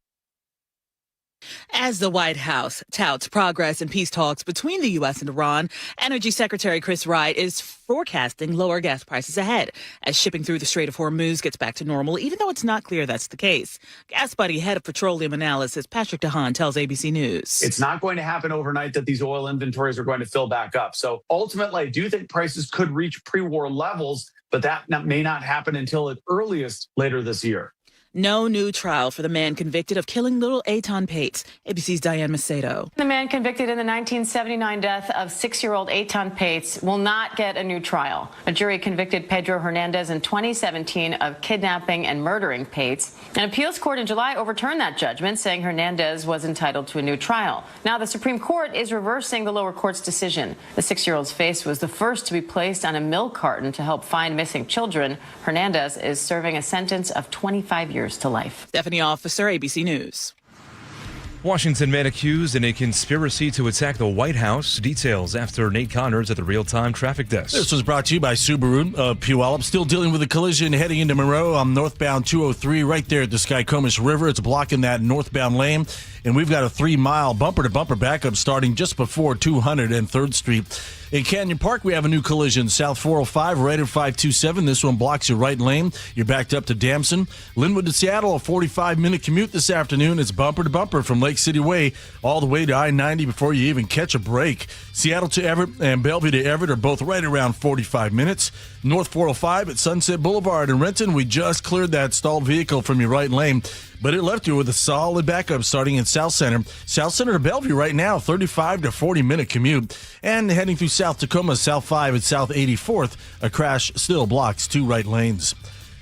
As the White House touts progress in peace talks between the U.S. and Iran, Energy Secretary Chris Wright is forecasting lower gas prices ahead as shipping through the Strait of Hormuz gets back to normal, even though it's not clear that's the case. Gas Buddy head of petroleum analysis Patrick DeHaan tells ABC News. It's not going to happen overnight that these oil inventories are going to fill back up. So ultimately, I do think prices could reach pre-war levels, but that may not happen until at earliest later this year. No new trial for the man convicted of killing little Eitan Pates. ABC's Diane Macedo. The man convicted in the 1979 death of 6-year-old Eitan Pates will not get a new trial. A jury convicted Pedro Hernandez in 2017 of kidnapping and murdering Pates. An appeals court in July overturned that judgment, saying Hernandez was entitled to a new trial. Now the Supreme Court is reversing the lower court's decision. The 6-year-old's face was the first to be placed on a milk carton to help find missing children. Hernandez is serving a sentence of 25 years to life. Stephanie Officer, ABC News. Washington man accused in a conspiracy to attack the White House. Details after Nate Connors at the real-time traffic desk. This was brought to you by Subaru Puyallup. Still dealing with a collision heading into Monroe on northbound 203 right there at the Skycomish River. It's blocking that northbound lane. And we've got a 3-mile bumper-to-bumper backup starting just before 203rd Street. In Canyon Park, we have a new collision. South 405 right at 527. This one blocks your right lane. You're backed up to Damson. Linwood to Seattle, a 45-minute commute this afternoon. It's bumper-to-bumper from Lake City Way all the way to I-90 before you even catch a break. Seattle to Everett and Bellevue to Everett are both right around 45 minutes. North 405 at Sunset Boulevard in Renton, we just cleared that stalled vehicle from your right lane, but it left you with a solid backup starting in South Center. South Center to Bellevue right now, 35 to 40-minute commute. And heading through South Tacoma, South 5 and South 84th, a crash still blocks 2 right lanes.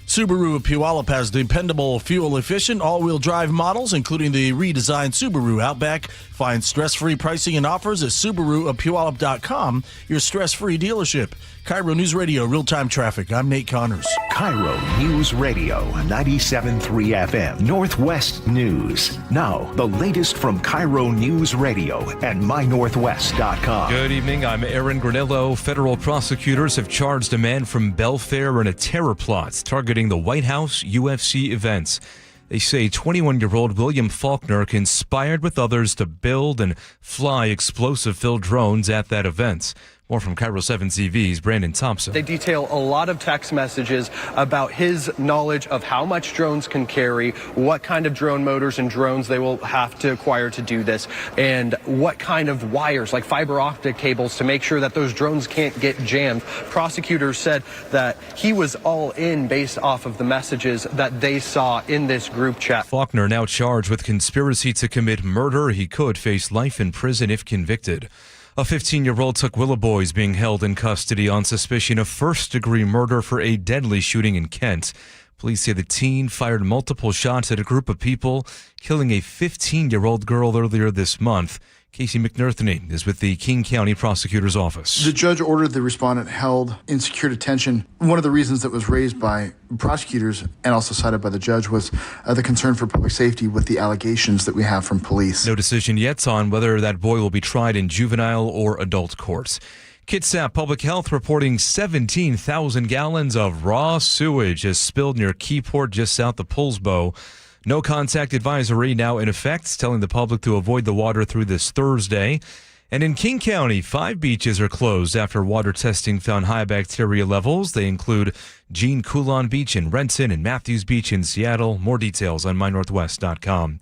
Subaru of Puyallup has dependable, fuel-efficient, all-wheel drive models, including the redesigned Subaru Outback. Find stress-free pricing and offers at SubaruofPuyallup.com, your stress-free dealership. KIRO News Radio, real-time traffic. I'm Nate Connors. KIRO News Radio, 97.3 FM, Northwest News. Now, the latest from KIRO News Radio and MyNorthwest.com. Good evening. I'm Aaron Granillo. Federal prosecutors have charged a man from Belfair in a terror plot targeting the White House UFC events. They say 21-year-old William Faulkner conspired with others to build and fly explosive-filled drones at that event. More from KIRO 7 TV's Brandon Thompson. They detail a lot of text messages about his knowledge of how much drones can carry, what kind of drone motors and drones they will have to acquire to do this, and what kind of wires, like fiber optic cables, to make sure that those drones can't get jammed. Prosecutors said that he was all in based off of the messages that they saw in this group chat. Faulkner now charged with conspiracy to commit murder. He could face life in prison if convicted. A 15-year-old Tukwila boy is being held in custody on suspicion of first-degree murder for a deadly shooting in Kent. Police say the teen fired multiple shots at a group of people, killing a 15-year-old girl earlier this month. Casey McNerthney is with the King County Prosecutor's Office. The judge ordered the respondent held in secure detention. One of the reasons that was raised by prosecutors and also cited by the judge was the concern for public safety with the allegations that we have from police. No decision yet on whether that boy will be tried in juvenile or adult court. Kitsap Public Health reporting 17,000 gallons of raw sewage has spilled near Keyport just south of Poulsbo. No contact advisory now in effect, telling the public to avoid the water through this Thursday. And in King County, 5 beaches are closed after water testing found high bacteria levels. They include Jean Coulon Beach in Renton and Matthews Beach in Seattle. More details on MyNorthwest.com.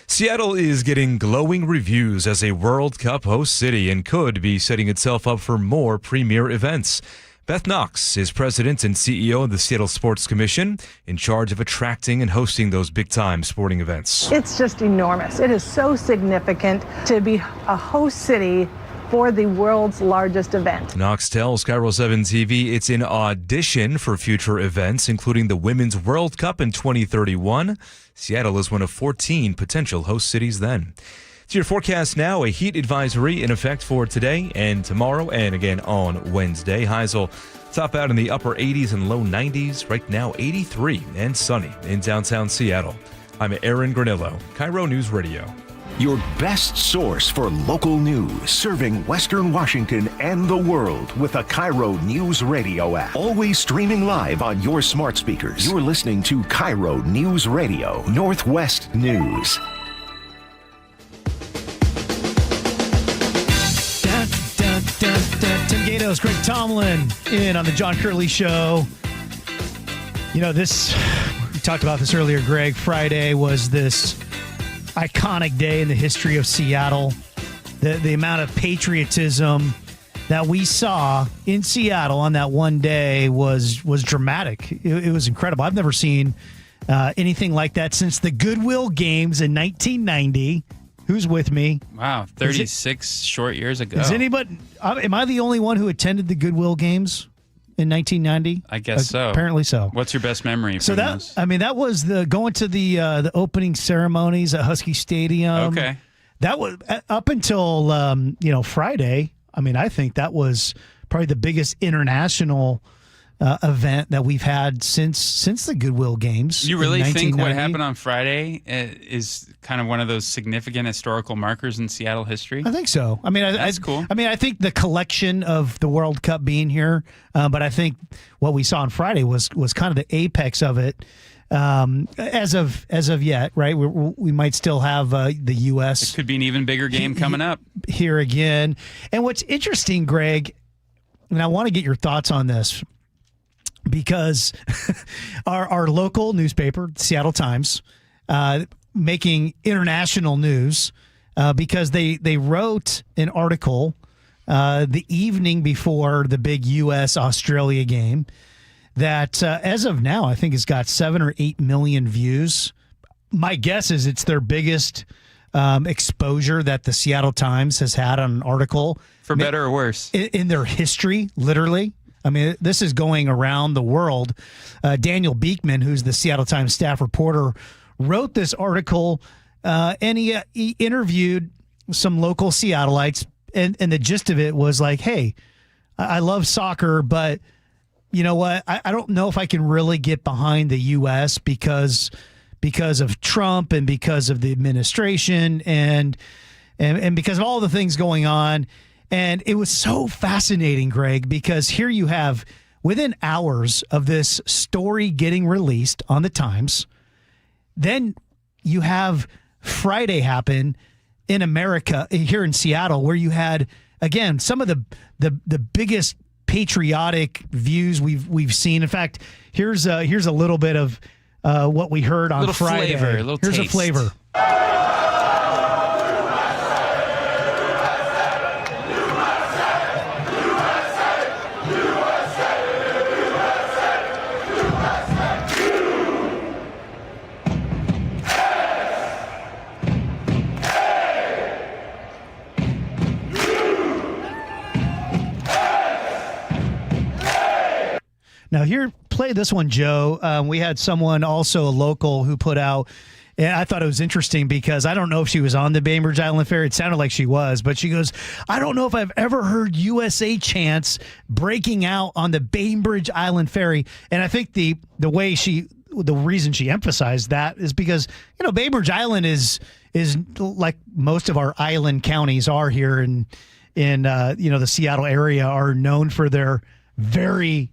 Seattle is getting glowing reviews as a World Cup host city and could be setting itself up for more premier events. Beth Knox is president and CEO of the Seattle Sports Commission, in charge of attracting and hosting those big-time sporting events. It's just enormous. It is so significant to be a host city for the world's largest event. Knox tells KIRO 7 TV it's in audition for future events, including the Women's World Cup in 2031. Seattle is one of 14 potential host cities then. To your forecast now, a heat advisory in effect for today and tomorrow and again on Wednesday. Highs will top out in the upper 80s and low 90s. Right now, 83 and sunny in downtown Seattle. I'm Aaron Granillo, KIRO News Radio. Your best source for local news, serving Western Washington and the world with a KIRO News Radio app. Always streaming live on your smart speakers. You're listening to KIRO News Radio, Northwest News. Tim Gatos, Greg Tomlin in on the John Curley Show. You know, we talked about this earlier, Greg. Friday was this iconic day in the history of Seattle. The amount of patriotism that we saw in Seattle on that one day was dramatic. It was incredible. I've never seen anything like that since the Goodwill Games in 1990. Who's with me? Wow, 36 short years ago. Is anybody? Am I the only one who attended the Goodwill Games in 1990? I guess so. Apparently so. What's your best memory? So from those? that was the going to the opening ceremonies at Husky Stadium. Okay. That was up until Friday. I mean, I think that was probably the biggest international event that we've had since the Goodwill Games. You really think what happened on Friday is kind of one of those significant historical markers in Seattle history? I think so. I mean, that's cool. I mean, I think the collection of the World Cup being here, but I think what we saw on Friday was kind of the apex of it. As of yet, right? We might still have the U.S. It could be an even bigger game coming up here again. And what's interesting, Greg, and I want to get your thoughts on this, because our local newspaper, the Seattle Times, making international news because they wrote an article the evening before the big U.S.-Australia game that as of now, I think has got 7 or 8 million views. My guess is it's their biggest exposure that the Seattle Times has had on an article. For better or worse. In their history, literally. I mean, this is going around the world. Daniel Beekman, who's the Seattle Times staff reporter, wrote this article, and he interviewed some local Seattleites, and the gist of it was like, hey, I love soccer, but you know what? I don't know if I can really get behind the U.S. because of Trump and because of the administration and because of all the things going on. And it was so fascinating, Greg, because here you have, within hours of this story getting released on the Times, then you have Friday happen in America, here in Seattle, where you had, again, some of the biggest patriotic views we've seen. In fact, here's a little bit of what we heard on Friday. Here's taste. A flavor. Now, here, play this one, Joe. We had someone, also a local, who put out, and I thought it was interesting because I don't know if she was on the Bainbridge Island Ferry. It sounded like she was, but she goes, I don't know if I've ever heard USA chants breaking out on the Bainbridge Island Ferry. And I think the reason she emphasized that is because, Bainbridge Island is like most of our island counties are here in the Seattle area, are known for their very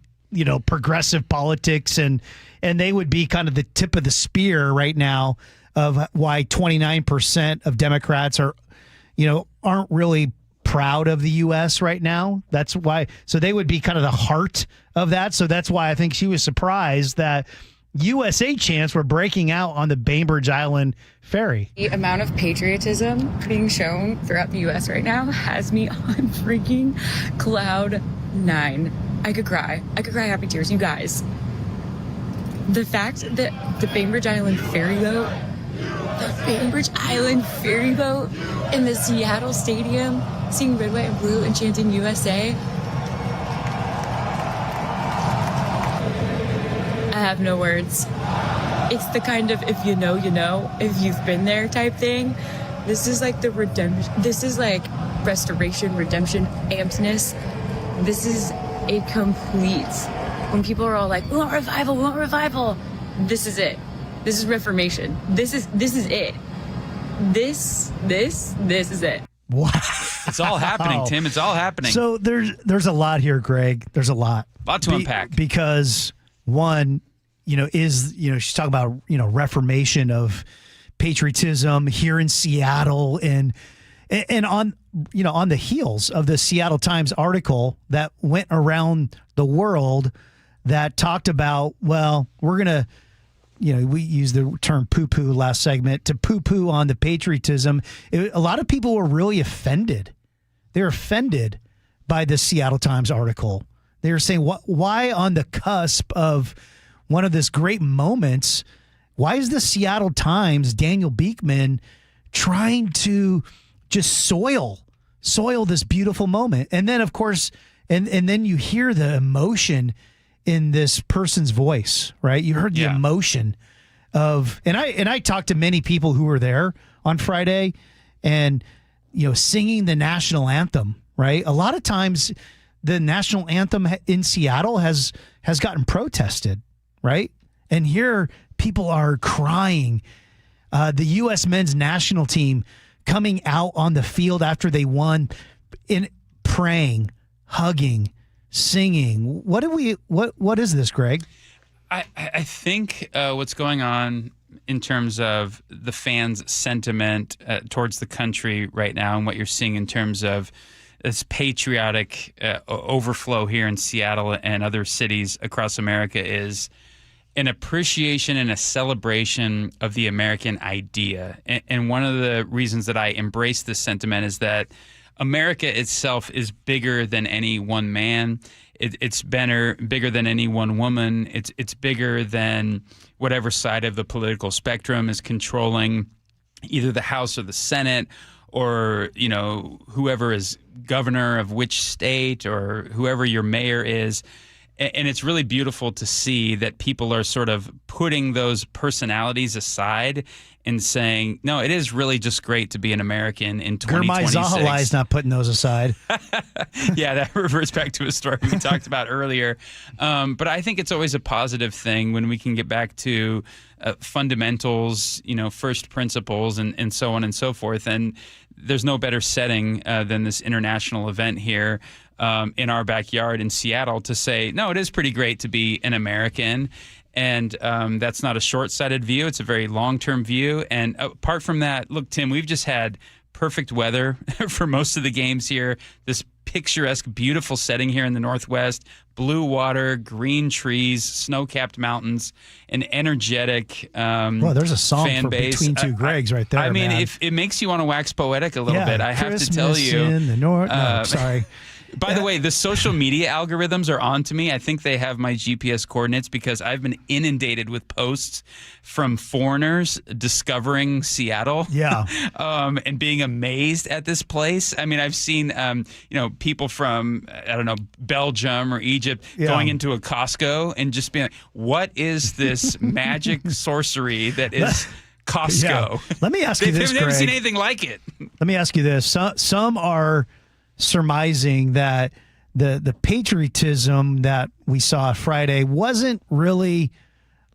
progressive politics, and they would be kind of the tip of the spear right now of why 29% of Democrats aren't really proud of the U.S. right now. That's why. So they would be kind of the heart of that. So that's why I think she was surprised that USA chants were breaking out on the Bainbridge Island Ferry. The amount of patriotism being shown throughout the U.S. right now has me on freaking cloud 9. I could cry happy tears. You guys, the fact that the Bainbridge Island ferry boat in the Seattle Stadium singing Red, White, and Blue and chanting USA, I have no words. It's the kind of if you know, you know, if you've been there type thing. This is like the redemption. This is like restoration, redemption, ampedness. This is a complete, when people are all like, we want revival. This is it. This is reformation. This is it. This is it. Wow. It's all happening, Tim. It's all happening. So there's a lot here, Greg. There's a lot. A lot to unpack. Because one, she's talking about, reformation of patriotism here in Seattle, and on the heels of the Seattle Times article that went around the world that talked about, well, we're going to, we used the term poo-poo last segment, to poo-poo on the patriotism. A lot of people were really offended. They were offended by the Seattle Times article. They were saying, why on the cusp of one of this great moments why is the Seattle Times, Daniel Beekman, trying to just soil this beautiful moment? And then, of course, and then you hear the emotion in this person's voice, right? You heard the emotion of, and I talked to many people who were there on Friday, and singing the national anthem, right? A lot of times the national anthem in Seattle has gotten protested, right? And here people are crying. The U.S. men's national team coming out on the field after they won, in praying, hugging, singing. What is this, Greg? I think what's going on in terms of the fans' sentiment towards the country right now, and what you're seeing in terms of this patriotic overflow here in Seattle and other cities across America, is an appreciation and a celebration of the American idea. And one of the reasons that I embrace this sentiment is that America itself is bigger than any one man. It's bigger than any one woman. It's bigger than whatever side of the political spectrum is controlling either the House or the Senate, or whoever is governor of which state, or whoever your mayor is. And it's really beautiful to see that people are sort of putting those personalities aside and saying, no, it is really just great to be an American in 2026. Gurmai Zahalai is not putting those aside. Yeah, that reverts back to a story we talked about earlier. But I think it's always a positive thing when we can get back to fundamentals, first principles, and so on and so forth. And there's no better setting than this international event here in our backyard in Seattle to say, no, it is pretty great to be an American. And that's not a short-sighted view. It's a very long-term view. And apart from that, look, Tim, we've just had perfect weather for most of the games here. This picturesque, beautiful setting here in the Northwest, blue water, green trees, snow-capped mountains, an energetic well, there's a song fan for base. Between Two Gregs right there, I mean, man. if it makes you want to wax poetic a little bit, I have to tell Christmas you. in the North. No, sorry. By the way, the social media algorithms are on to me. I think they have my GPS coordinates because I've been inundated with posts from foreigners discovering Seattle. Yeah. And being amazed at this place. I mean, I've seen, people from, Belgium or Egypt going into a Costco and just being like, what is this magic sorcery that is Costco? Yeah. Let me ask you this, They've never Greg. seen anything like it. Let me ask you this. Some are surmising that the patriotism that we saw Friday wasn't really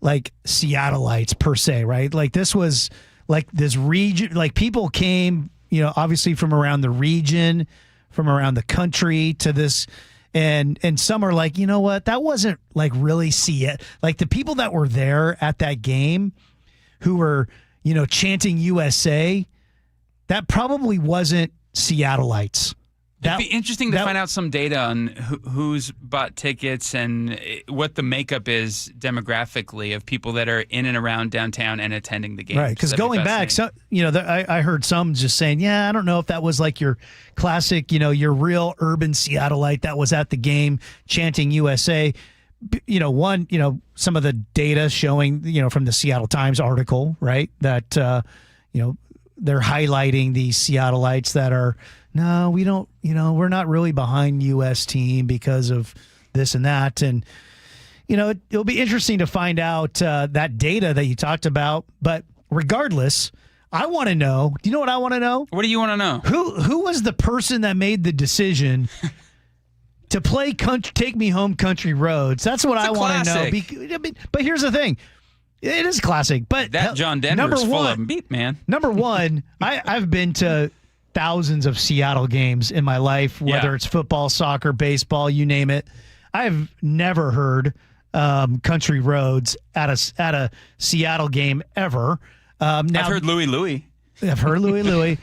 like Seattleites per se, right? Like this was like this region, like people came, obviously from around the region, from around the country to this. And some are like, you know what? That wasn't like really Seattle. Like the people that were there at that game who were, chanting USA, that probably wasn't Seattleites. It'd be interesting to find out some data on who's bought tickets and what the makeup is demographically of people that are in and around downtown and attending the game. Right, because going back, I heard some just saying, I don't know if that was like your classic, your real urban Seattleite that was at the game chanting USA. Some of the data showing, from the Seattle Times article, right, that, they're highlighting these Seattleites that are, no, we don't, we're not really behind U.S. team because of this and that. And, it'll be interesting to find out that data that you talked about. But regardless, I want to know, do you know what I want to know? What do you want to know? Who was the person that made the decision to play Take Me Home Country Roads? That's what I want to know. But here's the thing. It is classic. But that John Denver is full of them beat, man. Number one, I've been to thousands of Seattle games in my life, whether it's football, soccer, baseball, you name it. I've never heard Country Roads at a Seattle game ever. Now, I've heard Louie Louie. I've heard Louie Louie.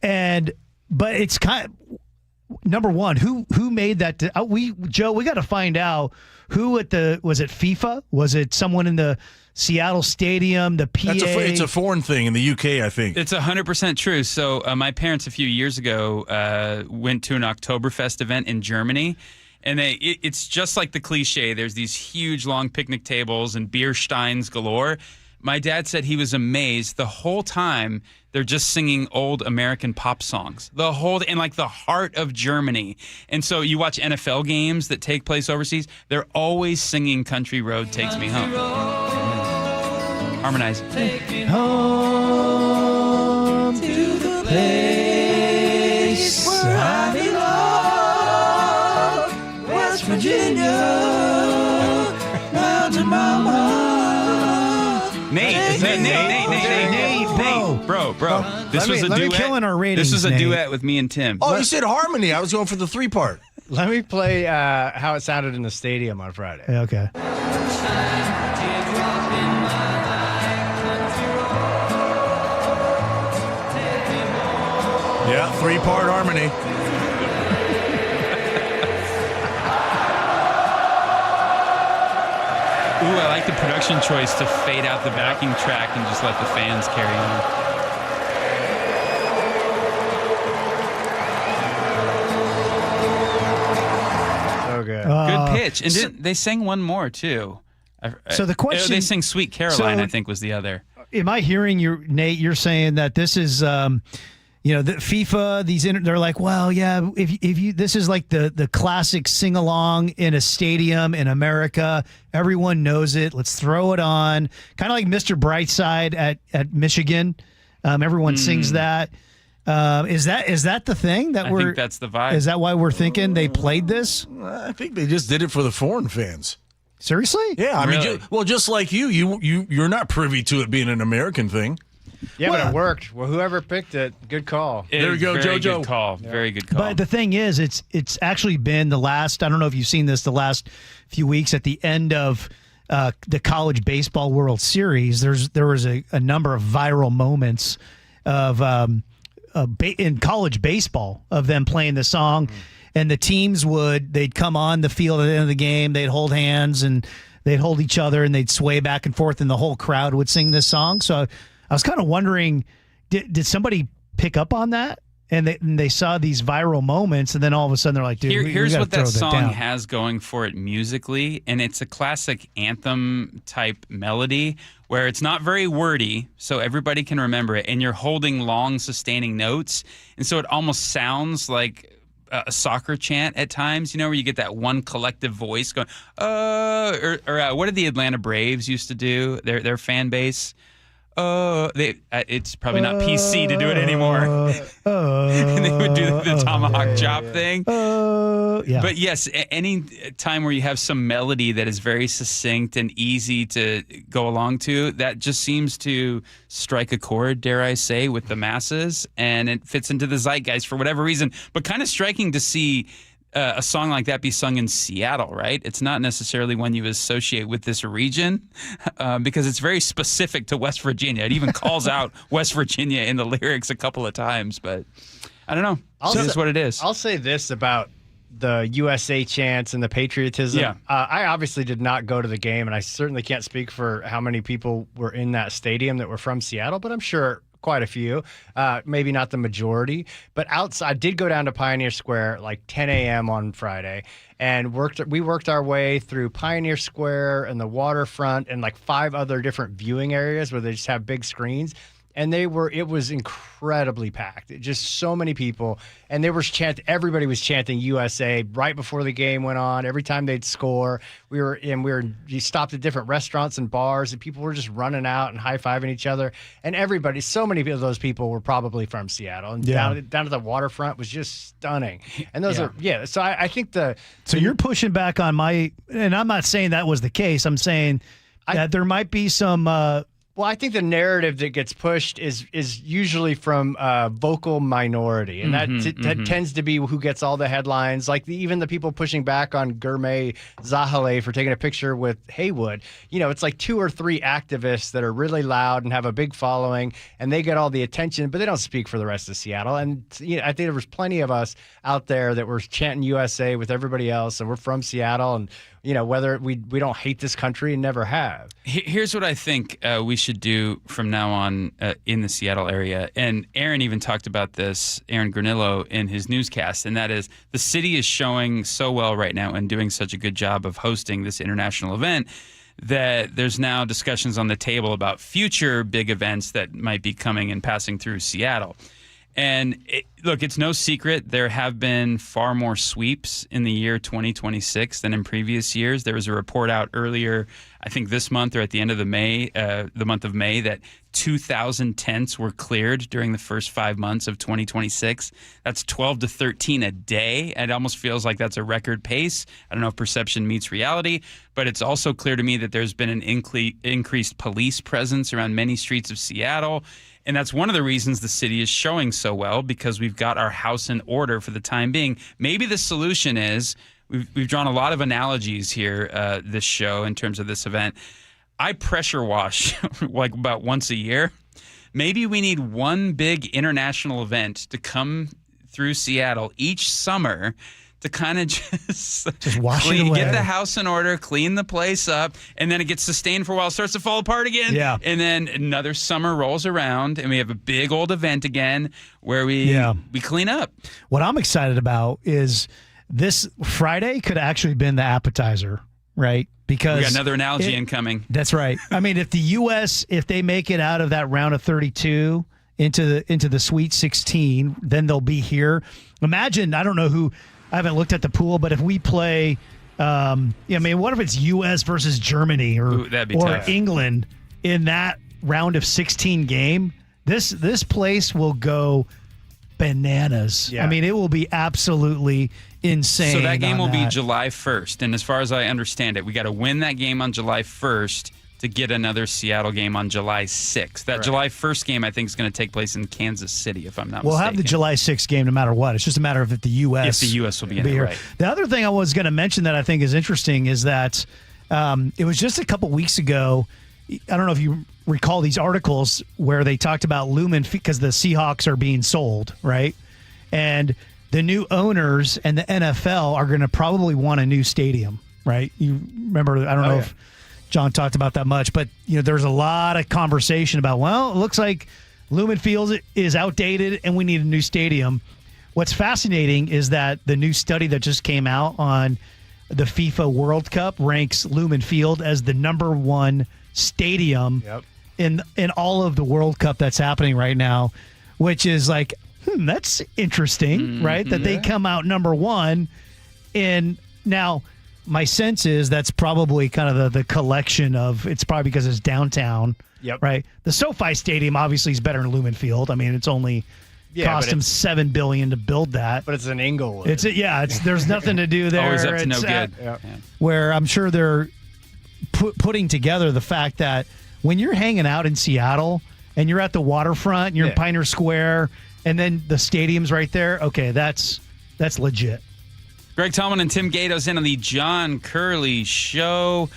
But it's kind of, number one, who made that? We got to find out who was it FIFA? Was it someone in the Seattle Stadium, the PA? It's a foreign thing in the UK, I think. It's 100% true. So my parents a few years ago went to an Oktoberfest event in Germany, and it's just like the cliche. There's these huge long picnic tables and beer steins galore. My dad said he was amazed the whole time. They're just singing old American pop songs, in like the heart of Germany. And so you watch NFL games that take place overseas, they're always singing Country Road Takes Me Home. Harmonize. Take me home to the place where I belong, West Virginia, Mountain Mama. Nate, bro. This was a duet. Killing our ratings, this was a Nate. duet with me and Tim. Oh, you said harmony. I was going for the 3-part. Let me play how it sounded in the stadium on Friday. Okay. Yeah, 3-part harmony. Ooh, I like the production choice to fade out the backing track and just let the fans carry on. So good. Good pitch. And they sang one more, too. So the question... They sang Sweet Caroline, I think, was the other. Am I hearing you, Nate, you're saying that this is... the FIFA, they're like, well, yeah, if you, this is like the classic sing along in a stadium in America. Everyone knows it. Let's throw it on. Kind of like Mr. Brightside at Michigan. Everyone sings that. Is that the thing I think that's the vibe. Is that why we're thinking they played this? I think they just did it for the foreign fans. Seriously? Yeah, I Really? mean, just like you're not privy to it being an American thing. Yeah, but it worked. Well, whoever picked it, good call. There we go, Very JoJo. good call. Yeah. Very good call. But the thing is, it's actually been the last, I don't know if you've seen this, the last few weeks at the end of the College Baseball World Series, there was a number of viral moments of in college baseball of them playing the song, and the teams they'd come on the field at the end of the game, they'd hold hands and they'd hold each other and they'd sway back and forth, and the whole crowd would sing this song. So I was kind of wondering, did somebody pick up on that? And they saw these viral moments, and then all of a sudden they're like, dude, Here's we what gotta that throw song down. has going for it musically, and it's a classic anthem type melody where it's not very wordy, so everybody can remember it, and you're holding long sustaining notes, and so it almost sounds like a soccer chant at times, where you get that one collective voice going, or what did the Atlanta Braves used to do, their fan base? It's probably not PC to do it anymore. And they would do the tomahawk chop thing. Yeah. But yes, any time where you have some melody that is very succinct and easy to go along to, that just seems to strike a chord, dare I say, with the masses, and it fits into the zeitgeist for whatever reason. But kind of striking to see a song like that be sung in Seattle, right? It's not necessarily one you associate with this region because it's very specific to West Virginia. It even calls out West Virginia in the lyrics a couple of times, but I don't know. It is what it is. I'll say this about the USA chants and the patriotism. Yeah. I obviously did not go to the game, and I certainly can't speak for how many people were in that stadium that were from Seattle, but I'm sure quite a few, maybe not the majority, but outside, I did go down to Pioneer Square like 10 a.m. on Friday, and we worked our way through Pioneer Square and the waterfront and like 5 other different viewing areas where they just have big screens. And it was incredibly packed. Just so many people. And they were everybody was chanting USA right before the game went on. Every time they'd score, you stopped at different restaurants and bars, and people were just running out and high-fiving each other. And so many of those people were probably from Seattle. And down at the waterfront was just stunning. And those so I think So you're pushing back on and I'm not saying that was the case. I'm saying that there might be some... Well, I think the narrative that gets pushed is usually from vocal minority, and that tends to be who gets all the headlines. Like even the people pushing back on Gourmet Zahale for taking a picture with Haywood. It's like 2 or 3 activists that are really loud and have a big following, and they get all the attention, but they don't speak for the rest of Seattle. And I think there was plenty of us out there that were chanting USA with everybody else, and we're from Seattle, and whether we don't hate this country and never have. Here's what I think we should do from now on in the Seattle area. And Aaron even talked about this, Aaron Granillo, in his newscast. And that is, the city is showing so well right now and doing such a good job of hosting this international event that there's now discussions on the table about future big events that might be coming and passing through Seattle. And look, it's no secret there have been far more sweeps in the year 2026 than in previous years. There was a report out earlier, I think this month or at the end of the month of May, that 2,000 tents were cleared during the first 5 months of 2026. That's 12 to 13 a day. It almost feels like that's a record pace. I don't know if perception meets reality, but it's also clear to me that there's been an increased police presence around many streets of Seattle. And that's one of the reasons the city is showing so well, because we've got our house in order for the time being. Maybe the solution is, we've drawn a lot of analogies here this show in terms of this event. I pressure wash like about once a year. Maybe we need one big international event to come through Seattle each summer to kind of just wash it away. Get the house in order, clean the place up, and then it gets sustained for a while, starts to fall apart again. Yeah. And then another summer rolls around, and we have a big old event again where we clean up. What I'm excited about is this Friday could have actually been the appetizer, right? Because we got another analogy incoming. That's right. I mean, if the U.S., if they make it out of that round of 32 into the Sweet 16, then they'll be here. Imagine, I don't know who. I haven't looked at the pool, but if we play, I mean, what if it's U.S. versus Germany or tough. England in that round of 16 game? This place will go bananas. Yeah. I mean, it will be absolutely insane. So that game will be July 1st. And as far as I understand it, we got to win that game on July 1st to get another Seattle game on July 6th. That July 1st game, I think, is going to take place in Kansas City, if I'm not mistaken. We'll have the July 6th game no matter what. It's just a matter of if the U.S. If the U.S. will be in it, right. The other thing I was going to mention that I think is interesting is that it was just a couple weeks ago. I don't know if you recall these articles where they talked about Lumen, because the Seahawks are being sold, right? And the new owners and the NFL are going to probably want a new stadium, right? You remember, I don't know if John talked about that much, but there's a lot of conversation about, well, it looks like Lumen Field is outdated and we need a new stadium. What's fascinating is that the new study that just came out on the FIFA World Cup ranks Lumen Field as the number one stadium in all of the World Cup that's happening right now, which is like, that's interesting, right? That they come out number one. And now my sense is that's probably kind of the collection of, it's probably because it's downtown, right? The SoFi Stadium obviously is better than Lumen Field. I mean, it's only cost them $7 billion to build that. But it's an Inglewood. It's there's nothing to do there. Always up to no good. Where I'm sure they're putting together the fact that when you're hanging out in Seattle and you're at the waterfront and you're in Pioneer Square and then the stadium's right there, okay, that's legit. Greg Tallman and Tim Gatos in on the John Curley Show.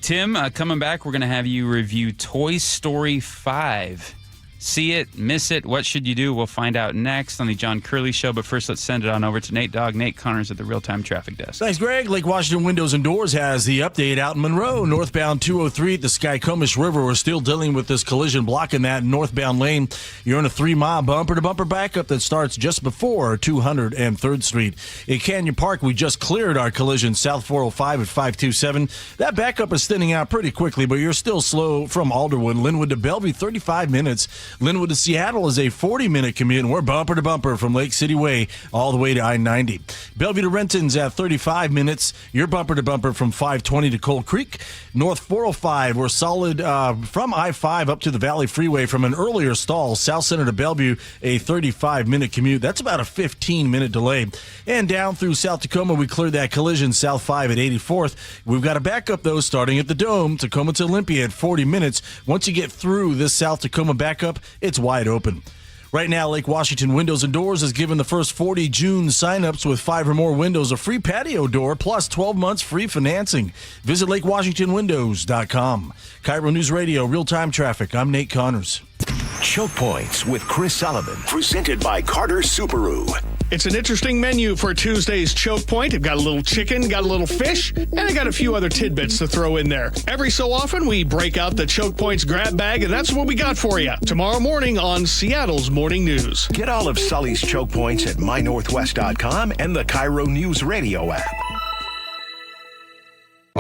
Tim, coming back, we're going to have you review Toy Story 5. See it, miss it, what should you do? We'll find out next on the John Curley Show. But first, let's send it on over to Nate Dogg. Nate Connors at the Real-Time Traffic Desk. Thanks, Greg. Lake Washington Windows and Doors has the update out in Monroe. Northbound 203 at the Skycomish River. We're still dealing with this collision blocking that northbound lane. You're in a 3-mile bumper-to-bumper backup that starts just before 203rd Street. In Canyon Park, we just cleared our collision south 405 at 527. That backup is thinning out pretty quickly, but you're still slow from Alderwood. Linwood to Bellevue, 35 minutes. Linwood to Seattle is a 40-minute commute, and we're bumper to bumper from Lake City Way all the way to I-90. Bellevue to Renton's at 35 minutes. You're bumper to bumper from 520 to Cold Creek. North 405, we're solid from I-5 up to the Valley Freeway from an earlier stall. South Center to Bellevue, a 35-minute commute. That's about a 15-minute delay. And down through South Tacoma, we cleared that collision South 5 at 84th. We've got a backup, though, starting at the Dome, Tacoma to Olympia at 40 minutes. Once you get through this South Tacoma backup, it's wide open. Right now, Lake Washington Windows and Doors has given the first 40 June signups with 5 or more windows a free patio door plus 12 months free financing. Visit LakeWashingtonWindows.com. KIRO News Radio, real-time traffic. I'm Nate Connors. Choke Points with Chris Sullivan, presented by Carter Subaru. It's an interesting menu for Tuesday's Choke Point. I've got a little chicken, got a little fish, and I got a few other tidbits to throw in there. Every so often, we break out the Choke Points grab bag, and that's what we got for you tomorrow morning on Seattle's Morning News. Get all of Sully's Choke Points at mynorthwest.com and the KIRO News Radio app.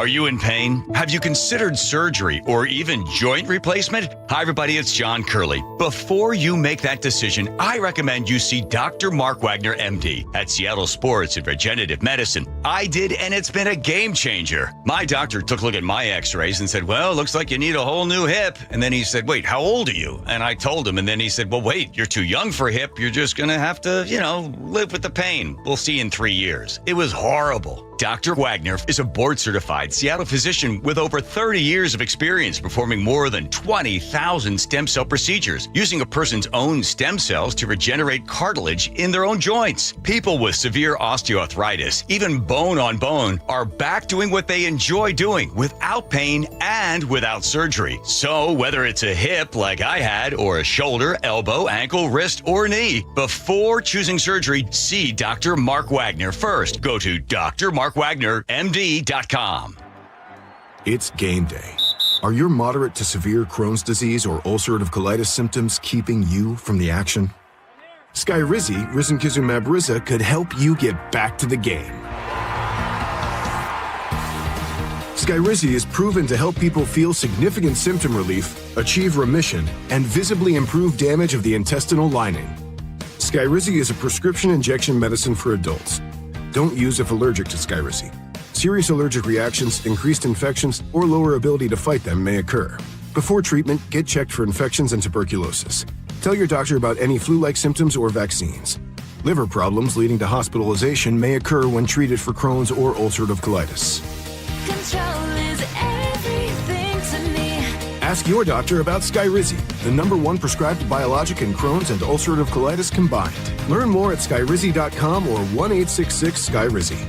Are you in pain? Have you considered surgery or even joint replacement? Hi, everybody. It's John Curley. Before you make that decision, I recommend you see Dr. Mark Wagner, MD, at Seattle Sports and Regenerative Medicine. I did, and it's been a game changer. My doctor took a look at my x-rays and said, well, looks like you need a whole new hip. And then he said, wait, how old are you? And I told him, and then he said, well, wait, you're too young for a hip. You're just going to have to, live with the pain. We'll see you in 3 years. It was horrible. Dr. Wagner is a board-certified Seattle physician with over 30 years of experience performing more than 20,000 stem cell procedures, using a person's own stem cells to regenerate cartilage in their own joints. People with severe osteoarthritis, even bone on bone, are back doing what they enjoy doing without pain and without surgery. So whether it's a hip like I had, or a shoulder, elbow, ankle, wrist, or knee, before choosing surgery, see Dr. Mark Wagner first. Go to drmarkwagnermd.com. It's game day. Are your moderate to severe Crohn's disease or ulcerative colitis symptoms keeping you from the action? Skyrizi, risankizumab Riza, could help you get back to the game. Skyrizi is proven to help people feel significant symptom relief, achieve remission, and visibly improve damage of the intestinal lining. Skyrizi is a prescription injection medicine for adults. Don't use if allergic to Skyrizi. Serious allergic reactions, increased infections, or lower ability to fight them may occur. Before treatment, get checked for infections and tuberculosis. Tell your doctor about any flu-like symptoms or vaccines. Liver problems leading to hospitalization may occur when treated for Crohn's or ulcerative colitis. Control is everything to me. Ask your doctor about Skyrizi, the #1 prescribed biologic in Crohn's and ulcerative colitis combined. Learn more at skyrizi.com or 1-866-SKYRIZI.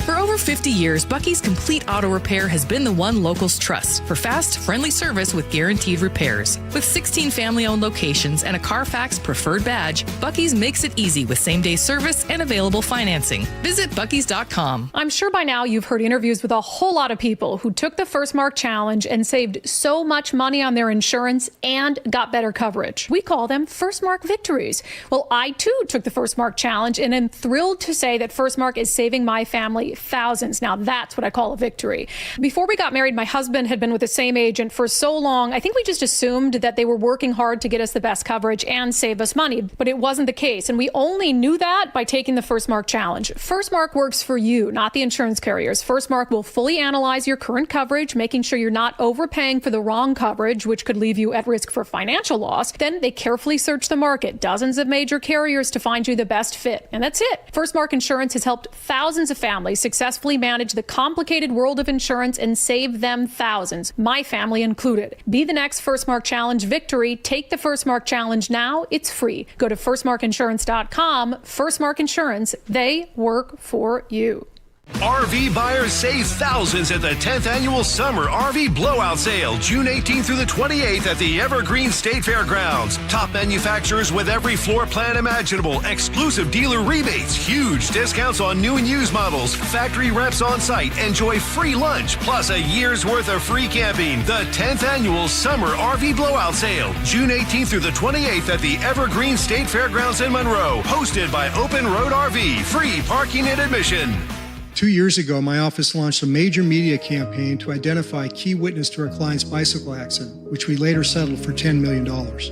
For over 50 years, Bucky's Complete Auto Repair has been the one locals trust for fast, friendly service with guaranteed repairs. With 16 family-owned locations and a Carfax preferred badge, Bucky's makes it easy with same-day service and available financing. Visit buckys.com. I'm sure by now you've heard interviews with a whole lot of people who took the First Mark Challenge and saved so much money on their insurance and got better coverage. We call them First Mark victories. Well, I too took the First Mark Challenge and am thrilled to say that First Mark is saving my family thousands. Now that's what I call a victory. Before we got married, my husband had been with the same agent for so long, I think we just assumed that they were working hard to get us the best coverage and save us money. But it wasn't the case. And we only knew that by taking the First Mark Challenge. First Mark works for you, not the insurance carriers. First Mark will fully analyze your current coverage, making sure you're not overpaying for the wrong coverage, which could leave you at risk for financial loss. Then they carefully search the market, dozens of major carriers to find you the best fit. And that's it. First Mark Insurance has helped thousands of families successfully manage the complicated world of insurance and save them thousands, my family included. Be the next First Mark Challenge victory. Take the First Mark Challenge now. It's free. Go to firstmarkinsurance.com. First Mark Insurance, they work for you. RV buyers save thousands at the 10th Annual Summer RV Blowout Sale, June 18th through the 28th at the Evergreen State Fairgrounds. Top manufacturers with every floor plan imaginable, exclusive dealer rebates, huge discounts on new and used models, factory reps on site, enjoy free lunch, plus a year's worth of free camping. The 10th Annual Summer RV Blowout Sale, June 18th through the 28th at the Evergreen State Fairgrounds in Monroe, hosted by Open Road RV, free parking and admission. 2 years ago, my office launched a major media campaign to identify a key witness to our client's bicycle accident, which we later settled for $10 million.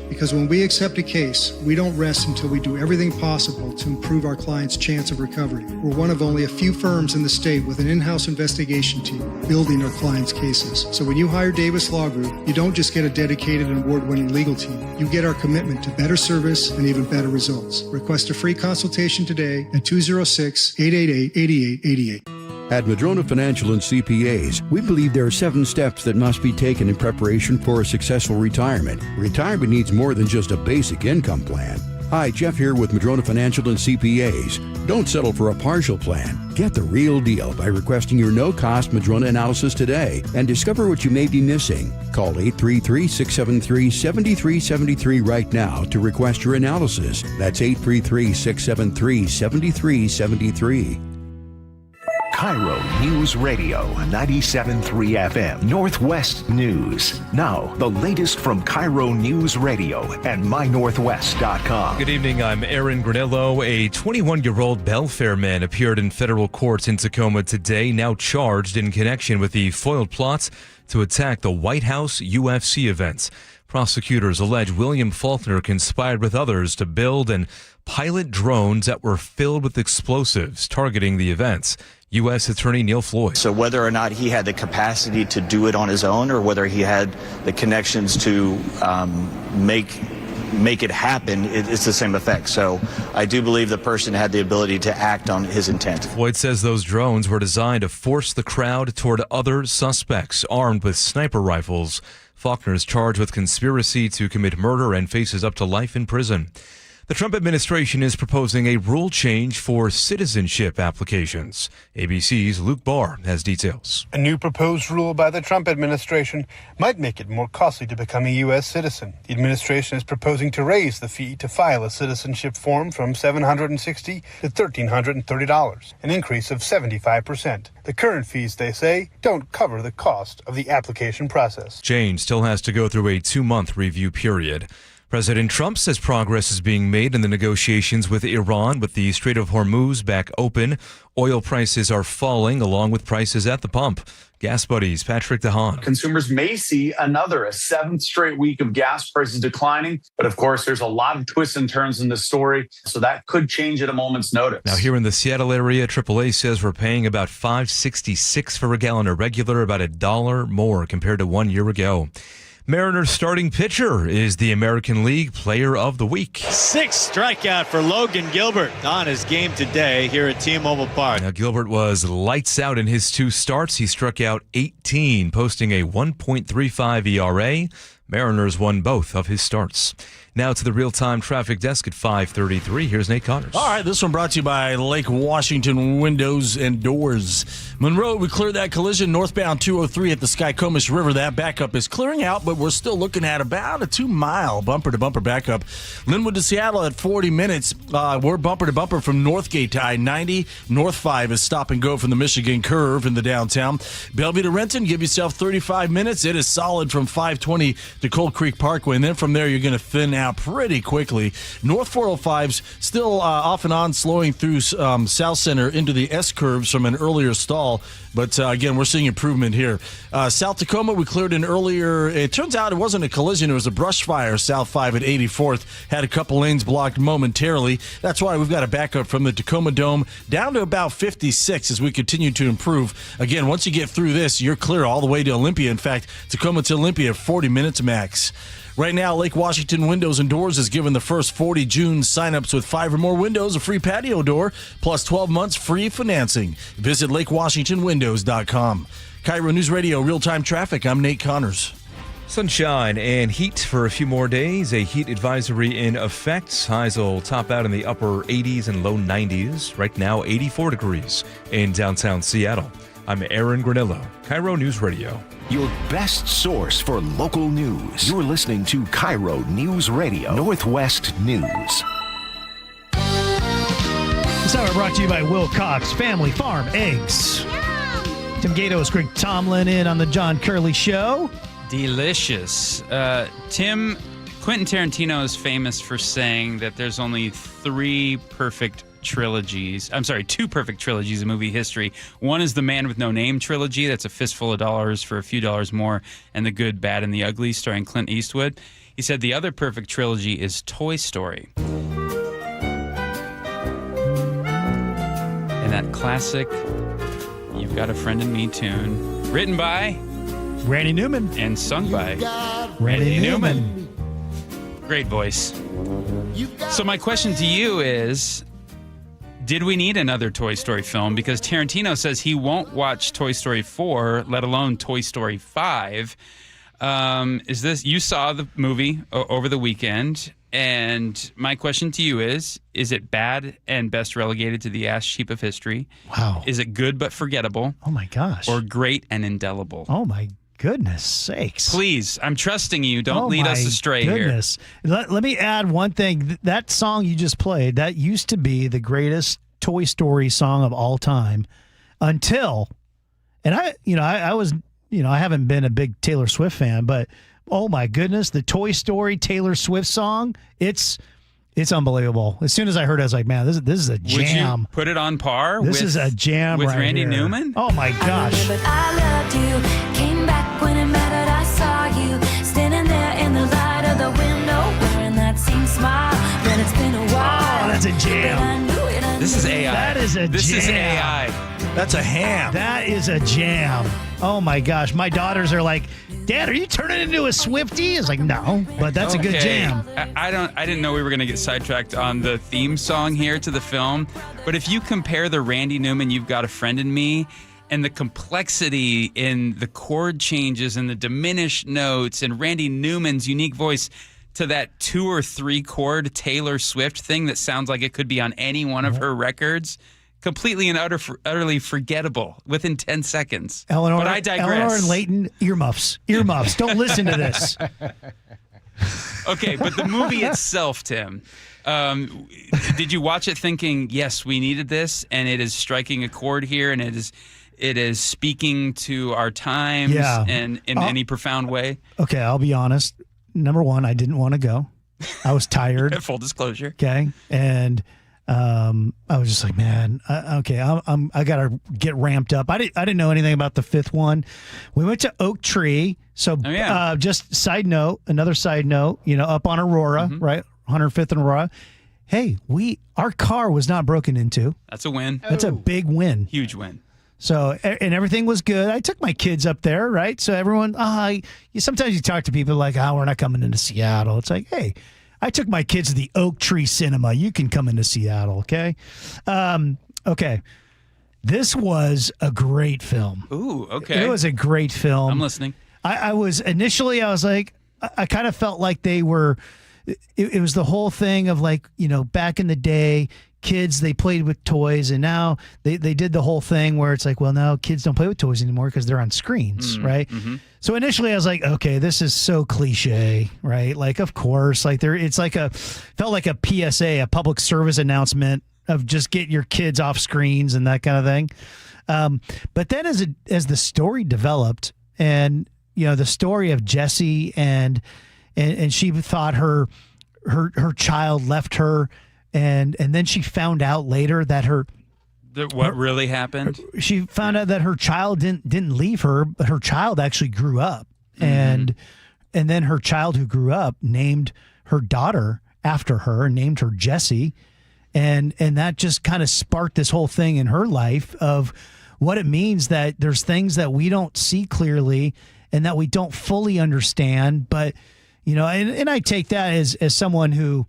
Because when we accept a case, we don't rest until we do everything possible to improve our client's chance of recovery. We're one of only a few firms in the state with an in-house investigation team building our clients' cases. So when you hire Davis Law Group, you don't just get a dedicated and award-winning legal team. You get our commitment to better service and even better results. Request a free consultation today at 206-888-8888. At Madrona Financial and CPAs, we believe there are 7 steps that must be taken in preparation for a successful retirement. Retirement needs more than just a basic income plan. Hi, Jeff here with Madrona Financial and CPAs. Don't settle for a partial plan. Get the real deal by requesting your no-cost Madrona analysis today and discover what you may be missing. Call 833-673-7373 right now to request your analysis. That's 833-673-7373. KIRO News Radio 97.3 FM Northwest News. Now, the latest from KIRO News Radio and mynorthwest.com. Good evening, I'm Aaron Granillo. A 21-year-old Belfair man appeared in federal court in Tacoma today, now charged in connection with the foiled plots to attack the White House UFC events. Prosecutors allege William Faulkner conspired with others to build and pilot drones that were filled with explosives targeting the events. U.S. Attorney Neil Floyd. So whether or not he had the capacity to do it on his own or whether he had the connections to make it happen, it's the same effect. So I do believe the person had the ability to act on his intent. Floyd says those drones were designed to force the crowd toward other suspects armed with sniper rifles. Faulkner is charged with conspiracy to commit murder and faces up to life in prison. The Trump administration is proposing a rule change for citizenship applications. ABC's Luke Barr has details. A new proposed rule by the Trump administration might make it more costly to become a U.S. citizen. The administration is proposing to raise the fee to file a citizenship form from $760 to $1,330, an increase of 75%. The current fees, they say, don't cover the cost of the application process. Change still has to go through a 2-month review period. President Trump says progress is being made in the negotiations with Iran, with the Strait of Hormuz back open. Oil prices are falling along with prices at the pump. Gas Buddies, Patrick DeHaan. Consumers may see a 7th straight week of gas prices declining. But of course, there's a lot of twists and turns in this story, so that could change at a moment's notice. Now here in the Seattle area, AAA says we're paying about $5.66 for a gallon of regular, about $1 more compared to 1 year ago. Mariners starting pitcher is the American League Player of the Week. 6th strikeout for Logan Gilbert on his game today here at T-Mobile Park. Now, Gilbert was lights out in his 2 starts. He struck out 18, posting a 1.35 ERA. Mariners won both of his starts. Now to the real-time traffic desk at 5:33. Here's Nate Connors. All right, this one brought to you by Lake Washington Windows and Doors. Monroe, we cleared that collision northbound 203 at the Skycomish River. That backup is clearing out, but we're still looking at about a 2-mile bumper-to-bumper backup. Linwood to Seattle at 40 minutes. We're bumper-to-bumper from Northgate to I-90. North 5 is stop and go from the Michigan Curve in the downtown. Bellevue to Renton, give yourself 35 minutes. It is solid from 520 to Cold Creek Parkway, and then from there you're going to thin out pretty quickly. North 405's still off and on slowing through South Center into the S-curves from an earlier stall, but again, we're seeing improvement here. South Tacoma, we cleared in earlier. It turns out it wasn't a collision, it was a brush fire. South 5 at 84th had a couple lanes blocked momentarily. That's why we've got a backup from the Tacoma Dome down to about 56 as we continue to improve. Again, once you get through this, you're clear all the way to Olympia. In fact, Tacoma to Olympia, 40 minutes max. Right now, Lake Washington Windows and Doors is giving the first 40 June signups with 5 or more windows a free patio door, plus 12 months free financing. Visit LakeWashingtonWindows.com. KIRO News Radio, real-time traffic. I'm Nate Connors. Sunshine and heat for a few more days. A heat advisory in effect. Highs will top out in the upper 80s and low 90s. Right now, 84 degrees in downtown Seattle. I'm Aaron Granillo, KIRO News Radio. Your best source for local news. You're listening to KIRO News Radio, Northwest News. This hour brought to you by Will Cox Family Farm Eggs. Tim Gatos, Greg Tomlin in on the John Curley Show. Delicious. Tim, Quentin Tarantino is famous for saying that there's only 2 perfect trilogies in movie history. One is the Man with No Name trilogy. That's a fistful of dollars for a few dollars more, and The Good, Bad, and the Ugly, starring Clint Eastwood. He said the other perfect trilogy is Toy Story. And that classic You've Got a Friend in Me tune, written by Randy Newman and sung by Randy Newman. Great voice. So my question to you is, did we need another Toy Story film? Because Tarantino says he won't watch Toy Story 4, let alone Toy Story 5. You saw the movie over the weekend, and my question to you is it bad and best relegated to the ash heap of history? Wow. Is it good but forgettable? Oh my gosh. Or great and indelible? Oh my goodness sakes. Please, I'm trusting you. Don't lead us astray here. Let me add one thing. That song you just played, that used to be the greatest Toy Story song of all time. until, and I was, I haven't been a big Taylor Swift fan, but oh my goodness, the Toy Story Taylor Swift song, it's unbelievable. As soon as I heard it, I was like, man, this is a jam. Would you put it on par? This is a jam with right Randy here. Newman. Oh my gosh! But I loved you. Came back when it mattered. I saw you standing there in the light of the window, wearing that same smile. But it's been a while. Oh, that's a jam. This is AI. That is a This jam. is AI. That's a ham. That is a jam. Oh my gosh. My daughters are like, Dad, are you turning into a Swiftie? It's like, no, but that's a good jam. I didn't know we were going to get sidetracked on the theme song here to the film, but if you compare the Randy Newman "You've Got a Friend in Me" and the complexity in the chord changes and the diminished notes and Randy Newman's unique voice to that 2 or 3 chord Taylor Swift thing that sounds like it could be on any one of her records, completely and utterly forgettable within 10 seconds. Eleanor, but I digress. Eleanor and Leighton, earmuffs. Don't listen to this. Okay, but the movie itself, Tim, did you watch it thinking, yes, we needed this, and it is striking a chord here, and it is speaking to our times and in any profound way? Okay, I'll be honest. Number one, I didn't want to go. I was tired. Full disclosure. Okay, and I was just like, man, I gotta get ramped up. I didn't know anything about the 5th one. We went to Oak Tree. So just another side note, up on Aurora, right? 105th and Aurora. Hey, our car was not broken into. That's a win. That's a big win. Huge win. So, and everything was good. I took my kids up there, right? So everyone, sometimes you talk to people like, we're not coming into Seattle. It's like, hey, I took my kids to the Oak Tree Cinema. You can come into Seattle, okay? Okay. This was a great film. Ooh, okay. It was a great film. I'm listening. I was like, I kind of felt like they were, it was the whole thing of like, back in the day, kids, they played with toys, and now they did the whole thing where it's like, well, now kids don't play with toys anymore because they're on screens, right? Mm-hmm. So initially I was like, okay, this is so cliche, right? Like, of course, like it's like felt like a PSA, a public service announcement of just get your kids off screens and that kind of thing. But then as the story developed, and the story of Jessie and she thought her child left her, and then she found out later that what really happened. She found out that her child didn't leave her, but her child actually grew up, and then her child who grew up named her daughter after her and named her Jessie, and that just kind of sparked this whole thing in her life of what it means that there's things that we don't see clearly and that we don't fully understand, but and I take that as someone who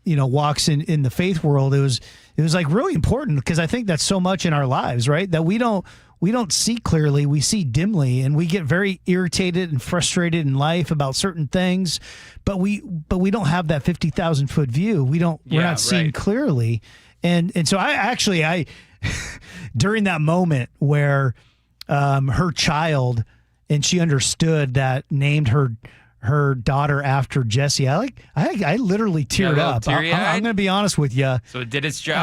walks in the faith world. It was like really important because I think that's so much in our lives, right? That we don't see clearly, we see dimly, and we get very irritated and frustrated in life about certain things, but we don't have that 50,000 foot view. We're not seeing clearly. And so I during that moment where her child, and she understood that, named her daughter after Jessie, I literally teared up. I'm going to be honest with you. So it did its job.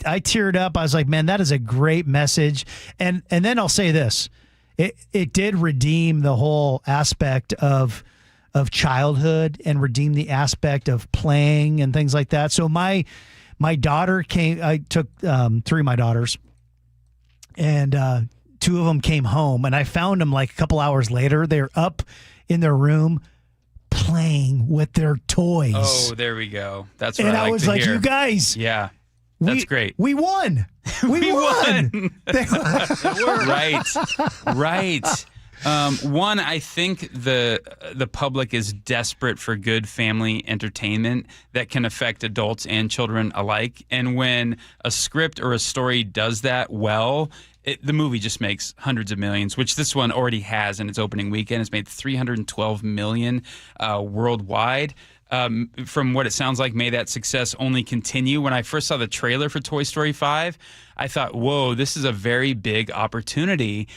I teared up. I was like, man, that is a great message. And then I'll say this. It did redeem the whole aspect of childhood and redeem the aspect of playing and things like that. So my daughter came, I took 3 of my daughters, and 2 of them came home, and I found them like a couple hours later. They're up in their room playing with their toys. Oh, there we go. That's what and I like was to like, hear. you guys. Yeah. That's great. We won. We won. Right. One, I think the public is desperate for good family entertainment that can affect adults and children alike. And when a script or a story does that well, the movie just makes hundreds of millions, which this one already has in its opening weekend. It's made $312 million worldwide. From what it sounds like, may that success only continue. When I first saw the trailer for Toy Story 5, I thought, whoa, this is a very big opportunity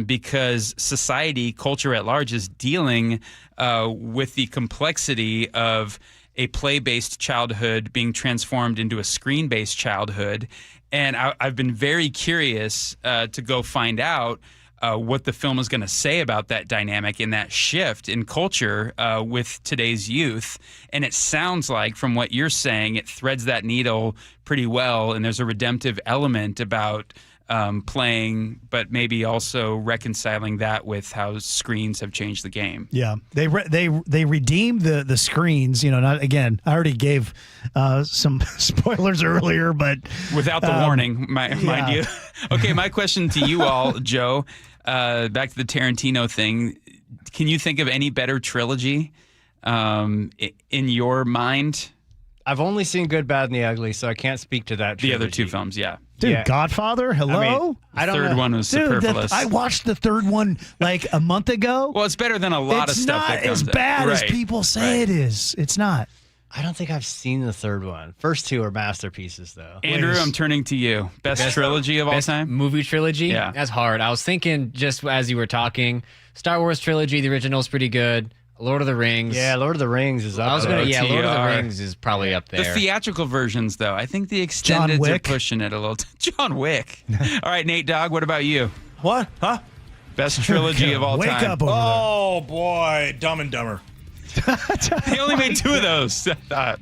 because society, culture at large, is dealing with the complexity of a play-based childhood being transformed into a screen-based childhood. And I've been very curious to go find out what the film is going to say about that dynamic and that shift in culture with today's youth. And it sounds like, from what you're saying, it threads that needle pretty well. And there's a redemptive element about playing, but maybe also reconciling that with how screens have changed the game. Yeah, they redeemed the screens. Not again. I already gave some spoilers earlier, but without the warning, mind you. Okay, my question to you all, Joe. Back to the Tarantino thing. Can you think of any better trilogy in your mind? I've only seen Good, Bad, and the Ugly, so I can't speak to that trilogy. The other two films, yeah. Dude, Godfather, hello? I don't third know. one was superfluous. I watched the third one like a month ago. Well, it's better than a lot of stuff that comes It's not as bad as right, people say it is. It's not. I don't think I've seen the third one. First two are masterpieces, though. Andrew, I'm turning to you. Best trilogy of all time? Movie trilogy? Yeah. That's hard. I was thinking, just as you were talking, Star Wars trilogy, the original is pretty good. Lord of the Rings. Yeah, Lord of the Rings is up I was there. gonna, Lord of the Rings is probably up there. The theatrical versions, though. I think the extendeds are pushing it a little. John Wick. All right, Nate Dogg, what about you? What? Huh? Best trilogy of all Wake time. up over Oh, boy. Dumb and Dumber. He only made two of those. I thought.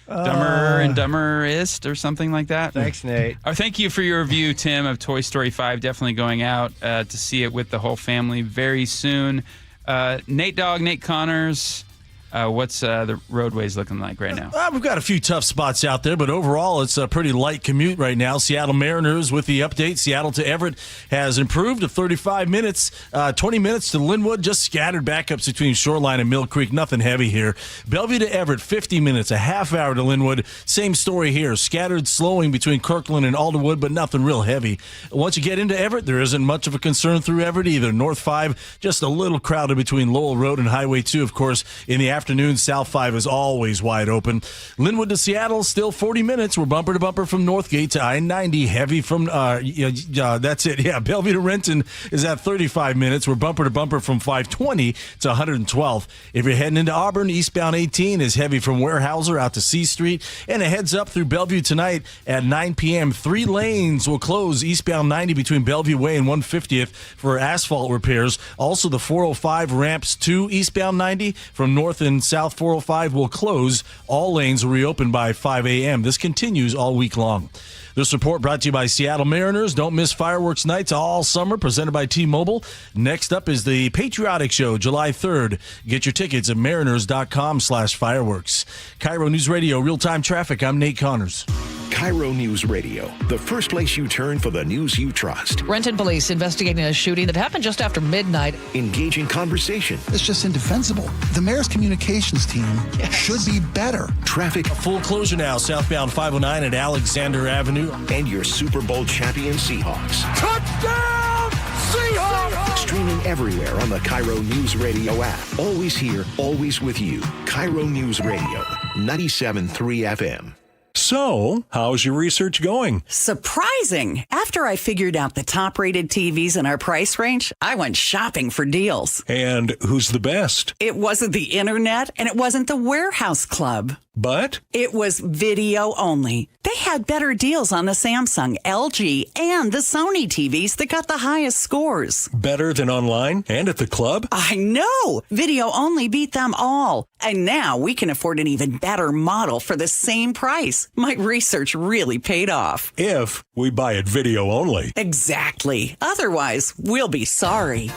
Dumber and Dumberist or something like that. Thanks, Nate. Thank you for your review, Tim, of Toy Story 5. Definitely going out to see it with the whole family very soon. Nate Dogg, Nate Connors, what's the roadways looking like right now? We've got a few tough spots out there, but overall it's a pretty light commute right now. Seattle Mariners with the update. Seattle to Everett has improved to 35 minutes, 20 minutes to Linwood, just scattered backups between Shoreline and Mill Creek. Nothing heavy here. Bellevue to Everett, 50 minutes, a half hour to Linwood. Same story here. Scattered slowing between Kirkland and Alderwood, but nothing real heavy. Once you get into Everett, there isn't much of a concern through Everett either. North 5, just a little crowded between Lowell Road and Highway 2, of course, in the afternoon. South 5 is always wide open. Linwood to Seattle, still 40 minutes. We're bumper to bumper from Northgate to I-90. Heavy from, that's it. Yeah, Bellevue to Renton is at 35 minutes. We're bumper to bumper from 520 to 112. If you're heading into Auburn, eastbound 18 is heavy from Weyerhaeuser out to C Street. And a heads up through Bellevue tonight at 9 p.m. 3 lanes will close eastbound 90 between Bellevue Way and 150th for asphalt repairs. Also, the 405 ramps to eastbound 90 from north and south 405 will close. All lanes will reopen by 5 a.m. This continues all week long. This report brought to you by Seattle Mariners. Don't miss fireworks nights all summer, presented by T-Mobile. Next up is the Patriotic Show, July 3rd. Get your tickets at mariners.com/fireworks. KIRO News Radio, real-time traffic. I'm Nate Connors. KIRO News Radio, the first place you turn for the news you trust. Renton police investigating a shooting that happened just after midnight. Engaging conversation. It's just indefensible. The mayor's communications team should be better. Traffic. A full closure now, southbound 509 at Alexander Avenue. And your Super Bowl champion Seahawks. Touchdown, Seahawks! Streaming everywhere on the KIRO News Radio app. Always here, always with you. KIRO News Radio, 97.3 FM. So, how's your research going? Surprising! After I figured out the top-rated TVs in our price range, I went shopping for deals. And who's the best? It wasn't the internet, and it wasn't the Warehouse Club. But? It was video only. They had better deals on the Samsung, LG, and the Sony TVs that got the highest scores. Better than online and at the club? I know! Video only beat them all. And now we can afford an even better model for the same price. My research really paid off. If we buy it video only. Exactly. Otherwise, we'll be sorry.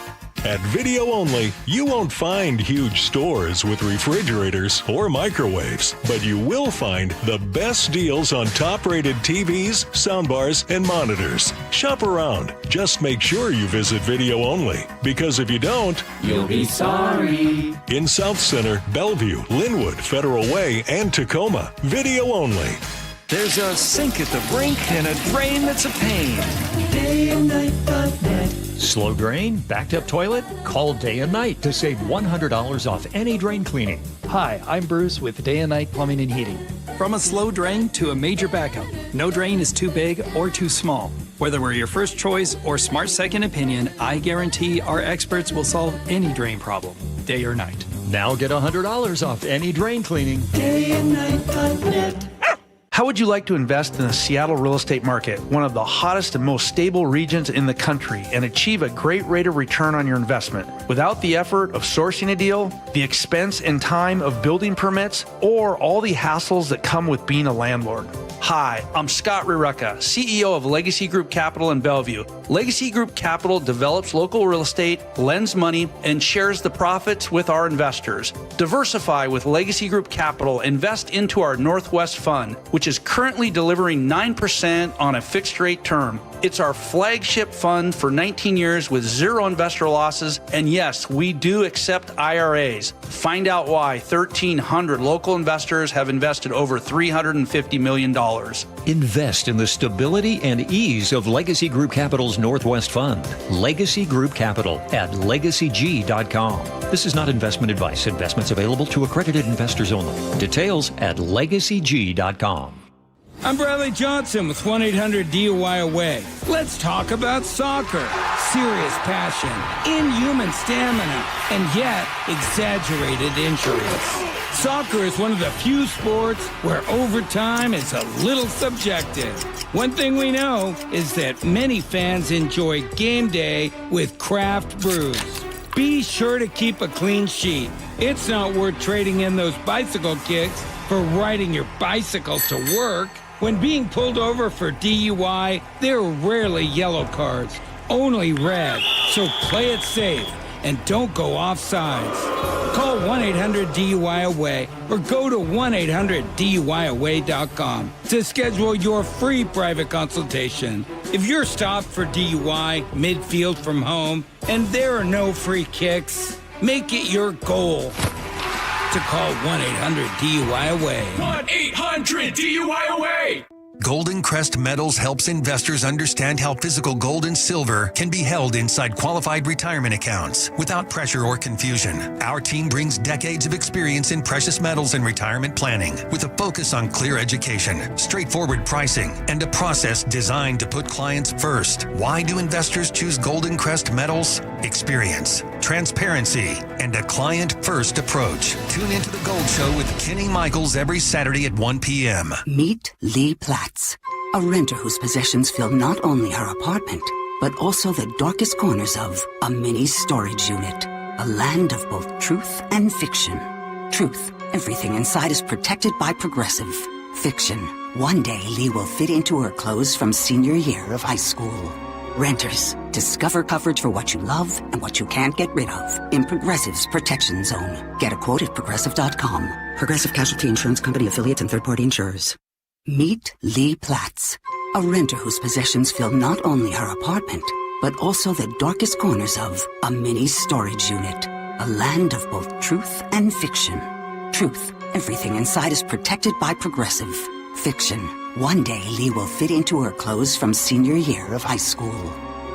At Video Only, you won't find huge stores with refrigerators or microwaves, but you will find the best deals on top-rated TVs, soundbars, and monitors. Shop around. Just make sure you visit Video Only, because if you don't, you'll be sorry. In South Center, Bellevue, Linwood, Federal Way, and Tacoma, Video Only. There's a sink at the brink and a drain that's a pain. DayandNight.net. Slow drain? Backed up toilet? Call Day and Night to save $100 off any drain cleaning. Hi, I'm Bruce with Day and Night Plumbing and Heating. From a slow drain to a major backup, no drain is too big or too small. Whether we're your first choice or smart second opinion, I guarantee our experts will solve any drain problem, day or night. Now get $100 off any drain cleaning. DayandNight.net. How would you like to invest in the Seattle real estate market, one of the hottest and most stable regions in the country, and achieve a great rate of return on your investment without the effort of sourcing a deal, the expense and time of building permits, or all the hassles that come with being a landlord? Hi, I'm Scott Rireka, CEO of Legacy Group Capital in Bellevue. Legacy Group Capital develops local real estate, lends money, and shares the profits with our investors. Diversify with Legacy Group Capital. Invest into our Northwest Fund, which is currently delivering 9% on a fixed rate term. It's our flagship fund for 19 years with zero investor losses. And yes, we do accept IRAs. Find out why 1,300 local investors have invested over $350 million. Invest in the stability and ease of Legacy Group Capital's Northwest Fund. Legacy Group Capital at legacyg.com. This is not investment advice. Investments available to accredited investors only. Details at legacyg.com. I'm Bradley Johnson with 1-800-DUI-AWAY. Let's talk about soccer. Serious passion, inhuman stamina, and yet exaggerated injuries. Soccer is one of the few sports where overtime is a little subjective. One thing we know is that many fans enjoy game day with craft brews. Be sure to keep a clean sheet. It's not worth trading in those bicycle kicks for riding your bicycle to work. When being pulled over for DUI, there are rarely yellow cards, only red. So play it safe and don't go off sides. Call 1-800-DUI-AWAY or go to 1-800-DUI-AWAY.com to schedule your free private consultation. If you're stopped for DUI midfield from home and there are no free kicks, make it your goal to call 1-800-DUI-AWAY. 1-800-DUI-AWAY! Golden Crest Metals helps investors understand how physical gold and silver can be held inside qualified retirement accounts without pressure or confusion. Our team brings decades of experience in precious metals and retirement planning with a focus on clear education, straightforward pricing, and a process designed to put clients first. Why do investors choose Golden Crest Metals? Experience, transparency, and a client-first approach. Tune into The Gold Show with Kenny Michaels every Saturday at 1 p.m. Meet Lee Platts, a renter whose possessions fill not only her apartment, but also the darkest corners of a mini storage unit. A land of both truth and fiction. Truth, everything inside is protected by Progressive. Fiction, one day Lee will fit into her clothes from senior year of high school. Renters, discover coverage for what you love and what you can't get rid of in Progressive's Protection Zone. Get a quote at Progressive.com. Progressive Casualty Insurance Company affiliates and third-party insurers. Meet Lee Platts, a renter whose possessions fill not only her apartment, but also the darkest corners of a mini storage unit. A land of both truth and fiction. Truth, everything inside is protected by Progressive. Fiction, one day Lee will fit into her clothes from senior year of high school.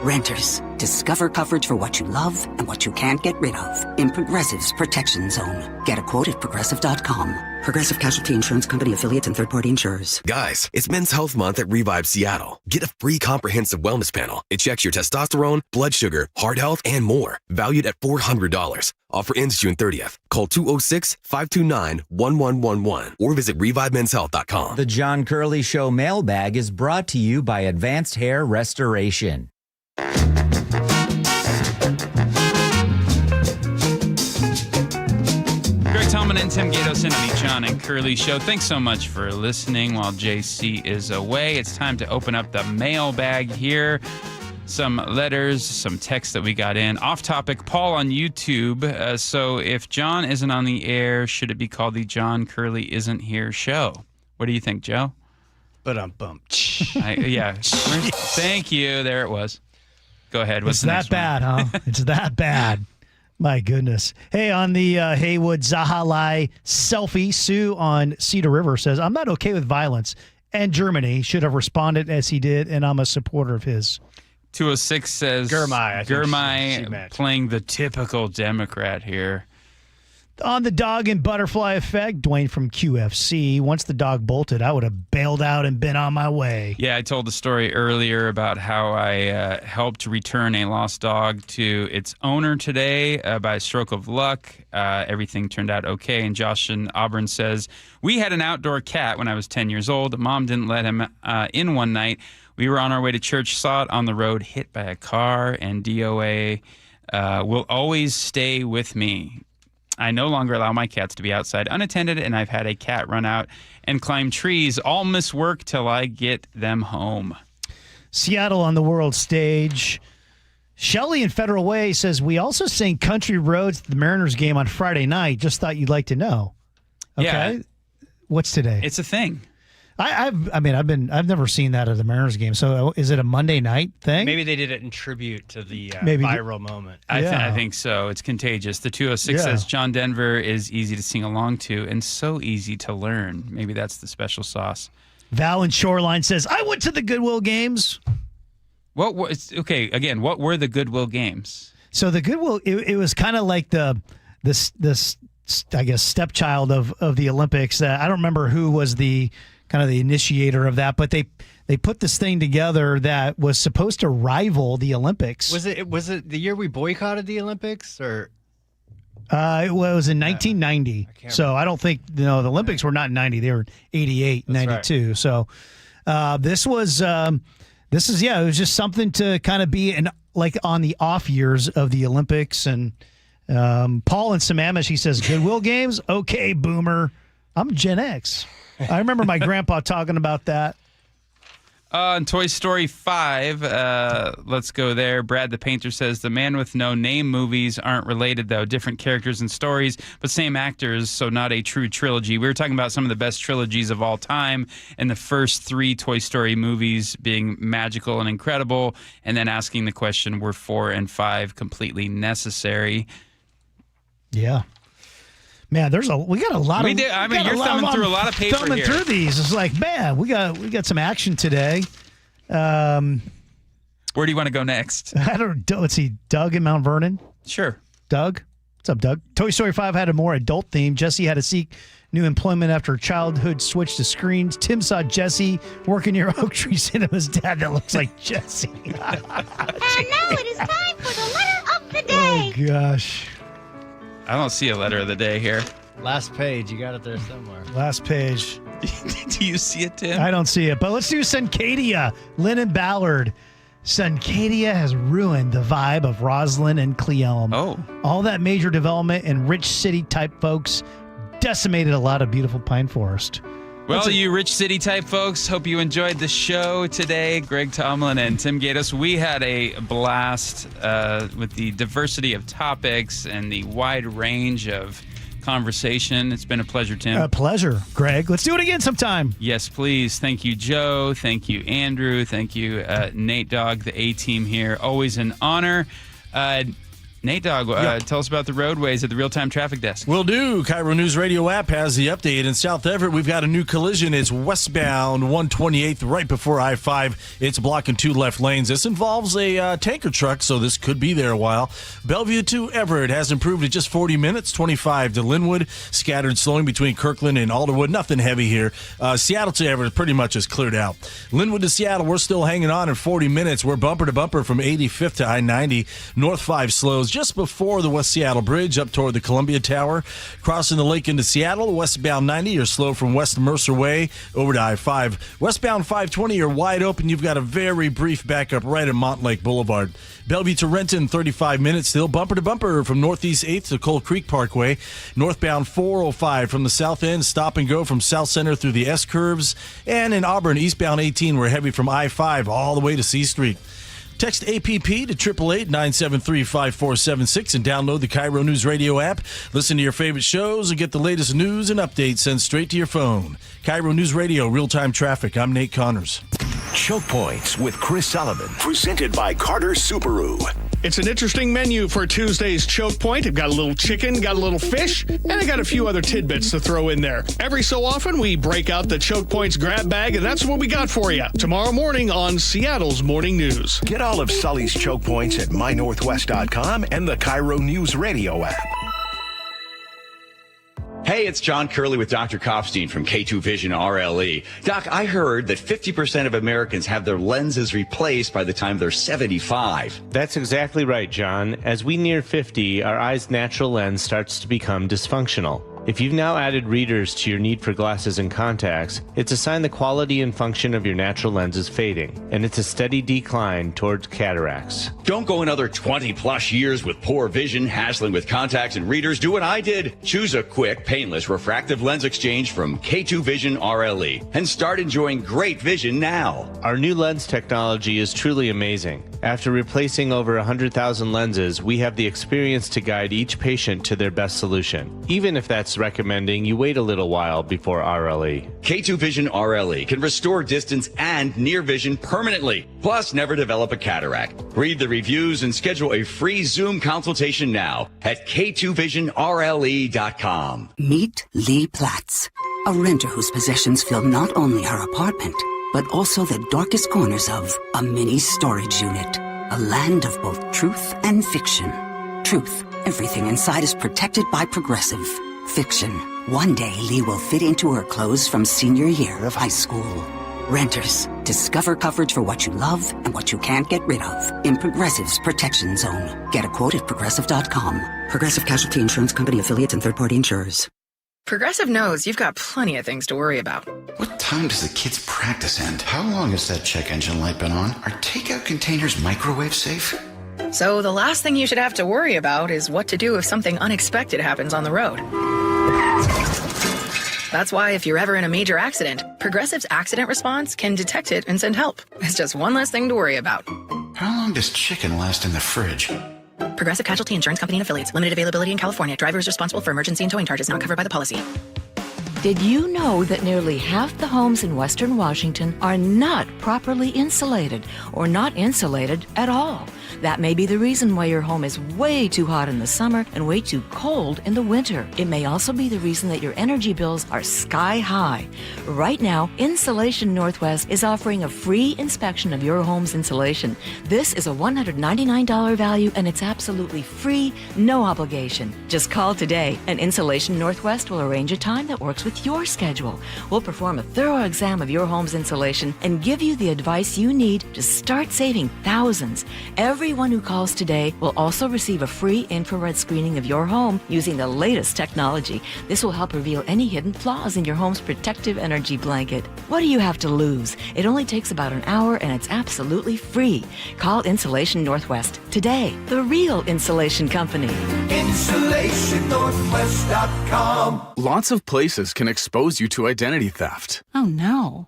Renters, discover coverage for what you love and what you can't get rid of in Progressive's Protection Zone. Get a quote at Progressive.com. Progressive Casualty Insurance Company affiliates and third-party insurers. Guys, it's Men's Health Month at Revive Seattle. Get a free comprehensive wellness panel. It checks your testosterone, blood sugar, heart health, and more. Valued at $400. Offer ends June 30th. Call 206-529-1111 or visit ReviveMen'sHealth.com. The John Curley Show mailbag is brought to you by Advanced Hair Restoration. Greg Tallman and Tim Gatos into the John and Curley Show. Thanks so much for listening while JC is away. It's time to open up the mailbag here. Some letters, some texts that we got in. Off topic, Paul on YouTube. So if John isn't on the air, should it be called the John Curley Isn't Here Show? What do you think, Joe? But yeah. Thank you. There it was. Go ahead. What's it's the that next bad, one? huh? It's that bad. My goodness. Hey, on the Haywood Zahalai selfie, Sue on Cedar River says, I'm not okay with violence, and Germany should have responded as he did, and I'm a supporter of his. 206 says Gurmai playing the typical Democrat here. On the dog and butterfly effect, Dwayne from QFC. Once the dog bolted, I would have bailed out and been on my way. Yeah, I told the story earlier about how I helped return a lost dog to its owner today by a stroke of luck. Everything turned out okay. And Josh in Auburn says, we had an outdoor cat when I was 10 years old. Mom didn't let him in one night. We were on our way to church, saw it on the road, hit by a car, and DOA will always stay with me. I no longer allow my cats to be outside unattended, and I've had a cat run out and climb trees. All miss work till I get them home. Seattle on the world stage. Shelley in Federal Way says, we also sang Country Roads at the Mariners game on Friday night. Just thought you'd like to know. Okay. Yeah. What's today? It's a thing. I've never seen that at the Mariners game. So is it a Monday night thing? Maybe they did it in tribute to the viral moment. I think so. It's contagious. The 206 says John Denver is easy to sing along to and so easy to learn. Maybe that's the special sauce. Val in Shoreline says, I went to the Goodwill games. What were the Goodwill games? So the Goodwill, it was kind of like this I guess stepchild of the Olympics. I don't remember who was the kind of the initiator of that, but they put this thing together that was supposed to rival the Olympics. Was it the year we boycotted the Olympics, or? It was in 1990. So I don't think the Olympics were not in 90; they were 88, That's 92. right. So it was just something to kind of be like on the off years of the Olympics. And Paul in Sammamish, he says, Goodwill games, okay, boomer. I'm Gen X. I remember my grandpa talking about that. In Toy Story 5, let's go there. Brad the Painter says, the Man with No Name movies aren't related, though. Different characters and stories, but same actors, so not a true trilogy. We were talking about some of the best trilogies of all time, and the first 3 Toy Story movies being magical and incredible, and then asking the question, were 4 and 5 completely necessary? Yeah. Man, we got a lot of. You're thumbing through a lot of paper thumbing here. through these. It's like, man, we got some action today. Where do you want to go next? I don't know. Let's see, Doug in Mount Vernon. Sure. Doug, what's up, Doug? Toy Story 5 had a more adult theme. Jessie had to seek new employment after her childhood switched to screens. Tim saw Jessie working near Oak Tree Cinema's dad that looks like Jessie. And now it is time for the letter of the day. Oh gosh. I don't see a letter of the day here. Last page. You got it there somewhere. Last page. Do you see it, Tim? I don't see it. But let's do Suncadia. Lynn and Ballard. Suncadia has ruined the vibe of Roslyn and Cleelum. Oh. All that major development and rich city type folks decimated a lot of beautiful pine forest. Well, you rich city type folks, hope you enjoyed the show today. Greg Tomlin and Tim Gatos, we had a blast with the diversity of topics and the wide range of conversation. It's been a pleasure, Tim. A pleasure, Greg. Let's do it again sometime. Yes, please. Thank you, Joe. Thank you, Andrew. Thank you, Nate Dogg, the A-team here. Always an honor. Nate Dogg, tell us about the roadways at the real-time traffic desk. Will do. KIRO Newsradio App has the update. In South Everett, we've got a new collision. It's westbound 128th, right before I-5. It's blocking 2 left lanes. This involves a tanker truck, so this could be there a while. Bellevue to Everett has improved to just 40 minutes. 25 to Linwood. Scattered slowing between Kirkland and Alderwood. Nothing heavy here. Seattle to Everett pretty much is cleared out. Linwood to Seattle, we're still hanging on in 40 minutes. We're bumper to bumper from 85th to I-90. North 5 slows just before the West Seattle Bridge up toward the Columbia Tower. Crossing the lake into Seattle, westbound 90, you're slow from West Mercer Way over to I-5. Westbound 520, you're wide open. You've got a very brief backup right at Montlake Boulevard. Bellevue to Renton, 35 minutes still. Bumper to bumper from Northeast 8th to Coal Creek Parkway. Northbound 405 from the south end. Stop and go from South Center through the S-curves. And in Auburn, eastbound 18, we're heavy from I-5 all the way to C Street. Text APP to 888-973-5476 and download the KIRO News Radio app. Listen to your favorite shows and get the latest news and updates sent straight to your phone. KIRO News Radio, real-time traffic. I'm Nate Connors. Choke Points with Chris Sullivan. Presented by Carter Subaru. It's an interesting menu for Tuesday's Choke Point. I've got a little chicken, got a little fish, and I got a few other tidbits to throw in there. Every so often, we break out the Choke Points grab bag, and that's what we got for you tomorrow morning on Seattle's Morning News. Get all of Sully's Choke Points at mynorthwest.com and the KIRO News Radio app. Hey, it's John Curley with Dr. Kopstein from K2 Vision RLE. Doc, I heard that 50% of Americans have their lenses replaced by the time they're 75. That's exactly right, John. As we near 50, our eye's natural lens starts to become dysfunctional. If you've now added readers to your need for glasses and contacts, it's a sign the quality and function of your natural lens is fading, and it's a steady decline towards cataracts. Don't go another 20 plus years with poor vision, hassling with contacts and readers. Do what I did. Choose a quick, painless refractive lens exchange from K2 Vision RLE and start enjoying great vision now. Our new lens technology is truly amazing. After replacing over 100,000 lenses, we have the experience to guide each patient to their best solution, even if that's recommending you wait a little while before RLE. K2 Vision RLE can restore distance and near vision permanently, plus never develop a cataract. Read the reviews and schedule a free Zoom consultation now at k2visionrle.com. Meet Lee Platz, a renter whose possessions fill not only her apartment, but also the darkest corners of a mini storage unit. A land of both truth and fiction. Truth, everything inside is protected by Progressive. Fiction, one day Lee will fit into her clothes from senior year of high school. Renters, discover coverage for what you love and what you can't get rid of in Progressive's Protection Zone. Get a quote at Progressive.com. Progressive Casualty Insurance Company affiliates and third-party insurers. Progressive knows you've got plenty of things to worry about. What time does the kids' practice end? How long has that check engine light been on? Are takeout containers microwave safe? So the last thing you should have to worry about is what to do if something unexpected happens on the road. That's why if you're ever in a major accident, Progressive's accident response can detect it and send help. It's just one less thing to worry about. How long does chicken last in the fridge? Progressive Casualty Insurance Company and affiliates. Limited availability in California. Driver is responsible for emergency and towing charges not covered by the policy. Did you know that nearly half the homes in Western Washington are not properly insulated or not insulated at all? That may be the reason why your home is way too hot in the summer and way too cold in the winter. It may also be the reason that your energy bills are sky high. Right now, Insulation Northwest is offering a free inspection of your home's insulation. This is a $199 value and it's absolutely free, no obligation. Just call today and Insulation Northwest will arrange a time that works with your schedule. We'll perform a thorough exam of your home's insulation and give you the advice you need to start saving thousands. Everyone who calls today will also receive a free infrared screening of your home using the latest technology. This will help reveal any hidden flaws in your home's protective energy blanket. What do you have to lose? It only takes about an hour and it's absolutely free. Call Insulation Northwest today, the real insulation company. InsulationNorthwest.com. Lots of places can expose you to identity theft. Oh no.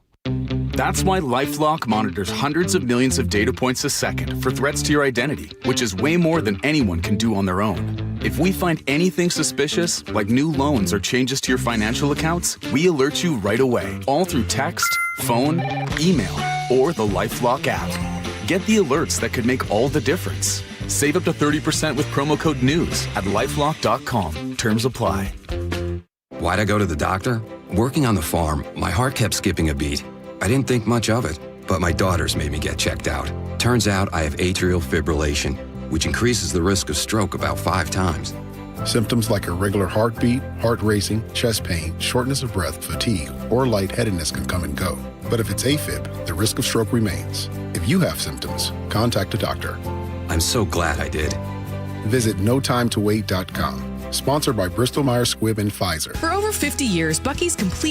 That's why LifeLock monitors hundreds of millions of data points a second for threats to your identity, which is way more than anyone can do on their own. If we find anything suspicious, like new loans or changes to your financial accounts, we alert you right away, all through text, phone, email, or the LifeLock app. Get the alerts that could make all the difference. Save up to 30% with promo code NEWS at LifeLock.com. Terms apply. Why'd I go to the doctor? Working on the farm, my heart kept skipping a beat. I didn't think much of it, but my daughters made me get checked out. Turns out I have atrial fibrillation, which increases the risk of stroke about 5 times. Symptoms like irregular heartbeat, heart racing, chest pain, shortness of breath, fatigue, or lightheadedness can come and go. But if it's AFib, the risk of stroke remains. If you have symptoms, contact a doctor. I'm so glad I did. Visit notimetowait.com. Sponsored by Bristol Myers Squibb and Pfizer. For over 50 years, Buc-ee's complete